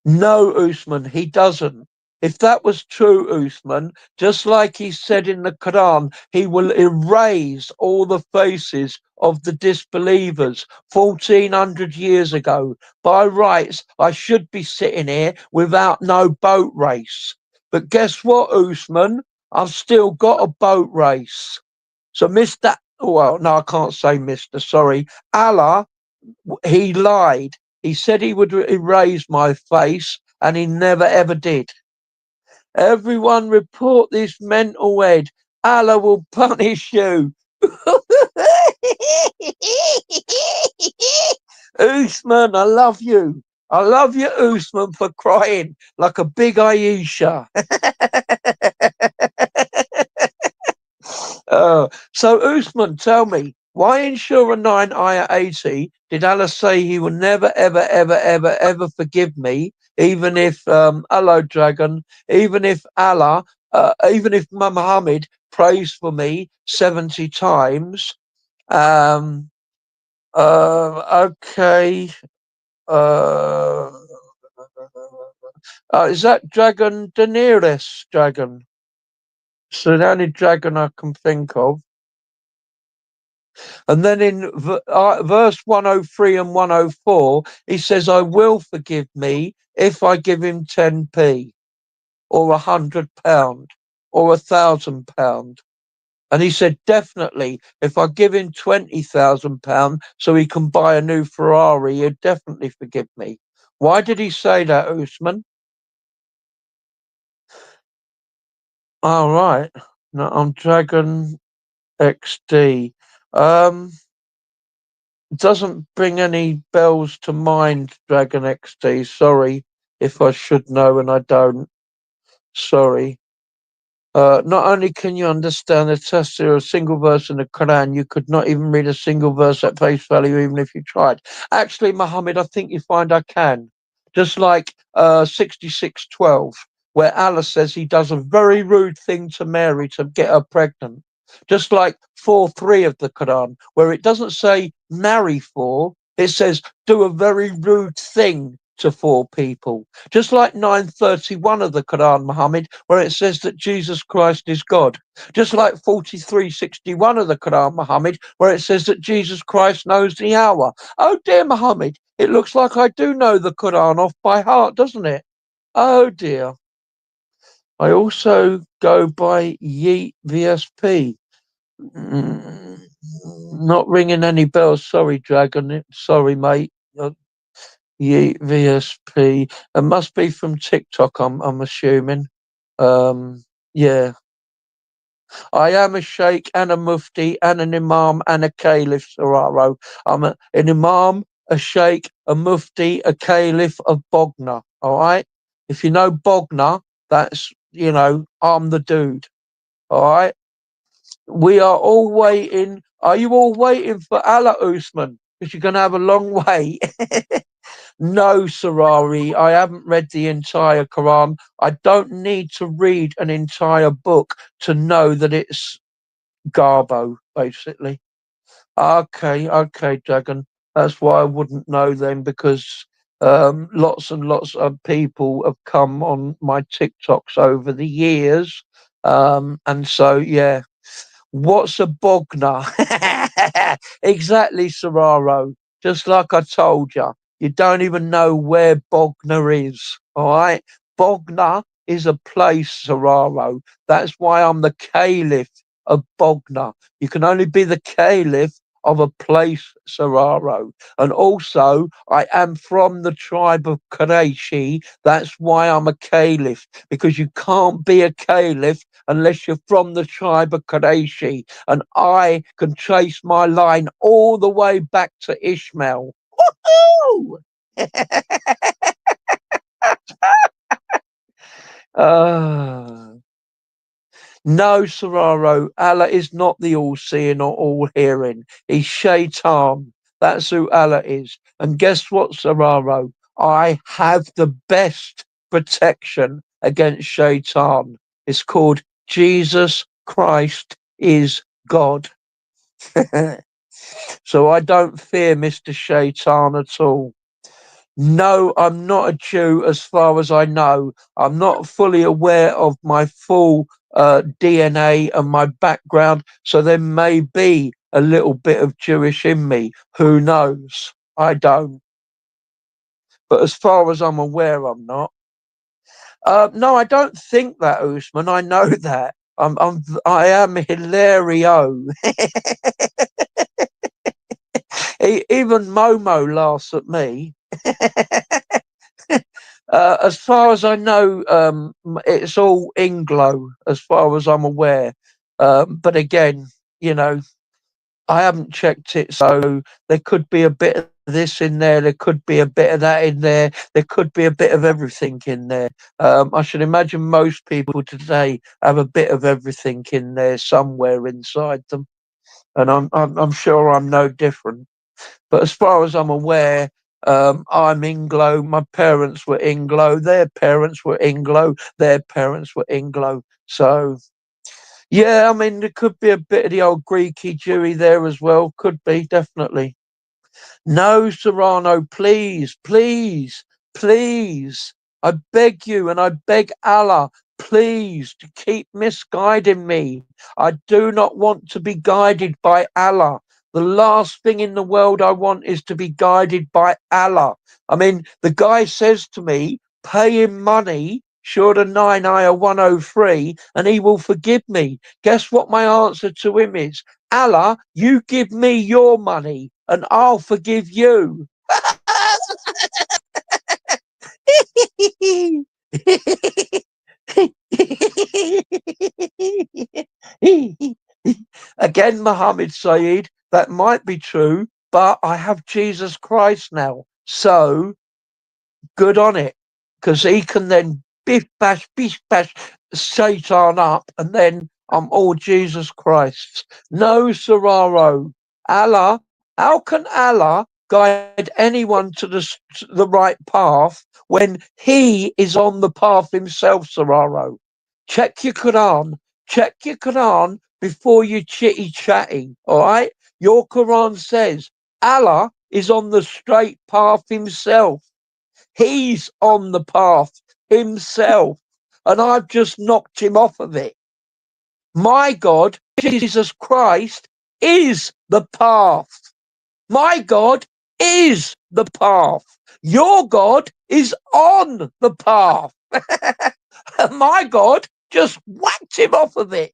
No, Usman, he doesn't. If that was true, Usman, just like he said in the Quran, he will erase all the faces of the disbelievers 1400 years ago. By rights, I should be sitting here without no boat race. But guess what, Usman? I've still got a boat race. So well, no, I can't say Mr. Sorry. Allah, he lied. He said he would erase my face, and he never ever did. Everyone report this mental head. Allah will punish you. Usman, I love you. I love you, Usman, for crying like a big Aisha. So, Usman, tell me, why in Surah 9, Ayah 80, did Allah say he will never, ever, ever, ever, ever forgive me, even if, hello, Dragon, even if Allah, even if Muhammad prays for me 70 times? Um, okay. Uh, is that Dragon Daenerys, Dragon? So the only dragon I can think of. And then in verse 103 and 104, he says, I will forgive me if I give him 10p or £100 or £1,000. And he said, definitely, if I give him £20,000 so he can buy a new Ferrari, he'd definitely forgive me. Why did he say that, Usman? All right. No, I'm Dragon XD. Doesn't bring any bells to mind, Dragon XD. Sorry if I should know and I don't. Sorry. Not only can you understand the tafsir of a single verse in the Quran, you could not even read a single verse at face value, even if you tried. Actually, Muhammad, I think you find I can. Just like 66:12, where Allah says he does a very rude thing to Mary to get her pregnant. Just like 4:3 of the Quran, where it doesn't say marry for, it says do a very rude thing to 4 people. Just like 931 of the Quran, Muhammad, where it says that Jesus Christ is God. Just like 4361 of the Quran, Muhammad, where it says that Jesus Christ knows the hour. Oh dear, Muhammad, it looks like I do know the Quran off by heart, doesn't it? Oh dear. I also go by Yeet VSP. Mm, Not ringing any bells. Sorry, Dragon. Sorry, mate. Yeet VSP. It must be from TikTok, I'm assuming. Yeah. I am a sheikh and a mufti and an imam and a caliph, Soraro. I'm an imam, a sheikh, a mufti, a caliph of Bognor. All right. If you know Bognor, that's, I'm the dude. All right. We are all waiting. Are you all waiting for Allah Usman? Because you're going to have a long wait. No, Sarari, I haven't read the entire Quran. I don't need to read an entire book to know that it's Garbo, basically. Okay, Dragon. That's why I wouldn't know then, because lots and lots of people have come on my TikToks over the years. And so, yeah. What's a Bogner? Exactly, Soraro. Just like I told you, you don't even know where Bogner is. All right, Bogner is a place, Soraro. That's why I'm the caliph of Bogner. You can only be the caliph of a place, Soraro. And also, I am from the tribe of Qurayshi. That's why I'm a caliph, because you can't be a caliph unless you're from the tribe of Qurayshi. And I can trace my line all the way back to Ishmael. Woohoo! Ah. No, Soraro, Allah is not the all-seeing or all-hearing. He's Shaitan. That's who Allah is. And guess what, Soraro? I have the best protection against Shaitan. It's called Jesus Christ is God. So I don't fear Mr. Shaitan at all. No, I'm not a Jew as far as I know. I'm not fully aware of my full DNA and my background, so there may be a little bit of Jewish in me. Who knows? I don't. But as far as I'm aware, I'm not. No, I don't think that, Usman. I know that. I am Hilario. Even Momo laughs at me. As far as I know, it's all Inglo, as far as I'm aware. But again, you know, I haven't checked it, so there could be a bit of this in there. There could be a bit of that in there. There could be a bit of everything in there. I should imagine most people today have a bit of everything in there somewhere inside them, and I'm sure I'm no different. But as far as I'm aware, I'm Inglo. My parents were Inglo. Their parents were Inglo. Their parents were Inglo. So, yeah, I mean, there could be a bit of the old Greeky Jewy there as well. Could be, definitely. No, Serrano, please, please, please. I beg you and I beg Allah, please, to keep misguiding me. I do not want to be guided by Allah. The last thing in the world I want is to be guided by Allah. I mean, the guy says to me, pay him money, Surah 9, Ayah 103, and he will forgive me. Guess what my answer to him is? Allah, you give me your money and I'll forgive you. Again, Muhammad Saeed, that might be true, but I have Jesus Christ now. So good on it, because he can then bish bash Satan up, and then I'm all Jesus Christ. No, Serraro. Allah, how can Allah guide anyone to the right path when he is on the path himself, Serraro? Check your Quran. Check your Quran before you chitty chatty, all right? Your Quran says Allah is on the straight path himself. He's on the path himself, and I've just knocked him off of it. My God, Jesus Christ, is the path. My God is the path. Your God is on the path. My God just whacked him off of it.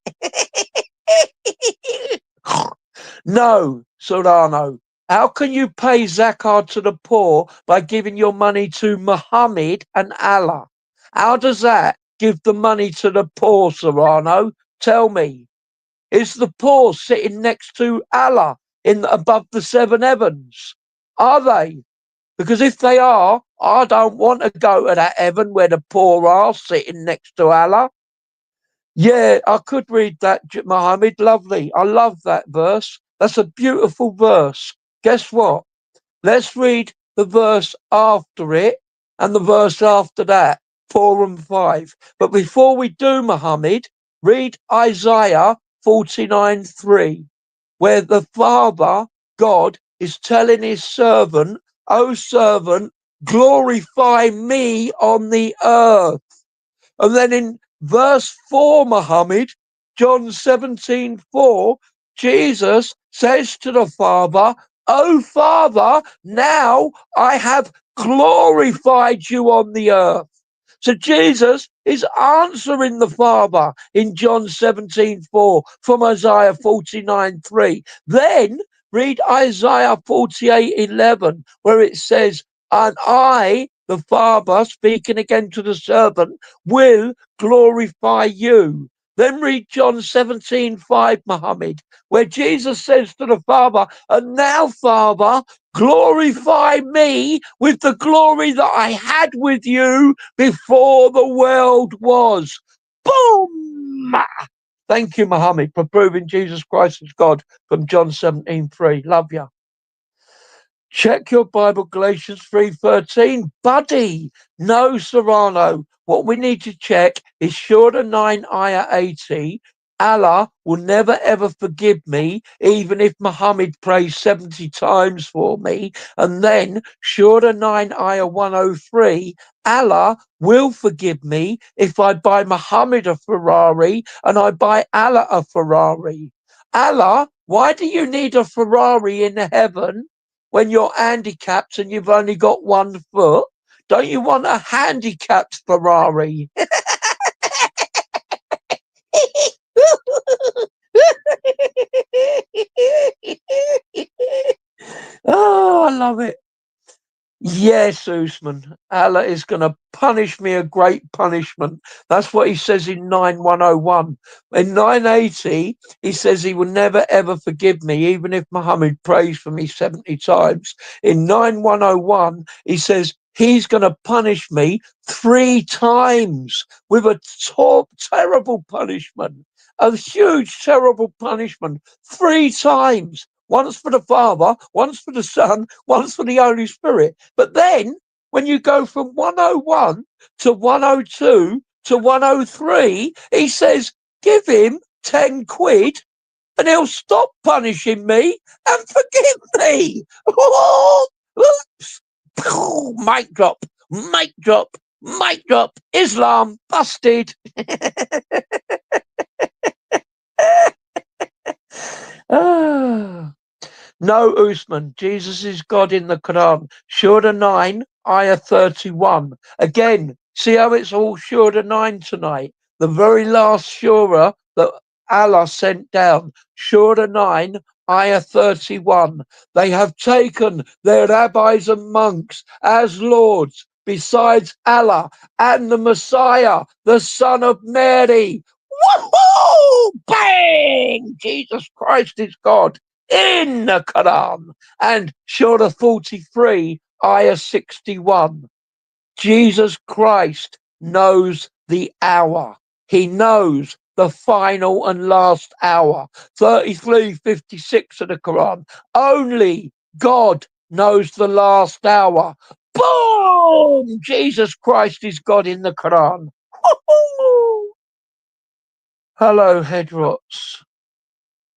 No, Serrano. How can you pay zakah to the poor by giving your money to Muhammad and Allah? How does that give the money to the poor, Serrano? Tell me. Is the poor sitting next to Allah in above the seven heavens? Are they? Because if they are, I don't want to go to that heaven where the poor are sitting next to Allah. Yeah, I could read that, Muhammad. Lovely. I love that verse. That's a beautiful verse. Guess what? Let's read the verse after it and the verse after that, 4 and 5. But before we do, Muhammad, read Isaiah 49:3, where the Father, God, is telling his servant, "O servant, glorify me on the earth." And then in verse 4, Muhammad, John 17:4, Jesus says to the Father, "O Father, now I have glorified you on the earth." So Jesus is answering the Father in John 17:4 from Isaiah 49:3. Then read Isaiah 48:11, where it says, "And I, the Father, speaking again to the servant, will glorify you." Then read John 17:5, Muhammad, where Jesus says to the Father, "And now, Father, glorify me with the glory that I had with you before the world was." Boom! Thank you, Muhammad, for proving Jesus Christ is God from John 17:3. Love you. Check your Bible, Galatians 3:13. Buddy, no, Serrano. What we need to check is Surah 9, Ayah 80. Allah will never ever forgive me, even if Muhammad prays 70 times for me. And then Surah 9, Ayah 103. Allah will forgive me if I buy Muhammad a Ferrari and I buy Allah a Ferrari. Allah, why do you need a Ferrari in heaven when you're handicapped and you've only got 1 foot? Don't you want a handicapped Ferrari? Oh, I love it. Yes, Usman, Allah is going to punish me a great punishment. That's what he says in 9101. In 980, he says he will never ever forgive me, even if Muhammad prays for me 70 times. In 9101, he says he's going to punish me 3 times with a terrible punishment, a huge, terrible punishment, 3 times. Once for the Father, once for the Son, once for the Holy Spirit. But then, when you go from 101 to 102 to 103, he says, give him 10 quid and he'll stop punishing me and forgive me. Oops. Mic drop, mic drop, mic drop. Islam busted. Ah. No, Usman, Jesus is God in the Quran. Surah 9, Ayah 31. Again, see how it's all Surah 9 tonight? The very last Surah that Allah sent down. Surah 9, Ayah 31. They have taken their rabbis and monks as lords besides Allah and the Messiah, the son of Mary. Woohoo! Bang! Jesus Christ is God in the Quran. And Surah 43, Ayah 61. Jesus Christ knows the hour. He knows the final and last hour. 33:56 of the Quran. Only God knows the last hour. Boom! Jesus Christ is God in the Quran. Woo-hoo! Hello, Headrots.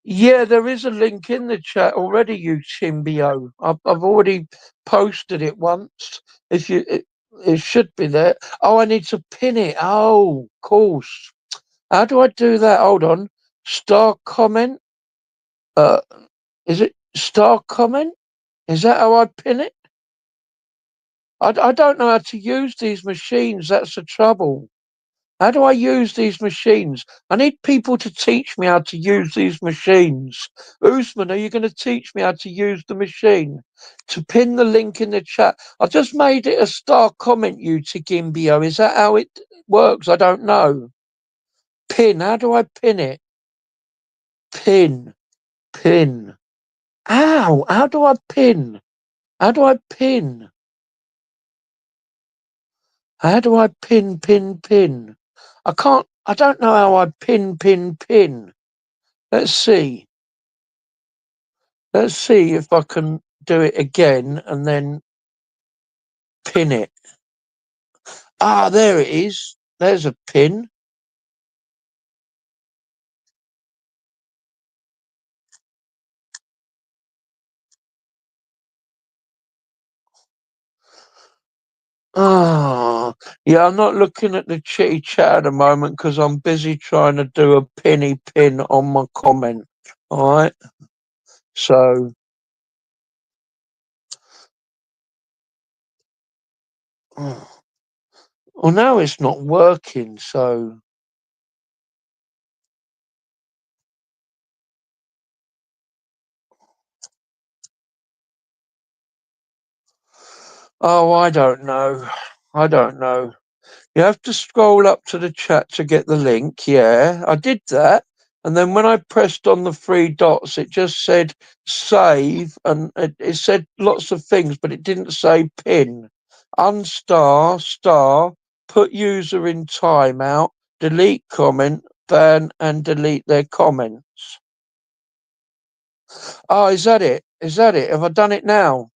Yeah, there is a link in the chat already, you Chimbio. I've already posted it once. If you It should be there. Oh, I need to pin it. Oh, of course. How do I do that? Hold on. Star comment. Uh, is it star comment? Is that how I pin it? I don't know how to use these machines. That's the trouble. How do I use these machines? I need people to teach me how to use these machines. Usman, are you going to teach me how to use the machine? To pin the link in the chat. I just made it a star comment, you Gimbio. Is that how it works? I don't know. Pin. How do I pin it? Pin. Pin. Ow! How do I pin? How do I pin? How do I pin? I don't know how I pin. Let's see. Let's see if I can do it again and then pin it. Ah, there it is. There's a pin. Ah, yeah, I'm not looking at the chitty chat at the moment because I'm busy trying to do a penny pin on my comment. All right. So, oh, well, now it's not working. So, oh, I don't know. I don't know. You have to scroll up to the chat to get the link. Yeah, I did that. And then when I pressed on the three dots, it just said save and it said lots of things, but it didn't say pin. Unstar, star, put user in timeout, delete comment, ban and delete their comments. Oh, is that it? Is that it? Have I done it now?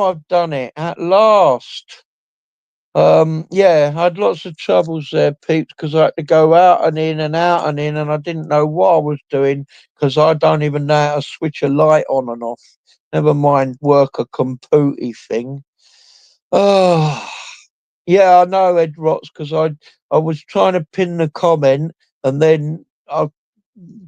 now I've done it at last. Yeah, I had lots of troubles there, peeps, because I had to go out and in and out and in, and I didn't know what I was doing because I don't even know how to switch a light on and off. Never mind work a computer thing. Oh, yeah, I know, Ed Rots, because I was trying to pin the comment and then I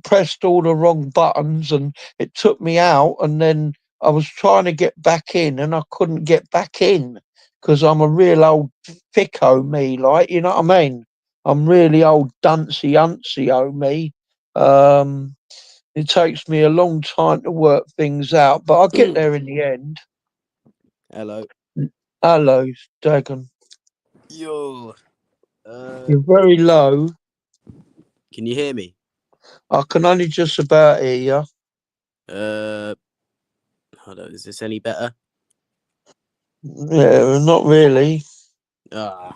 pressed all the wrong buttons and it took me out, and then I was trying to get back in and I couldn't get back in because I'm a real old thicko me, like, you know what I mean? I'm really old duncy uncy o me. Um, it takes me a long time to work things out, but I'll get there in the end. Hello. Hello, Dragon. Yo. You're very low. Can you hear me? I can only just about hear you. Hold on. Is this any better? Yeah, not really. Ah.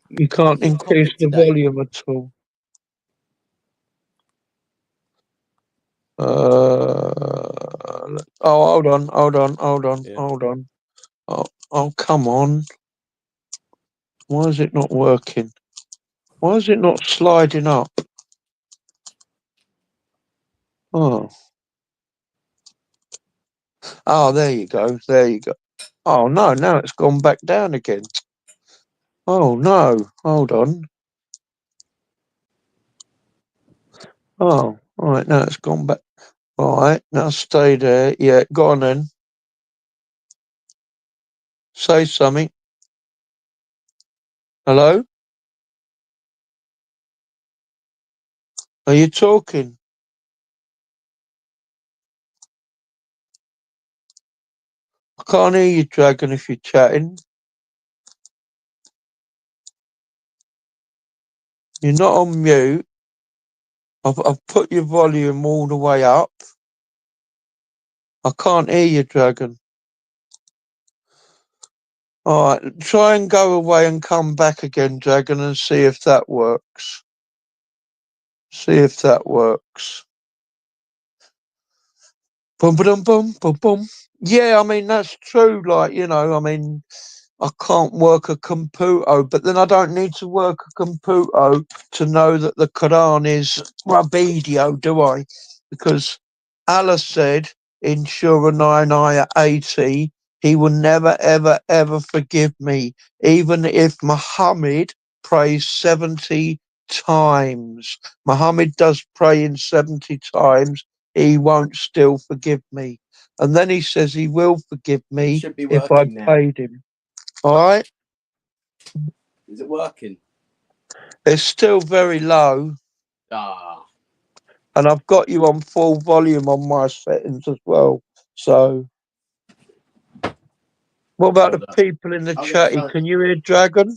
You can't What's the increase topic the today? volume at all. Oh, Yeah. hold on. Oh, come on. Why is it not working? Why is it not sliding up? Oh, oh, there you go. There you go. Oh no, now it's gone back down again. Oh no, hold on. Oh, all right, now it's gone back. All right, now stay there. Yeah, go on then. Say something. Hello? Are you talking? I can't hear you, Dragon, if you're chatting. You're not on mute. I've put your volume all the way up. I can't hear you, Dragon. All right, try and go away and come back again, Dragon, and see if that works. See if that works. Boom, boom, boom, boom, boom. Yeah, I mean, that's true. Like, you know, I mean, I can't work a computer, but then I don't need to work a computer to know that the Quran is Rabidio, do I? Because Allah said in Surah 9, Ayah 80, He will never, ever, ever forgive me, even if Muhammad prays 70 times. Muhammad does pray in 70 times, he won't still forgive me. And then he says he will forgive It me should be if I working now. paid him. All right? Is it working? It's still very low, Ah. and I've got you on full volume on my settings as well. So, what about the Hold up. people in the I'm gonna chatty? try. Can you hear Dragon?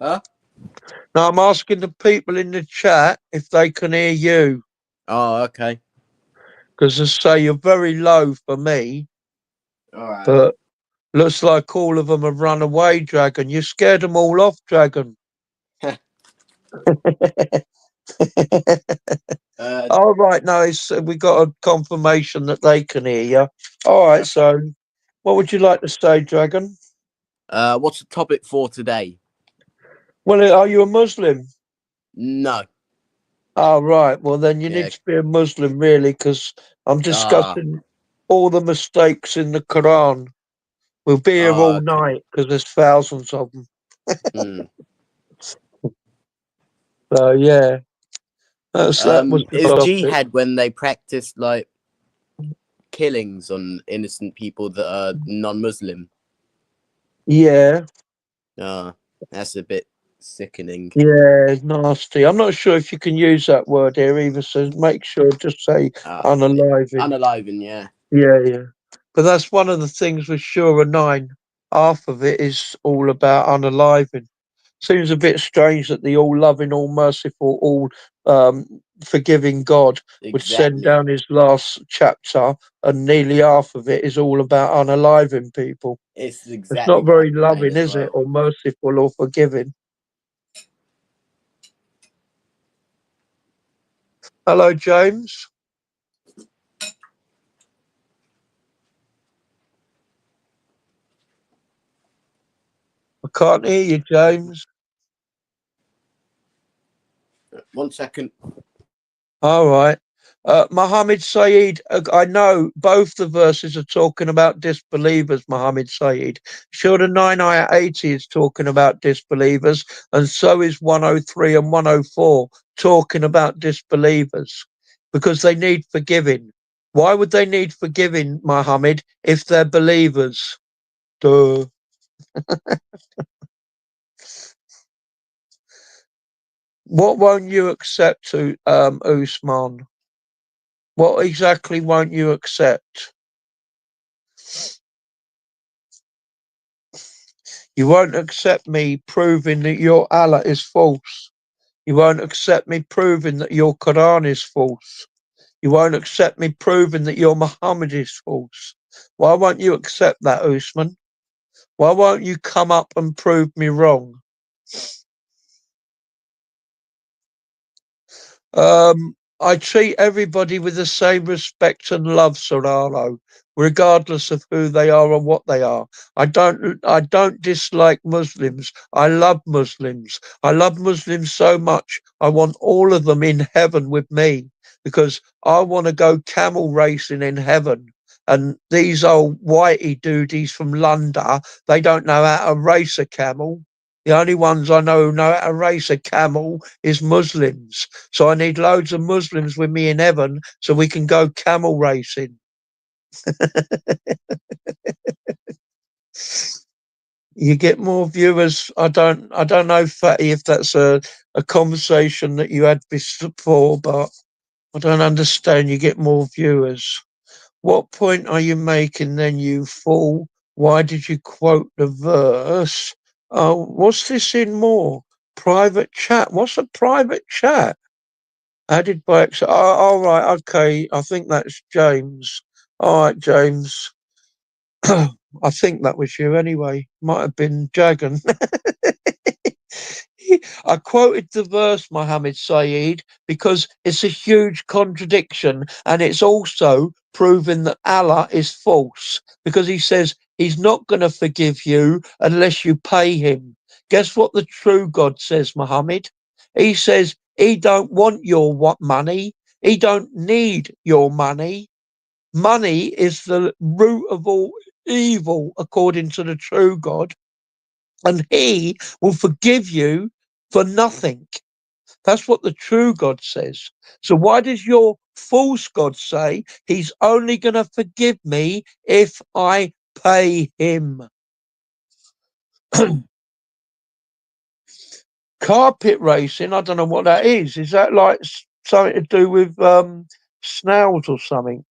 Huh? No, I'm asking the people in the chat if they can hear you, Oh, okay. because I say you're very low for me, All right. but looks like all of them have run away, Dragon. You scared them all off, Dragon. All right, nice. We got a confirmation that they can hear you. All right, so what would you like to say, Dragon? What's the topic for today? Well, are you a Muslim? No. Oh, right. Well, then you Yeah. need to be a Muslim, really, because I'm Ah. discussing all the mistakes in the Quran. We'll be here Oh, all okay. night because there's thousands of them. Hmm. So, yeah, that was the Is topic. jihad when they practice like killings on innocent people that are non-Muslim? Yeah, That's a bit sickening. yeah, it's nasty. I'm not sure if you can use that word here either, so make sure just say Ah, unaliving. unaliving, yeah. Yeah, yeah. But that's one of the things with Surah 9. Half of it is all about unaliving. Seems a bit strange that the all loving, all merciful, all forgiving God would send Exactly. down his last chapter, and nearly half of it is all about unaliving people. It's It's exactly not what very I'm saying loving, as is it? well. Or merciful or forgiving. Hello, James. I can't hear you, James. 1 second. All right. Muhammad Saeed, I know both the verses are talking about disbelievers, Muhammad Saeed. Surah 9 ayah 80 is talking about disbelievers, and so is 103 and 104 talking about disbelievers because they need forgiving. Why would they need forgiving, Muhammad, if they're believers? Duh. What won't you accept, Usman? What exactly won't you accept? You won't accept me proving that your Allah is false. You won't accept me proving that your Quran is false. You won't accept me proving that your Muhammad is false. Why won't you accept that, Usman? Why won't you come up and prove me wrong? I treat everybody with the same respect and love, Serrano, regardless of who they are or what they are. I don't dislike Muslims. I love Muslims. I love Muslims so much. I want all of them in heaven with me because I want to go camel racing in heaven. And these old whitey duties from London, they don't know how to race a camel. The only ones I know who know how to race a camel is Muslims. So I need loads of Muslims with me in heaven so we can go camel racing. You get more viewers. I don't know, Fatty, if that's a conversation that you had before, but I don't understand. You get more viewers. What point are you making then, you fool? Why did you quote the verse? Oh, what's this in more? Private chat. What's a private chat? Added by oh, all right, okay. I think that's James. All right, James. I think that was you anyway. Might have been Jagan. I quoted the verse, Muhammad Saeed, because it's a huge contradiction and it's also proving that Allah is false because he says he's not going to forgive you unless you pay him. Guess what the true God says, Muhammad? He says he don't want your money. He don't need your money. Money is the root of all evil, according to the true God, and he will forgive you for nothing. That's what the true God says. So why does your false God say he's only going to forgive me if I pay him? Carpet racing, I don't know what that is. Is that like something to do with snails or something?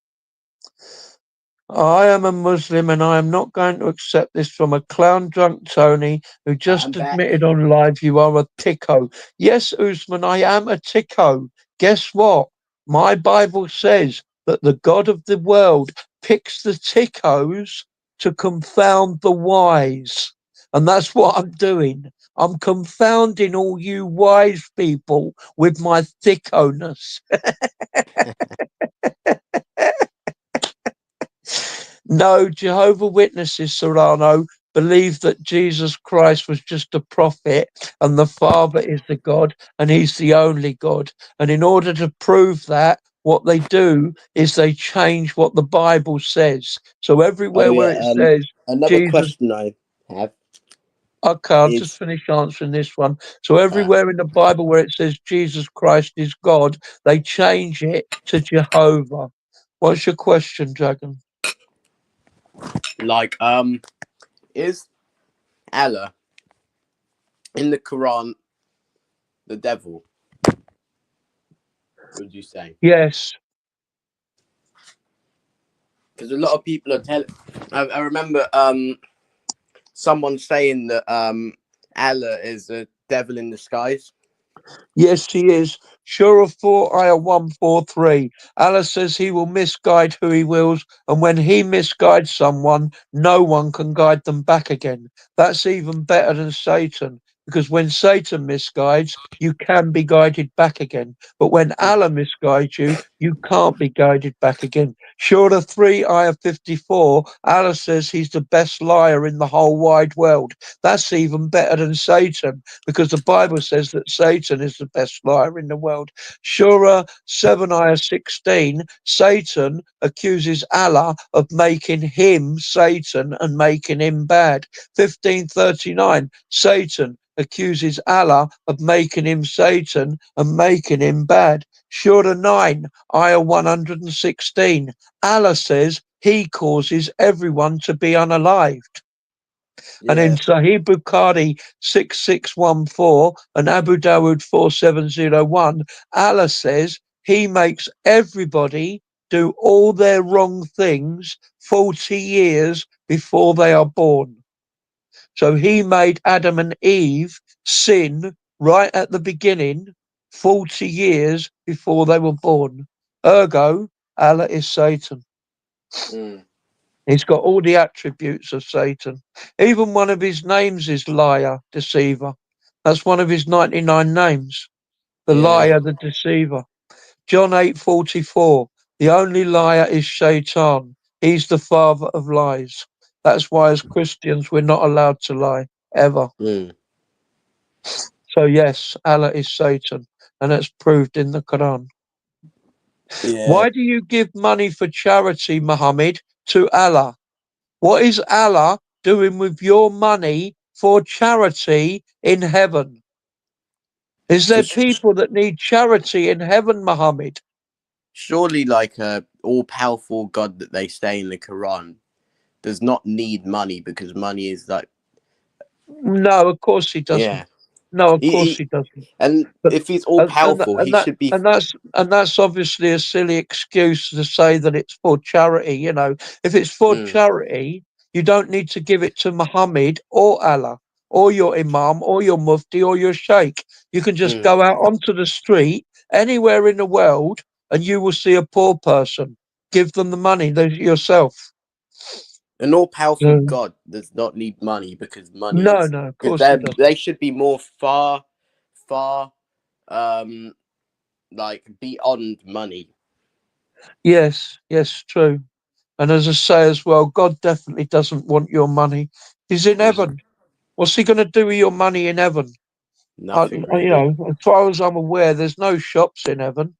I am a Muslim and I am not going to accept this from a clown drunk Tony who I'm just back. admitted on live you are a ticko. Yes, Usman, I am a ticko. Guess what? My Bible says that the God of the world picks the tickos to confound the wise. And that's what I'm doing. I'm confounding all you wise people with my thickoness. No, Jehovah Witnesses, Serrano, believe that Jesus Christ was just a prophet and the Father is the God and he's the only God. And in order to prove that, what they do is they change what the Bible says. So Oh everywhere where yeah. it says Another Jesus, question I have okay, I'll just is finish answering this one. So uh, everywhere in the Bible where it says Jesus Christ is God, they change it to Jehovah. What's your question, Dragon? like is Allah in the Quran the devil? Would you say? Yes. Because a lot of people are telling. I remember someone saying that Allah is a devil in disguise. Yes, he is. Surah 4, Ayah 143. Allah says he will misguide who he wills, and when he misguides someone, no one can guide them back again. That's even better than Satan, because when Satan misguides, you can be guided back again. But when Allah misguides you, you can't be guided back again. Surah 3, Ayah 54, Allah says he's the best liar in the whole wide world. That's even better than Satan, because the Bible says that Satan is the best liar in the world. Surah 7, Ayah 16, Satan accuses Allah of making him Satan and making him bad. 1539, Satan accuses Allah of making him Satan and making him bad. Surah 9, Ayah 116, Allah says he causes everyone to be unalived. And in Yeah. Sahih Bukhari 6614 and Abu Dawud 4701, Allah says he makes everybody do all their wrong things 40 years before they are born. So he made Adam and Eve sin right at the beginning, 40 years before they were born. Ergo, Allah is Satan. Mm. He's got all the attributes of Satan. Even one of his names is liar, deceiver. That's one of his 99 names. The Yeah. liar, the deceiver. John 8:44. The only liar is Shaitan. He's the father of lies. That's why as Christians we're not allowed to lie, ever. Mm. So yes, Allah is Satan. And that's proved in the Quran. Yeah. Why do you give money for charity, Muhammad, to Allah? What is Allah doing with your money for charity in heaven? Is So there people that need charity in heaven, Muhammad? surely, like a all-powerful God that they say in the Quran does not need money, because money is like, No, of course he doesn't. yeah. No, of course He he doesn't. and But if he's and and all-powerful, and he that should be. and that's obviously a silly excuse to say that it's for charity. You know, if it's for Mm, charity, you don't need to give it to Muhammad or Allah or your imam or your mufti or your sheikh. You can just mm. go out onto the street anywhere in the world and you will see a poor person. Give them the money yourself. An all-powerful No, God does not need money, because money no, is, no, of because course he doesn't. they should be more far um like beyond money. Yes, yes, true. And as I say as well, God definitely doesn't want your money. He's in Mm, heaven. What's he going to do with your money in heaven? nothing You really. know, as far as I'm aware, there's no shops in heaven.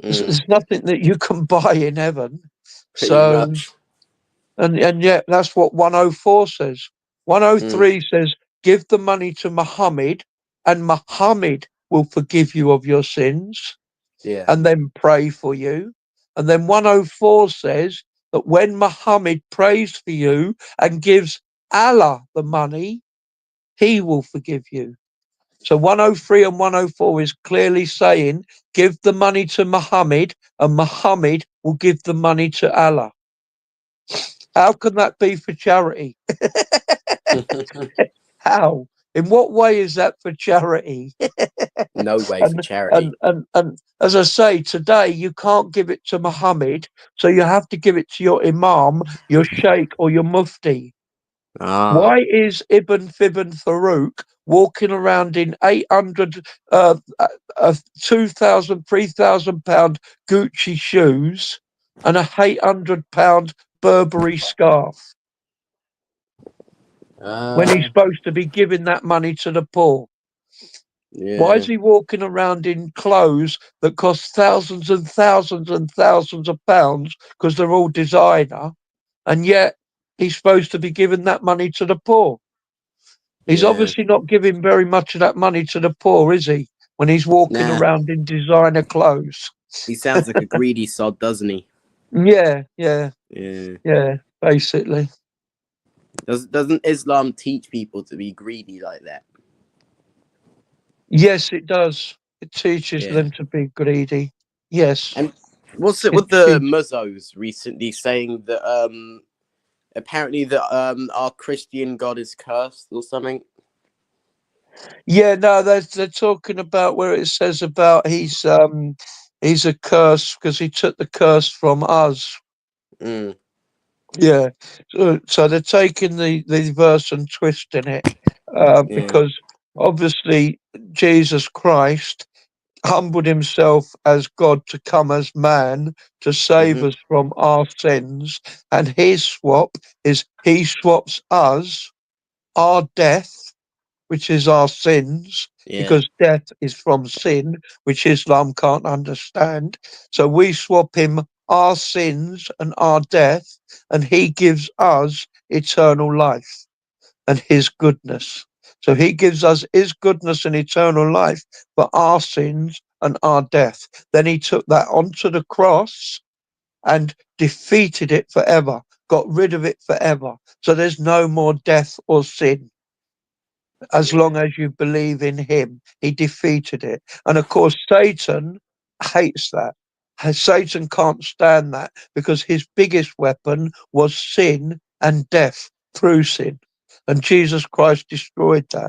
Mm, There's nothing that you can buy in heaven. pretty So, much. and yet that's what 104 says. Mm, 103 says, give the money to Muhammad and Muhammad will forgive you of your sins yeah. and then pray for you. And then 104 says that when Muhammad prays for you and gives Allah the money, he will forgive you. So 103 and 104 is clearly saying, give the money to Muhammad and Muhammad will give the money to Allah. How can that be for charity? How? In what way is that for charity? No way for And charity. and as I say, today you can't give it to Muhammad, so you have to give it to your imam, your sheikh, or your mufti. Ah. Why is Ibn Fibn Farouk walking around in 800, 2,000, £3,000 Gucci shoes and a £800 Burberry scarf when he's Uh, supposed to be giving that money to the poor? Why is yeah. he walking around in clothes that cost thousands and thousands and thousands of pounds because they're all designer, and yet he's supposed to be giving that money to the poor? He's Yeah. obviously not giving very much of that money to the poor, is he? When he's walking Nah. around in designer clothes. He sounds like a greedy sod, doesn't he? Yeah, yeah, Yeah. yeah, basically. Doesn't Islam teach people to be greedy like that? Yes, it does. It teaches Yeah. them to be greedy. Yes, And what's it it with the teaches. Muzzos recently saying that apparently that our Christian God is cursed or something? Yeah, no, they're talking about where it says about he's a curse because he took the curse from us. Mm, Yeah, so they're taking the verse and twisting it yeah. because obviously Jesus Christ humbled himself as God to come as man to save Hmm. us from our sins. And his swap is he swaps us, our death, which is our sins, Yeah. because death is from sin, which Islam can't understand. So we swap him our sins and our death, and he gives us eternal life and his goodness. So he gives us his goodness and eternal life for our sins and our death. Then he took that onto the cross and defeated it forever, got rid of it forever. So there's no more death or sin as Yeah. long as you believe in him. He defeated it. And of course, Satan hates that. Satan can't stand that because his biggest weapon was sin and death through sin. And Jesus Christ destroyed that.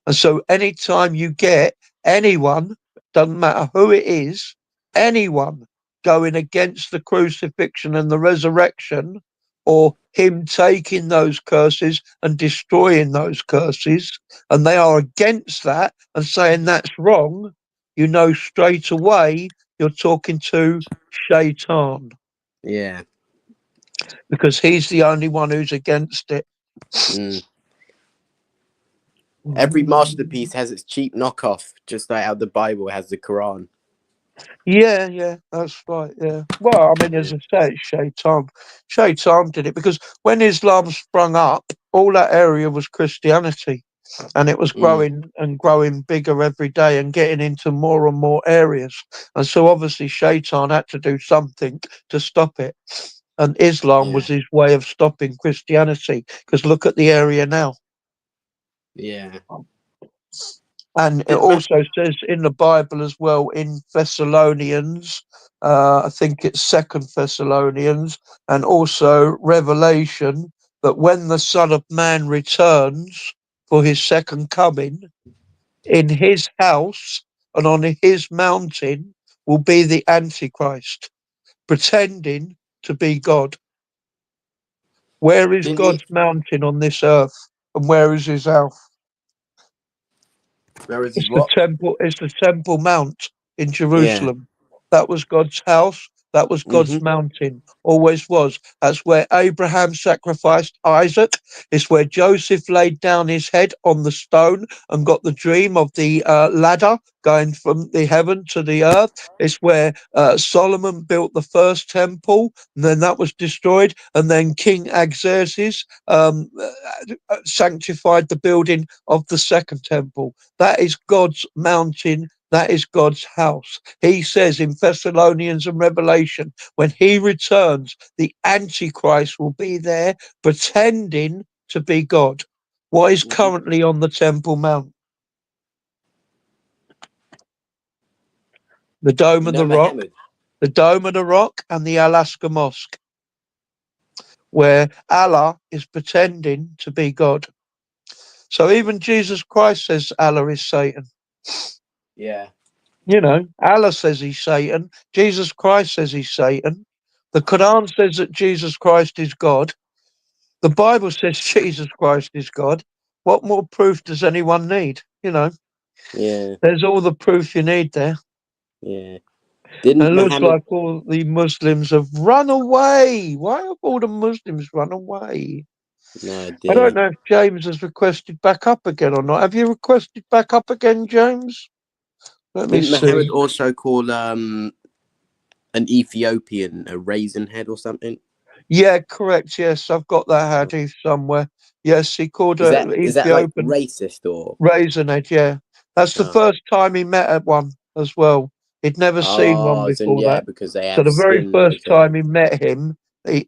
And so anytime you get anyone, doesn't matter who it is, anyone going against the crucifixion and the resurrection, or him taking those curses and destroying those curses, and they are against that and saying that's wrong, you know straight away you're talking to Shaitan, Yeah. because he's the only one who's against it. Mm. Every masterpiece has its cheap knockoff, just like how the Bible has the Quran. Yeah, yeah, that's right. Yeah. Well, I mean, Yeah. as I say, it's Shaitan. Shaitan did it because when Islam sprung up, all that area was Christianity, and it was Mm. growing and growing bigger every day and getting into more and more areas. And so obviously Shaitan had to do something to stop it. And Islam was Yeah. his way of stopping Christianity. Because look at the area now. Yeah. And it Did Ma- also says in the Bible as well in Thessalonians, I think it's Second Thessalonians, and also Revelation, that when the Son of Man returns for his second coming, in his house and on his mountain will be the Antichrist, pretending to be God. Where is didn't he? God's mountain on this earth? And where is his house? Where is his It's the what? temple. It's the Temple Mount in Yeah. Jerusalem. That was God's house. That was God's Hmm. mountain. Always was. That's where Abraham sacrificed Isaac. It's where Joseph laid down his head on the stone and got the dream of the ladder going from the heaven to the earth. It's where Solomon built the first temple, and then that was destroyed. And then King Xerxes sanctified the building of the second temple. That is God's mountain. That is God's house. He says in Thessalonians and Revelation, when he returns, the Antichrist will be there pretending to be God. What is Hmm. currently on the Temple Mount? The Dome of the Never Rock, hammered. the Dome of the Rock, and the Alaska Mosque, where Allah is pretending to be God. So even Jesus Christ says Allah is Satan. Yeah. You know, Allah says he's Satan. Jesus Christ says he's Satan. The Quran says that Jesus Christ is God. The Bible says Jesus Christ is God. What more proof does anyone need? You know, Yeah. there's all the proof you need there. Yeah. And Didn't it looks Muhammad? like all the Muslims have run away. Why have all the Muslims run away? No, I don't dear. know if James has requested back up again or not. Have you requested back up again, James? Let me Didn't Muhammad see. also call an Ethiopian a raisin head or something? Yeah, correct. Yes, I've got that hadith somewhere. Yes, he called Is a that like Ethiopian racist or? Raisinhead. Yeah, that's the Oh. first time he met at one as well. He'd never seen one Oh, then before yeah, that. because they So have the very skin. first Okay. time he met him,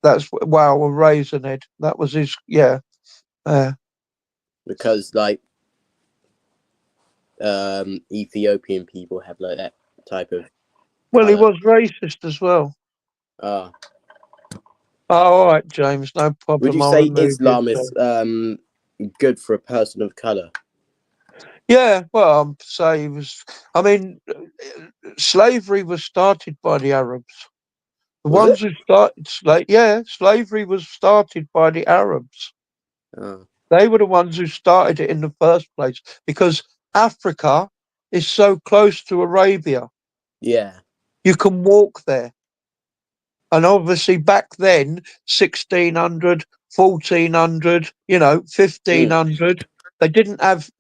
that's wow, a Raisinhead. That was his. Yeah. Uh, Because like Ethiopian people have like that type of well, he color. was racist as well. Uh, Oh, all right, James, no would you problem. I'll say remove you. Islam So. is good for a person of color? Yeah, well, I'm say he was. I mean, slavery was started by the Arabs. The Was it? ones who started yeah, slavery was started by the Arabs. Oh. They were the ones who started it in the first place because Africa is so close to Arabia. Yeah. You can walk there. And obviously back then, 1600, 1400, 1500, they didn't have,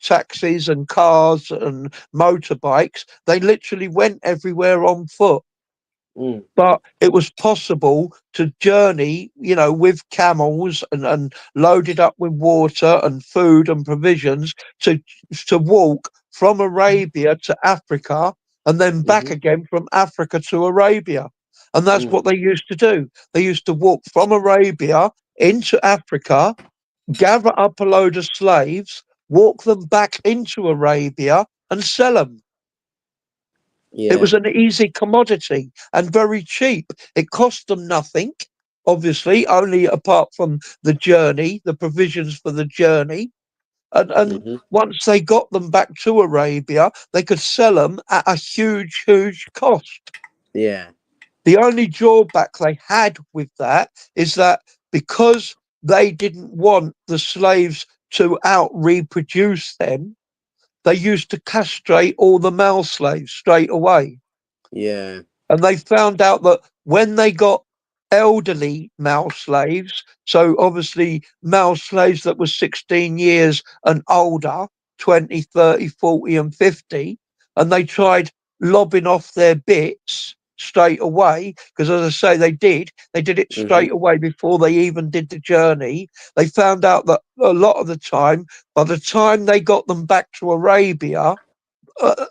taxis and cars and motorbikes. They literally went everywhere on foot. Mm. But it was possible to journey, with camels and loaded up with water and food and provisions to walk from Arabia to Africa and then back Mm-hmm. again from Africa to Arabia. And that's Mm. what they used to do. They used to walk from Arabia into Africa, gather up a load of slaves, walk them back into Arabia and sell them. It Yeah. was an easy commodity and very cheap. It cost them nothing, obviously, only apart from the journey, the provisions for the journey. And Mm-hmm. once they got them back to Arabia, they could sell them at a huge, huge cost. Yeah. The only drawback they had with that is that because they didn't want the slaves to out reproduce them, they used to castrate all the male slaves straight away. Yeah. And they found out that when they got elderly male slaves, so obviously male slaves that were 16 years and older, 20, 30, 40, and 50, and they tried lobbing off their bits straight away, because as I say, they did it Mm-hmm. straight away before they even did the journey. They found out that a lot of the time, by the time they got them back to Arabia,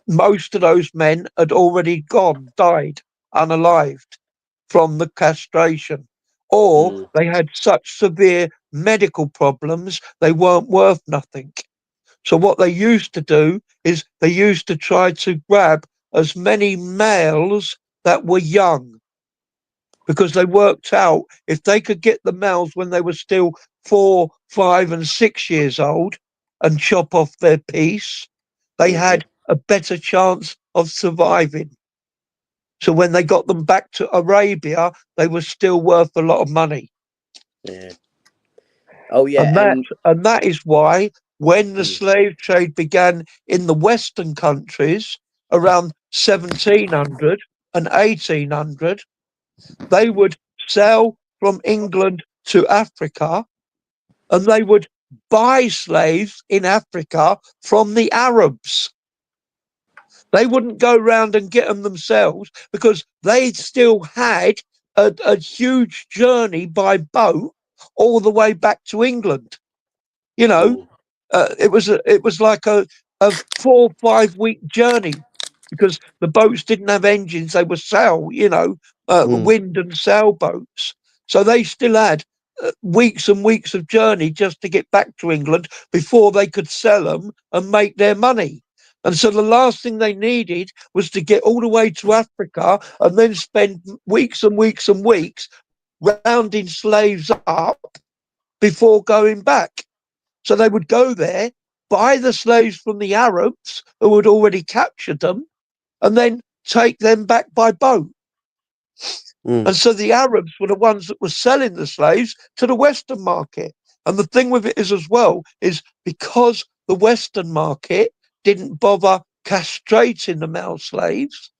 most of those men had already died unalived from the castration, or Mm. they had such severe medical problems they weren't worth nothing. So what they used to do is they used to try to grab as many males that were young, because they worked out if they could get the males when they were still 4, 5, and 6 years old and chop off their piece, they Mm-hmm. had a better chance of surviving. So when they got them back to Arabia, they were still worth a lot of money. Yeah. Oh yeah. And that And and that is why when the mm. slave trade began in the Western countries around 1700 and 1800, they would sail from England to Africa and they would buy slaves in Africa from the Arabs. They wouldn't go round and get them themselves because they still had a huge journey by boat all the way back to England. You know, Mm. it was like a 4 or 5 week journey because the boats didn't have engines; they were Mm. wind and sailboats. So they still had weeks and weeks of journey just to get back to England before they could sell them and make their money. And so the last thing they needed was to get all the way to Africa and then spend weeks and weeks and weeks rounding slaves up before going back. So they would go there, buy the slaves from the Arabs who had already captured them, and then take them back by boat. Mm. And so the Arabs were the ones that were selling the slaves to the Western market. And the thing with it is as well, is because the Western market didn't bother castrating the male slaves,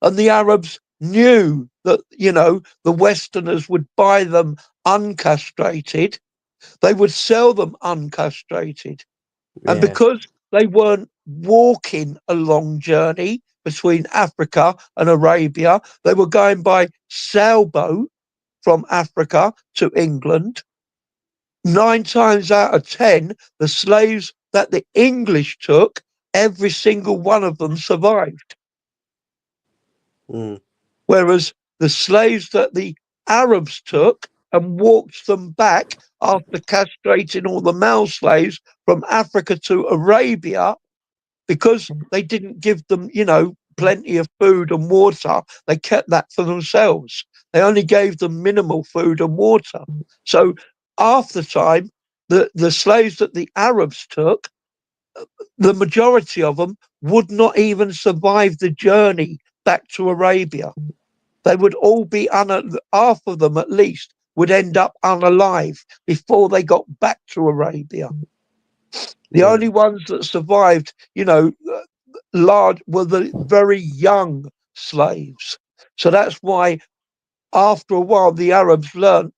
and the Arabs knew that, the Westerners would buy them uncastrated, they would sell them uncastrated. And Yeah. because they weren't walking a long journey between Africa and Arabia, they were going by sailboat from Africa to England. 9 times out of 10, the slaves that the English took, every single one of them survived. Mm. Whereas the slaves that the Arabs took and walked them back after castrating all the male slaves from Africa to Arabia, because they didn't give them, plenty of food and water, they kept that for themselves. They only gave them minimal food and water. So half the time, the slaves that the Arabs took, the majority of them would not even survive the journey back to Arabia. They would all be, half of them at least, would end up unalive before they got back to Arabia. The Yeah. only ones that survived, the very young slaves. So that's why after a while the Arabs learned,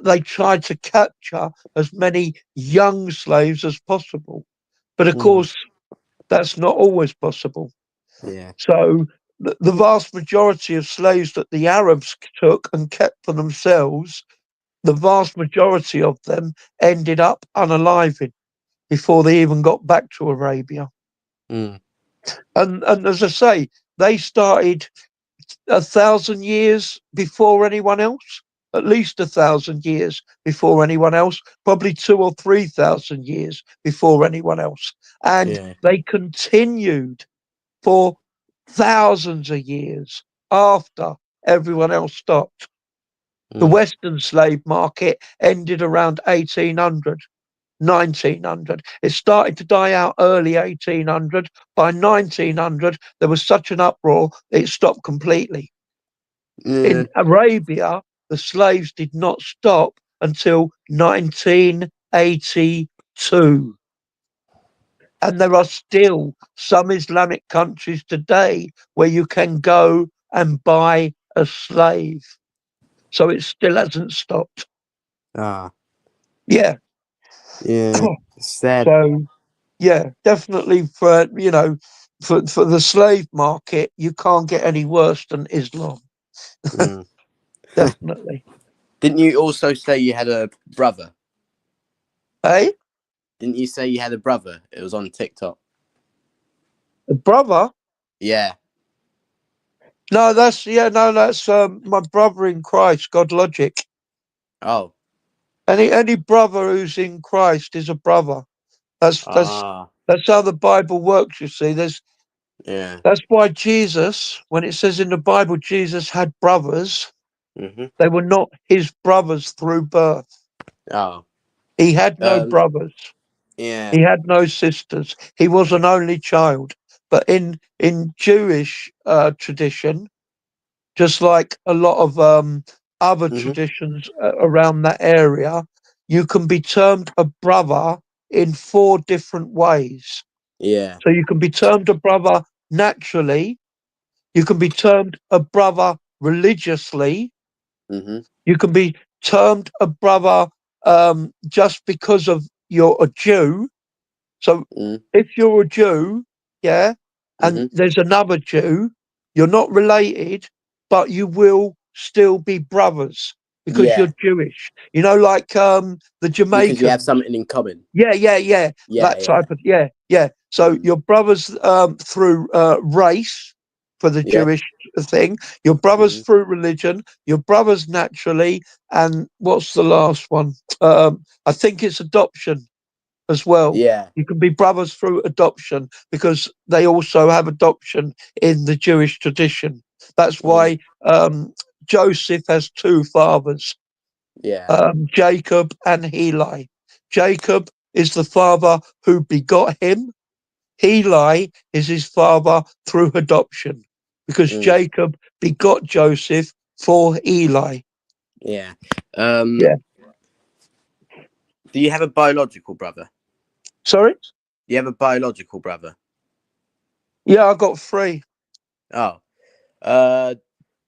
they tried to capture as many young slaves as possible. But of Mm. course, that's not always possible. Yeah. So the vast majority of slaves that the Arabs took and kept for themselves, the vast majority of them ended up unaliving before they even got back to Arabia. Mm. And as I say, they started 1,000 years before anyone else, at least 1,000 years before anyone else, probably 2 or 3,000 years before anyone else. And Yeah. they continued for thousands of years after everyone else stopped. The Mm. Western slave market ended around 1800. 1900. It started to die out early 1800. By 1900, there was such an uproar, it stopped completely. Yeah. In Arabia, the slaves did not stop until 1982. And there are still some Islamic countries today where you can go and buy a slave. So it still hasn't stopped. Ah. Yeah. Yeah. Sad. So yeah, definitely for the slave market, you can't get any worse than Islam. Mm. Definitely. Didn't you also say you had a brother? Hey, Didn't you say you had a brother? It was on TikTok. brother? Yeah. No, that's my brother in Christ, God Logic. Oh. Any brother who's in Christ is a brother. That's that's Ah. that's how the Bible works. You see, Yeah. that's why Jesus, when it says in the Bible, Jesus had brothers. Mhm. They were not his brothers through birth. Oh. He had no Um. brothers. Yeah. He had no sisters. He was an only child. But in Jewish tradition, just like a lot of other Mhm. traditions around that area, you can be termed a brother in 4 different ways. Yeah. So you can be termed a brother naturally, you can be termed a brother religiously, Mhm. you can be termed a brother just because of you're a Jew. So Mm. if you're a Jew, yeah, and Mhm. there's another Jew, you're not related, but you will still be brothers because Yeah. you're Jewish. Like the Because you have Jamaicans. something in common. Yeah. Yeah. That Yeah. type of yeah. So Mm. your brothers through race for the Yeah. Jewish thing, your brothers Mhm. through religion, your brothers naturally, and what's the last one? I think it's adoption as well. Yeah. You can be brothers through adoption because they also have adoption in the Jewish tradition. That's Mm. why Joseph has 2 fathers, Yeah. Jacob and Heli. Jacob is the father who begot him. Heli is his father through adoption because Mm. Jacob begot Joseph for Eli. Yeah. Um. Yeah. Do you have a biological brother? Sorry? Do you have a biological brother? Yeah, I got 3. Oh. Uh.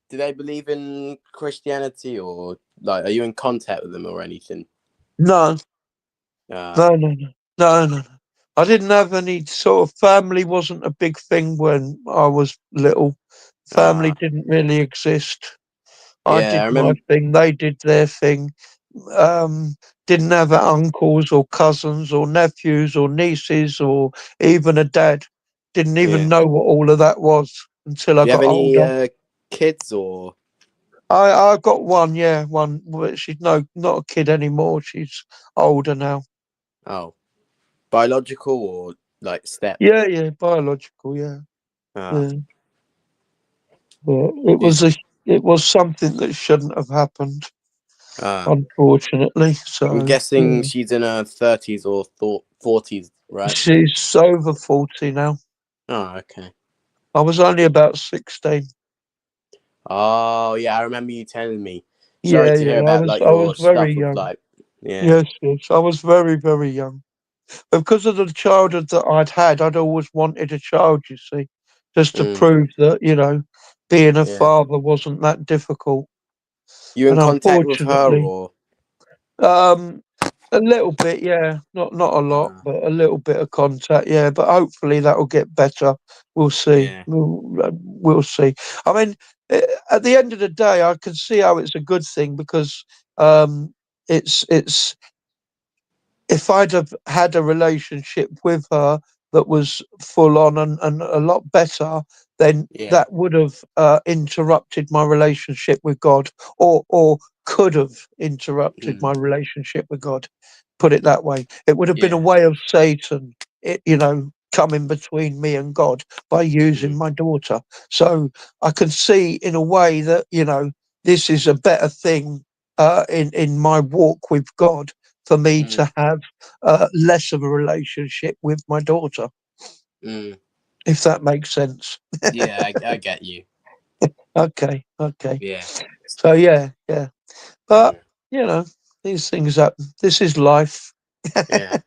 Do they believe in Christianity, or like, are you in contact with them or anything? No, Uh. no. I didn't have any sort of family. Wasn't a big thing when I was little. Family Uh. didn't really exist. I Yeah. I did my remember. thing. They did their thing. Um, didn't have uncles or cousins or nephews or nieces or even a dad. Didn't even Yeah. know what all of that was until I Do you have got any older. kids or? I got one, yeah, one. But she's not a kid anymore. She's older now. Oh, biological or like step? Yeah, biological, yeah. Uh. Yeah. Yeah, it Do. was something that shouldn't have happened, Uh. unfortunately. I'm So guessing yeah. she's in her 30s or 40s, right? She's over 40 now. Oh, okay. I was only about 16. Oh, yeah, I remember you telling me. Sorry Yeah, to hear yeah. I about was like I was your very stuff with young. like, yeah. Yes. I was very, very young. But because of the childhood that I'd had, I'd always wanted a child, you see, just to Mm, prove that, being a yeah. father wasn't that difficult. You in And contact with her unfortunately, or? um, a little bit, yeah, not a lot, Uh, but a little bit of contact, yeah. But hopefully that will get better. We'll see. yeah. We'll see. I mean, at the end of the day, I can see how it's a good thing because it's if I'd have had a relationship with her that was full on and a lot better, then Yeah. that would have interrupted my relationship with God, or could have interrupted Mm, my relationship with God. Put it that way. It would have been a yeah. way of Satan, coming between me and God by using Mm, my daughter. So I can see in a way that this is a better thing in my walk with God for me mm, to have less of a relationship with my daughter, mm. if that makes sense. Yeah, I get you. Okay, okay. Yeah. So yeah. But Mm, these things happen. This is life. yeah.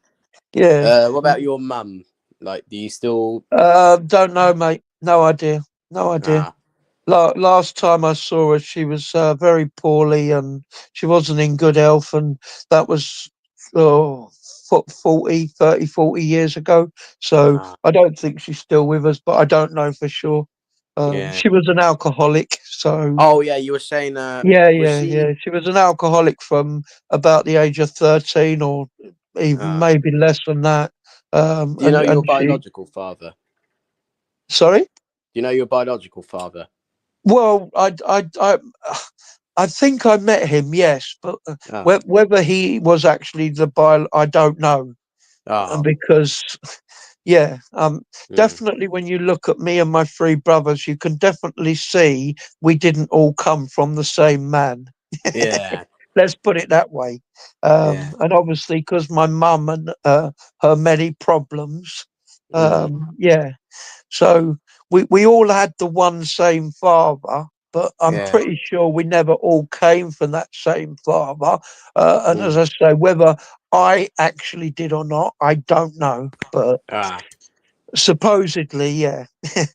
Yeah. What about your mum? Like, do you still? Don't know, mate. No idea. No idea. Ah, Last time I saw her, she was very poorly and she wasn't in good health, and that was oh, 40 years ago. So ah, I don't think she's still with us, but I don't know for sure. yeah. She was an alcoholic, so Oh, yeah. You were saying, yeah, was yeah, she? yeah. She was an alcoholic from about the age of 13, or even Ah, maybe less than that. do you know your And she, biological father? sorry. Do you know your biological father? Well, I think I met him, yes, but Ah, whether he was actually the bio, I don't know, ah, because yeah, mm, definitely when you look at me and my three brothers, you can definitely see we didn't all come from the same man. yeah, Let's put it that way. yeah, And obviously, because my mum and her many problems, mm, yeah. So we all had the one same father, but I'm yeah, pretty sure we never all came from that same father. And as mm, I say, whether I actually did or not, I don't know. But ah, supposedly, yeah.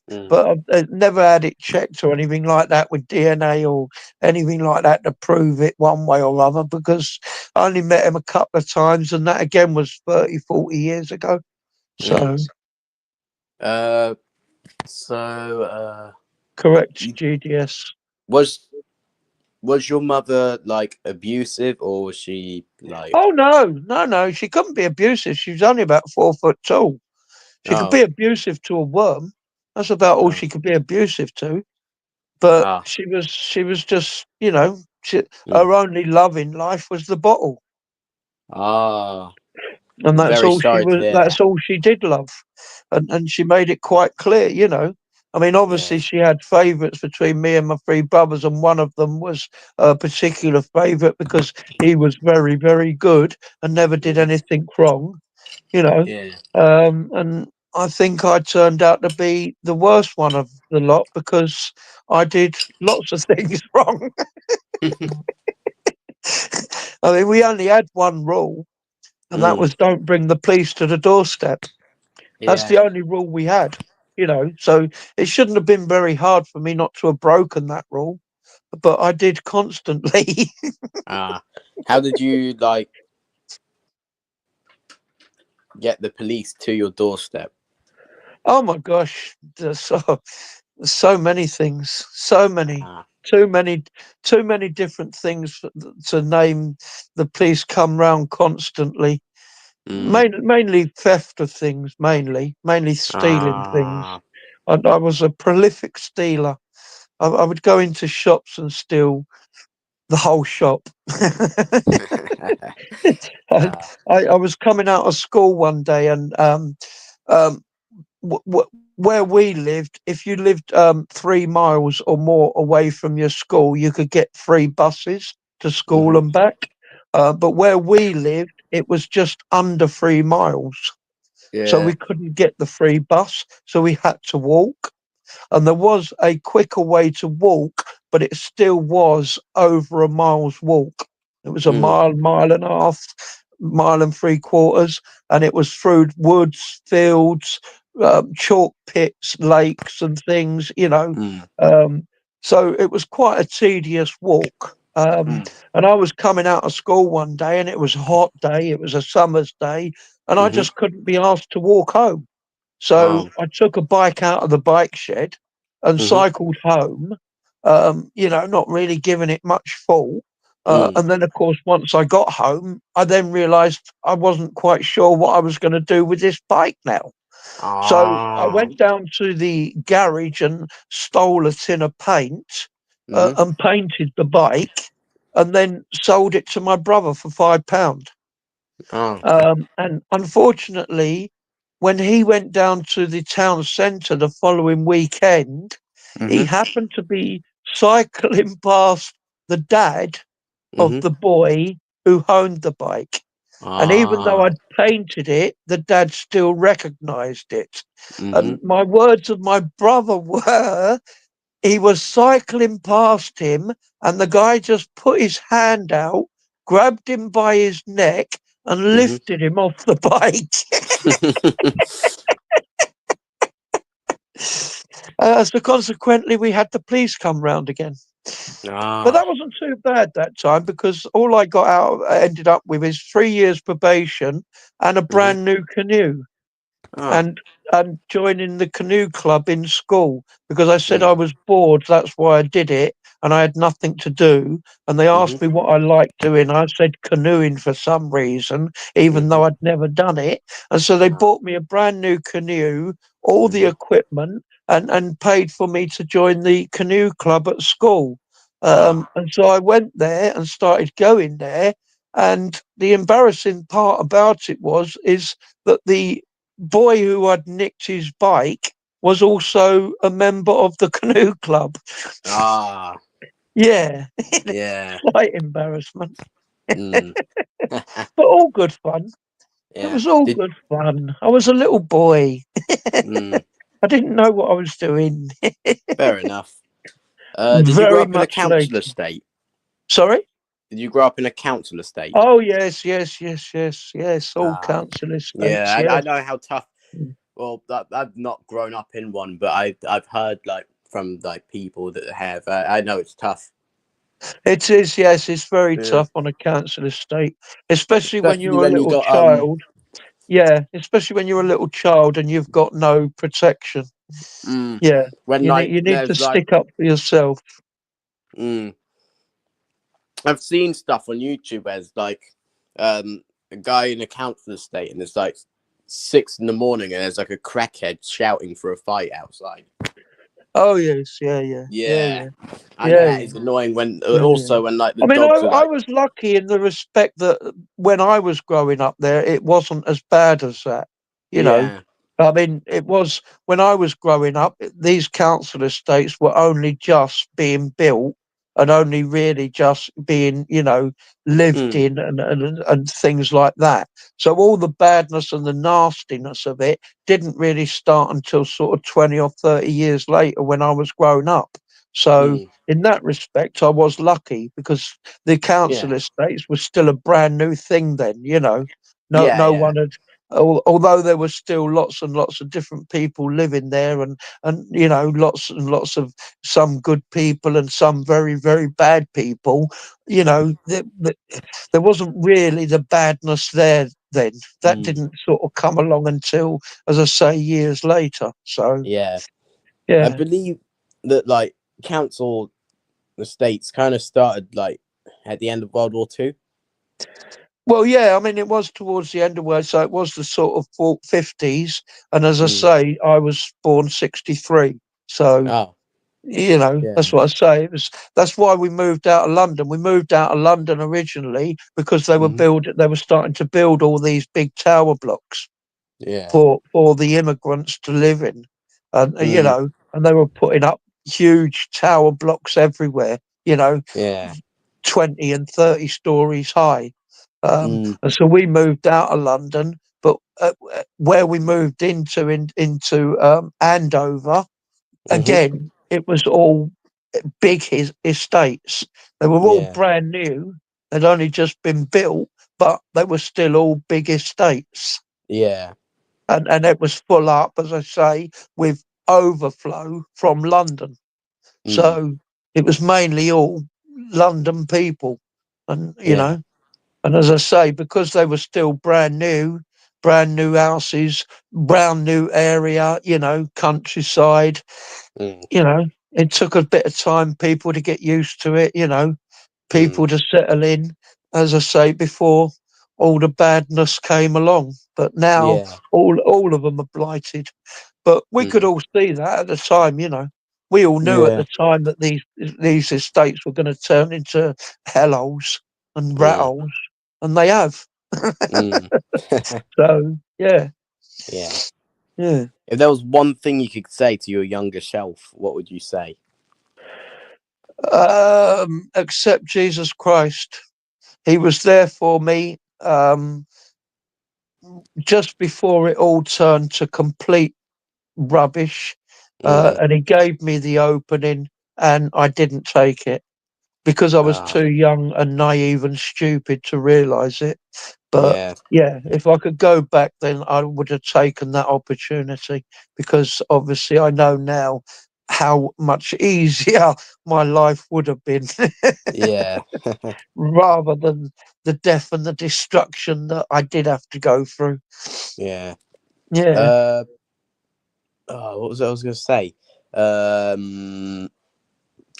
mm, But I've never had it checked or anything like that with DNA or anything like that to prove it one way or other, because I only met him a couple of times, and that again was 30, 40 years ago. mm. So Uh, so, correct, you, GDS. was was your mother like abusive, or was she like? Oh no, no, no! She couldn't be abusive. She was only about 4 foot tall. She could Oh, be abusive to a worm. That's about all oh, she could be abusive to. But ah, she was just, mm, her only love in life was the bottle, ah. and that's Very all she sorry to was. hear That's that. all she did love, and she made it quite clear. I mean, Yeah, obviously she had favourites between me and my three brothers, and one of them was a particular favourite because he was very, very good and never did mm, anything wrong. you know. yeah. And I think I turned out to be the worst one of the lot because I did lots of things wrong. I mean, we only had one rule, and that Mm, was don't bring the police to the doorstep. That's yeah. the only rule we had, So it shouldn't have been very hard for me not to have broken that rule, but I did constantly. Ah, how did you like get the police to your doorstep? Oh my gosh, so many things, so many, Ah, too many, too many different things to name. The police come round constantly, mm, mainly theft of things, mainly stealing things. ah. I was a prolific stealer. I would go into shops and steal the whole shop. I, Ah, I was coming out of school one day, and um, where we lived, if you lived 3 miles or more away from your school, you could get free buses to school mhm, and back. But where we lived, it was just under 3 miles. So yeah, we couldn't get the free bus. So we had to walk. And there was a quicker way to walk, but it still was over a mile's walk. It was a mm, mile, mile and a half. mile and three quarters, and it was through woods, fields, chalk pits, lakes, and things. Mm. So it was quite a tedious walk. Mm. And I was coming out of school one day, and it was a hot day. It was a summer's day, and I Mhm. just couldn't be asked to walk home. So Um. I took a bike out of the bike shed and Mhm. cycled home, not really giving it much thought. Mm. And then, of course, once I got home, I then realised I wasn't quite sure what I was going to do with this bike now. So I Ah. went down to the garage and stole a tin of paint Mhm. and painted the bike, and then sold it to my brother for £5. Ah. And unfortunately, when he went down to the town centre the following weekend, he Mhm. happened to be cycling past the dad of Mhm. the boy who owned the bike. And even though Ah. I'd painted it, the dad still recognised it. Mhm. And my words of my brother were, he was cycling past him, and the guy just put his hand out, grabbed him by his neck, and Mhm. lifted him off the bike. So consequently, we had the police come round again. But Ah. that wasn't too bad that time, because all I got out ended up with is 3 years probation and a Mhm. brand new canoe. Ah. And joining the canoe club in school, because I said I Mm. was bored. That's why I did it, and I had nothing to do. And they Mhm. asked me what I liked doing. I said canoeing for some reason, even though Mhm. I'd never done it. And so they Ah. bought me a brand new canoe, all the Mhm. equipment, and paid for me to join the canoe club at school. Ah. And so I went there and started going there. And the embarrassing part about it is that the boy who had nicked his bike was also a member of the canoe club. Ah. Yeah, Yeah. slight embarrassment, Mm. but all good fun. It Yeah. was all Did. good fun. I was a little boy. Mm. I didn't know what I was doing. Fair enough. Did you grow Very up in a much council later. estate? Sorry? Did you grow up in a council estate? Oh, yes, yes, yes, yes, yes. All Ah. council estates, Yeah. I yes. know how tough. Well, I've not grown up in one, but I've heard like from like people that have. I know it's tough. It is, yes, it's very Yeah. tough on a council estate, especially when Especially you're a when you little got child. Yeah, especially when you're a little child and you've got no protection. mm, Yeah, when like you need to there's like stick up for yourself. mm, I've seen stuff on YouTube where it's like a guy in a council estate and it's like 6 in the morning and there's like a crackhead shouting for a fight outside. Oh yes, yeah, yeah, yeah, Yeah, yeah, I know yeah, that yeah, is annoying. When yeah, yeah. also when like the I mean, dogs are I like, was lucky in the respect that when I was growing up there, it wasn't as bad as that. You know, yeah, I mean, it was when I was growing up. These council estates were only just being built and only really just being, lived mm, in and things like that. So all the badness and the nastiness of it didn't really start until sort of 20 or 30 years later when I was grown up. So mm, in that respect, I was lucky because the council yeah, estates was still a brand new thing then. No, yeah, no yeah, one had. Although there were still lots and lots of different people living there, and lots and lots of some good people and some very very bad people, there wasn't really the badness there then. That mm, didn't sort of come along until, as I say, years later. So yeah. I yeah. believe that like council estates kind of started like at the end of World War II. Well, yeah, I mean, it was towards the end of world, so it was the sort of 50s. And as I Mm. say, I was born 63. So, Oh, that's yeah. what I say. That's why we moved out of London. We moved out of London originally because Hmm. they were starting to build all these big tower blocks Yeah. for the immigrants to live in. And, Mm. and they were putting up huge tower blocks everywhere, you know, Yeah. 20 and 30 stories high. Mm. And so we moved out of London, but where we moved into Andover, Hmm. again, it was all big estates. They were all Yeah. brand new. They'd only just been built, but they were still all big estates. Yeah. And it was full up, as I say, with overflow from London. Mm. So it was mainly all London people. And, Yeah. and as I say, because they were still brand new houses, brand new area, countryside, Mm. it took a bit of time, people to get used to it, Mm. people to settle in, as I say, before all the badness came along. But now Yeah. all of them are blighted. But we could Mm. all see that at the time, We all knew at Yeah. the time that these estates were going to turn into hellholes and Mm. ratholes, and they have. Mm. So yeah, Yeah. yeah. If there was one thing you could say to your younger self, what would you say? Accept Jesus Christ. He was there for me just before it all turned to complete rubbish, Mm. and he gave me the opening, and I didn't take it because I was Ah. too young and naive and stupid to realise it. But Yeah. yeah, if I could go back, then I would have taken that opportunity because obviously I know now how much easier my life would have been Yeah. rather than the death and the destruction that I did have to go through. Yeah. Yeah. Uh. Oh, what was I was gonna say? Um.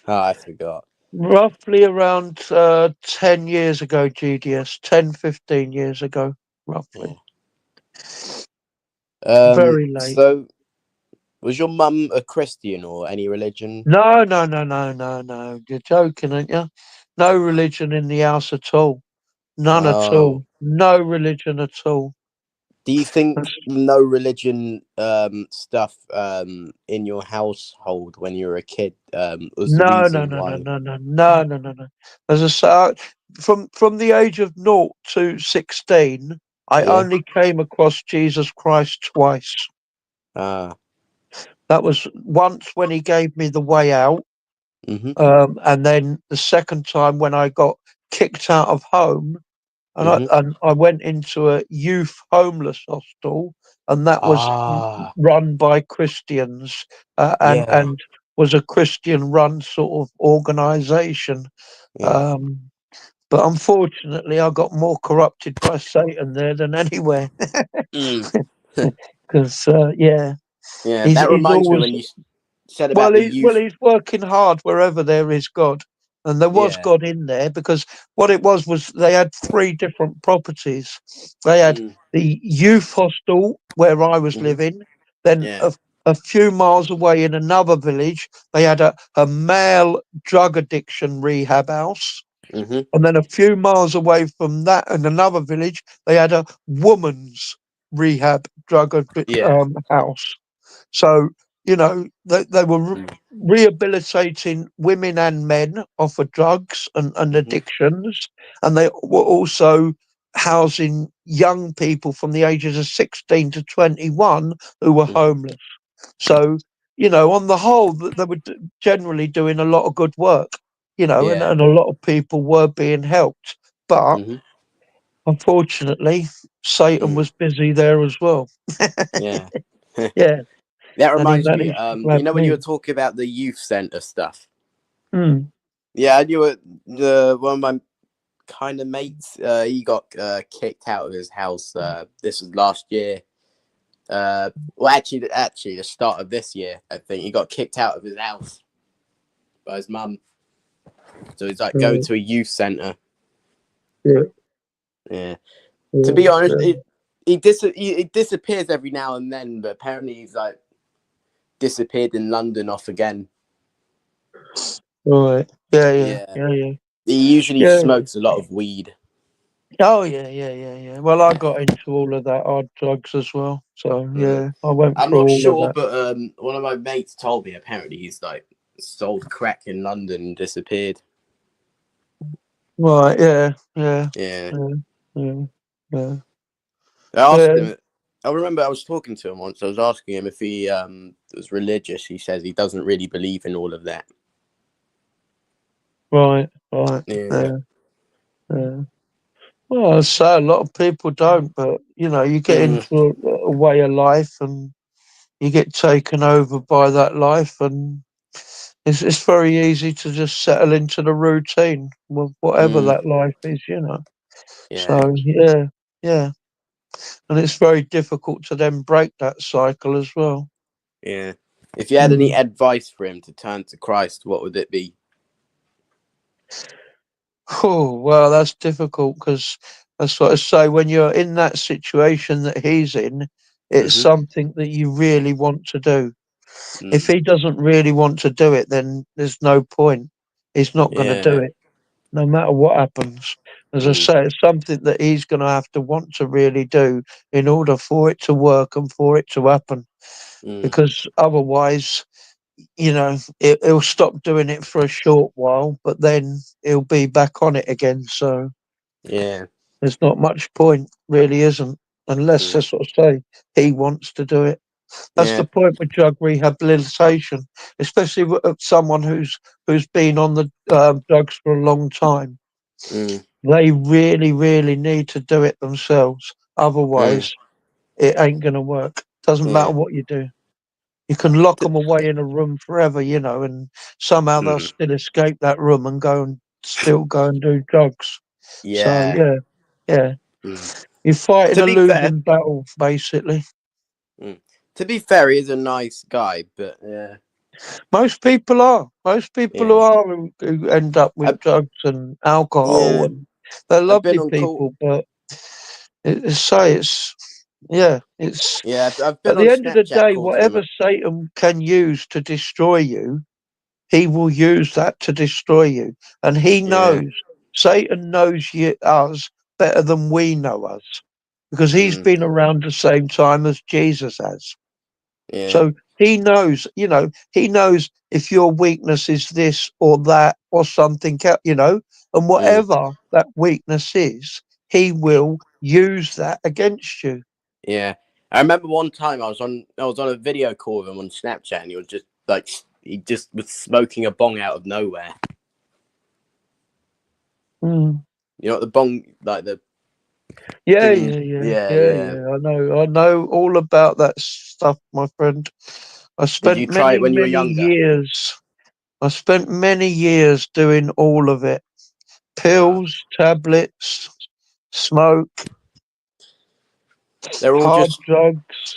Oh, I forgot. Roughly around 10 years ago, GDS, 10, 15 years ago, roughly. Yeah. Very late. So, was your mum a Christian or any religion? No, no, no, no, no, no. You're joking, aren't you? No religion in the house at all. None at Oh. all. No religion at all. Do you think That's- no religion stuff in your household when you were a kid was the No, no, reason no, no, why? no, no, no, no, no, no. As I say, from the age of 0 to 16, I Yeah. only came across Jesus Christ twice. Ah. That was once when he gave me the way out. Mhm. And then the second time when I got kicked out of home, Mhm. and I went into a youth homeless hostel, and that was Ah. run by Christians, Yeah. and was a Christian run sort of organisation. Yeah. Um, but unfortunately, I got more corrupted by Satan there than anywhere. Mm. Because yeah, Yeah. he's That he's reminds me always when you said about the youth. he's working hard wherever there is God, and there was Yeah. God in there because what it was they had three different properties. They had Mm. the youth hostel where I was Mhm. living, then Yeah. a few miles away in another village they had a male drug addiction rehab house, Mhm. and then a few miles away from that in another village they had a woman's rehab Yeah. house. So, they were Mm. rehabilitating women and men off of drugs and Mhm. addictions. And they were also housing young people from the ages of 16 to 21 who were Mhm. homeless. So, on the whole, they were generally doing a lot of good work, Yeah. and a lot of people were being helped. But Mhm. unfortunately, Satan Mm. was busy there as well. Yeah. Yeah. That And he reminds me. managed to grab When you me. were talking about the youth center stuff. Mm. Yeah, I knew it. The one of my kind of mates, he got kicked out of his house. This was last year. Well, actually, the start of this year, I think he got kicked out of his house by his mum. So he's like going Right. to a youth center. Yeah, Yeah. To yeah, be honest, yeah. he disappears every now and then, but apparently he's like disappeared in London off again. Right. Yeah, yeah, Yeah. yeah, yeah. He usually Yeah, yeah. smokes a lot of weed. Oh, yeah, yeah, yeah, yeah. Well, I got into all of that hard drugs as well. So, Uh, yeah, I went I'm through not all of sure, that. but one of my mates told me apparently he's like sold crack in London and disappeared. Right. Yeah, yeah, Yeah. yeah, yeah, yeah. I asked Yeah. him. I remember I was talking to him once. I was asking him if he was religious. He says he doesn't really believe in all of that. Right, right. Yeah. Yeah, yeah. Well, I say a lot of people don't, but you get into a way of life and you get taken over by that life, and it's very easy to just settle into the routine, whatever Mm, that life is. yeah, So yeah, and it's very difficult to then break that cycle as well. yeah. If you had any Mm. advice for him to turn to Christ, what would it be? Oh, well, that's difficult because that's what I say. When you're in that situation that he's in, it's Mm-hmm. something that you really want to do. If Mm, he doesn't really want to do it, then there's no point. He's not going to do yeah. it, no matter what happens. As I Mm, say, it's something that he's going to have to want to really do in order for it to work and for it to happen. mm, Because otherwise, he'll stop doing it for a short while, but then he'll be back on it again. So yeah. there's not much point, really isn't, unless, Mm, as I say, he wants to do it. That's yeah. the point with drug rehabilitation, especially with someone who's been on the drugs for a long time. Mm, They really, really need to do it themselves. mm, Otherwise, it ain't going to work. Doesn't matter yeah. what you do. You can lock them away in a room forever, and somehow they'll Mm, still escape that room and still go and do drugs. So yeah. yeah, Mm. you're fighting To a be fair, losing battle, basically. mm. To be fair, he's a nice guy, but yeah, Most people are. Most people who yeah. are who end up with I, drugs and alcohol, yeah. and they're I've been lovely on call. people, but it's Yeah, I've at been the on end of the Snapchat day, calls with him. whatever Satan can use to destroy you, he will use that to destroy you. And he Yeah. knows, Satan knows us better than we know us, because he's Mm, been around the same time as Jesus has. yeah. So he knows if your weakness is this or that or something else, and Mm, whatever that weakness is, he will use that against you. yeah. I remember one time I was on a video call with him on Snapchat, and he was just like he just was smoking a bong out of nowhere. Mm. You know what the bong, like the Yeah, thing? yeah, yeah, Yeah, yeah, yeah. yeah. I know all about that stuff, my friend. I Did you spent try it many, when you were many younger? years. I spent many years doing all of it. Ah, Pills, tablets, smoke, they're all hard just drugs,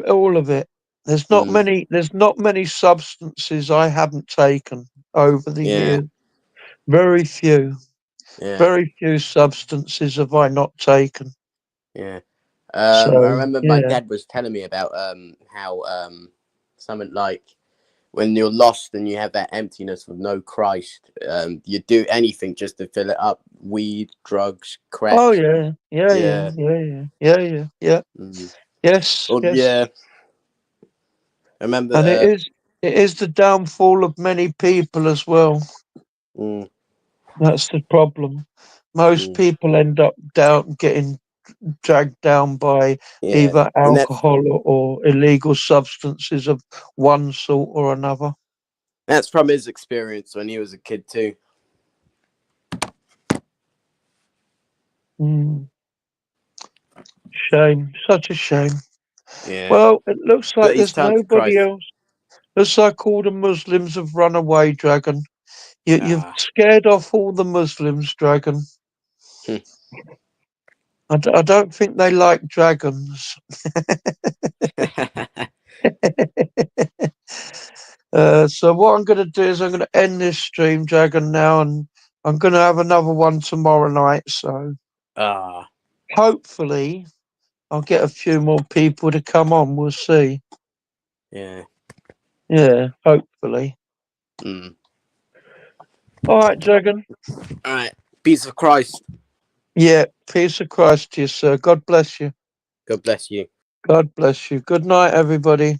all of it. There's not mm, many. There's not many substances I haven't taken over the yeah, years. Very few. yeah, Very few substances have I not taken. yeah. I So remember my yeah. dad was telling me about how something like when you're lost and you have that emptiness with no Christ, you do anything just to fill it up. Weed, drugs, Oh crack. yeah. Yeah. Yeah. Yeah. Yeah. Yeah. Yeah. Yeah. Yeah. Mm. Yes. Well, Yes. yeah. I remember. And it is the downfall of many people as well. Mm, That's the problem. Most mm, people end up getting dragged down by yeah, either and that's alcohol or illegal substances of one sort or another. that's from his experience when he was a kid too. Mm, shame, such a shame. Yeah, Well, it looks but like he's there's turned to nobody Christ. else. Looks like all the Muslims have run away, Dragon. You've Ah. scared off all the Muslims, Dragon. Hmm. I don't think they like dragons. So what I'm going to do is I'm going to end this stream, Dragon, now, and I'm going to have another one tomorrow night. So Ah, hopefully I'll get a few more people to come on. We'll see. yeah. Yeah, hopefully. Mm. All right, Dragon. All right. Peace of Christ. Yeah, peace of Christ to you, sir. God bless you. God bless you. God bless you. Good night, everybody.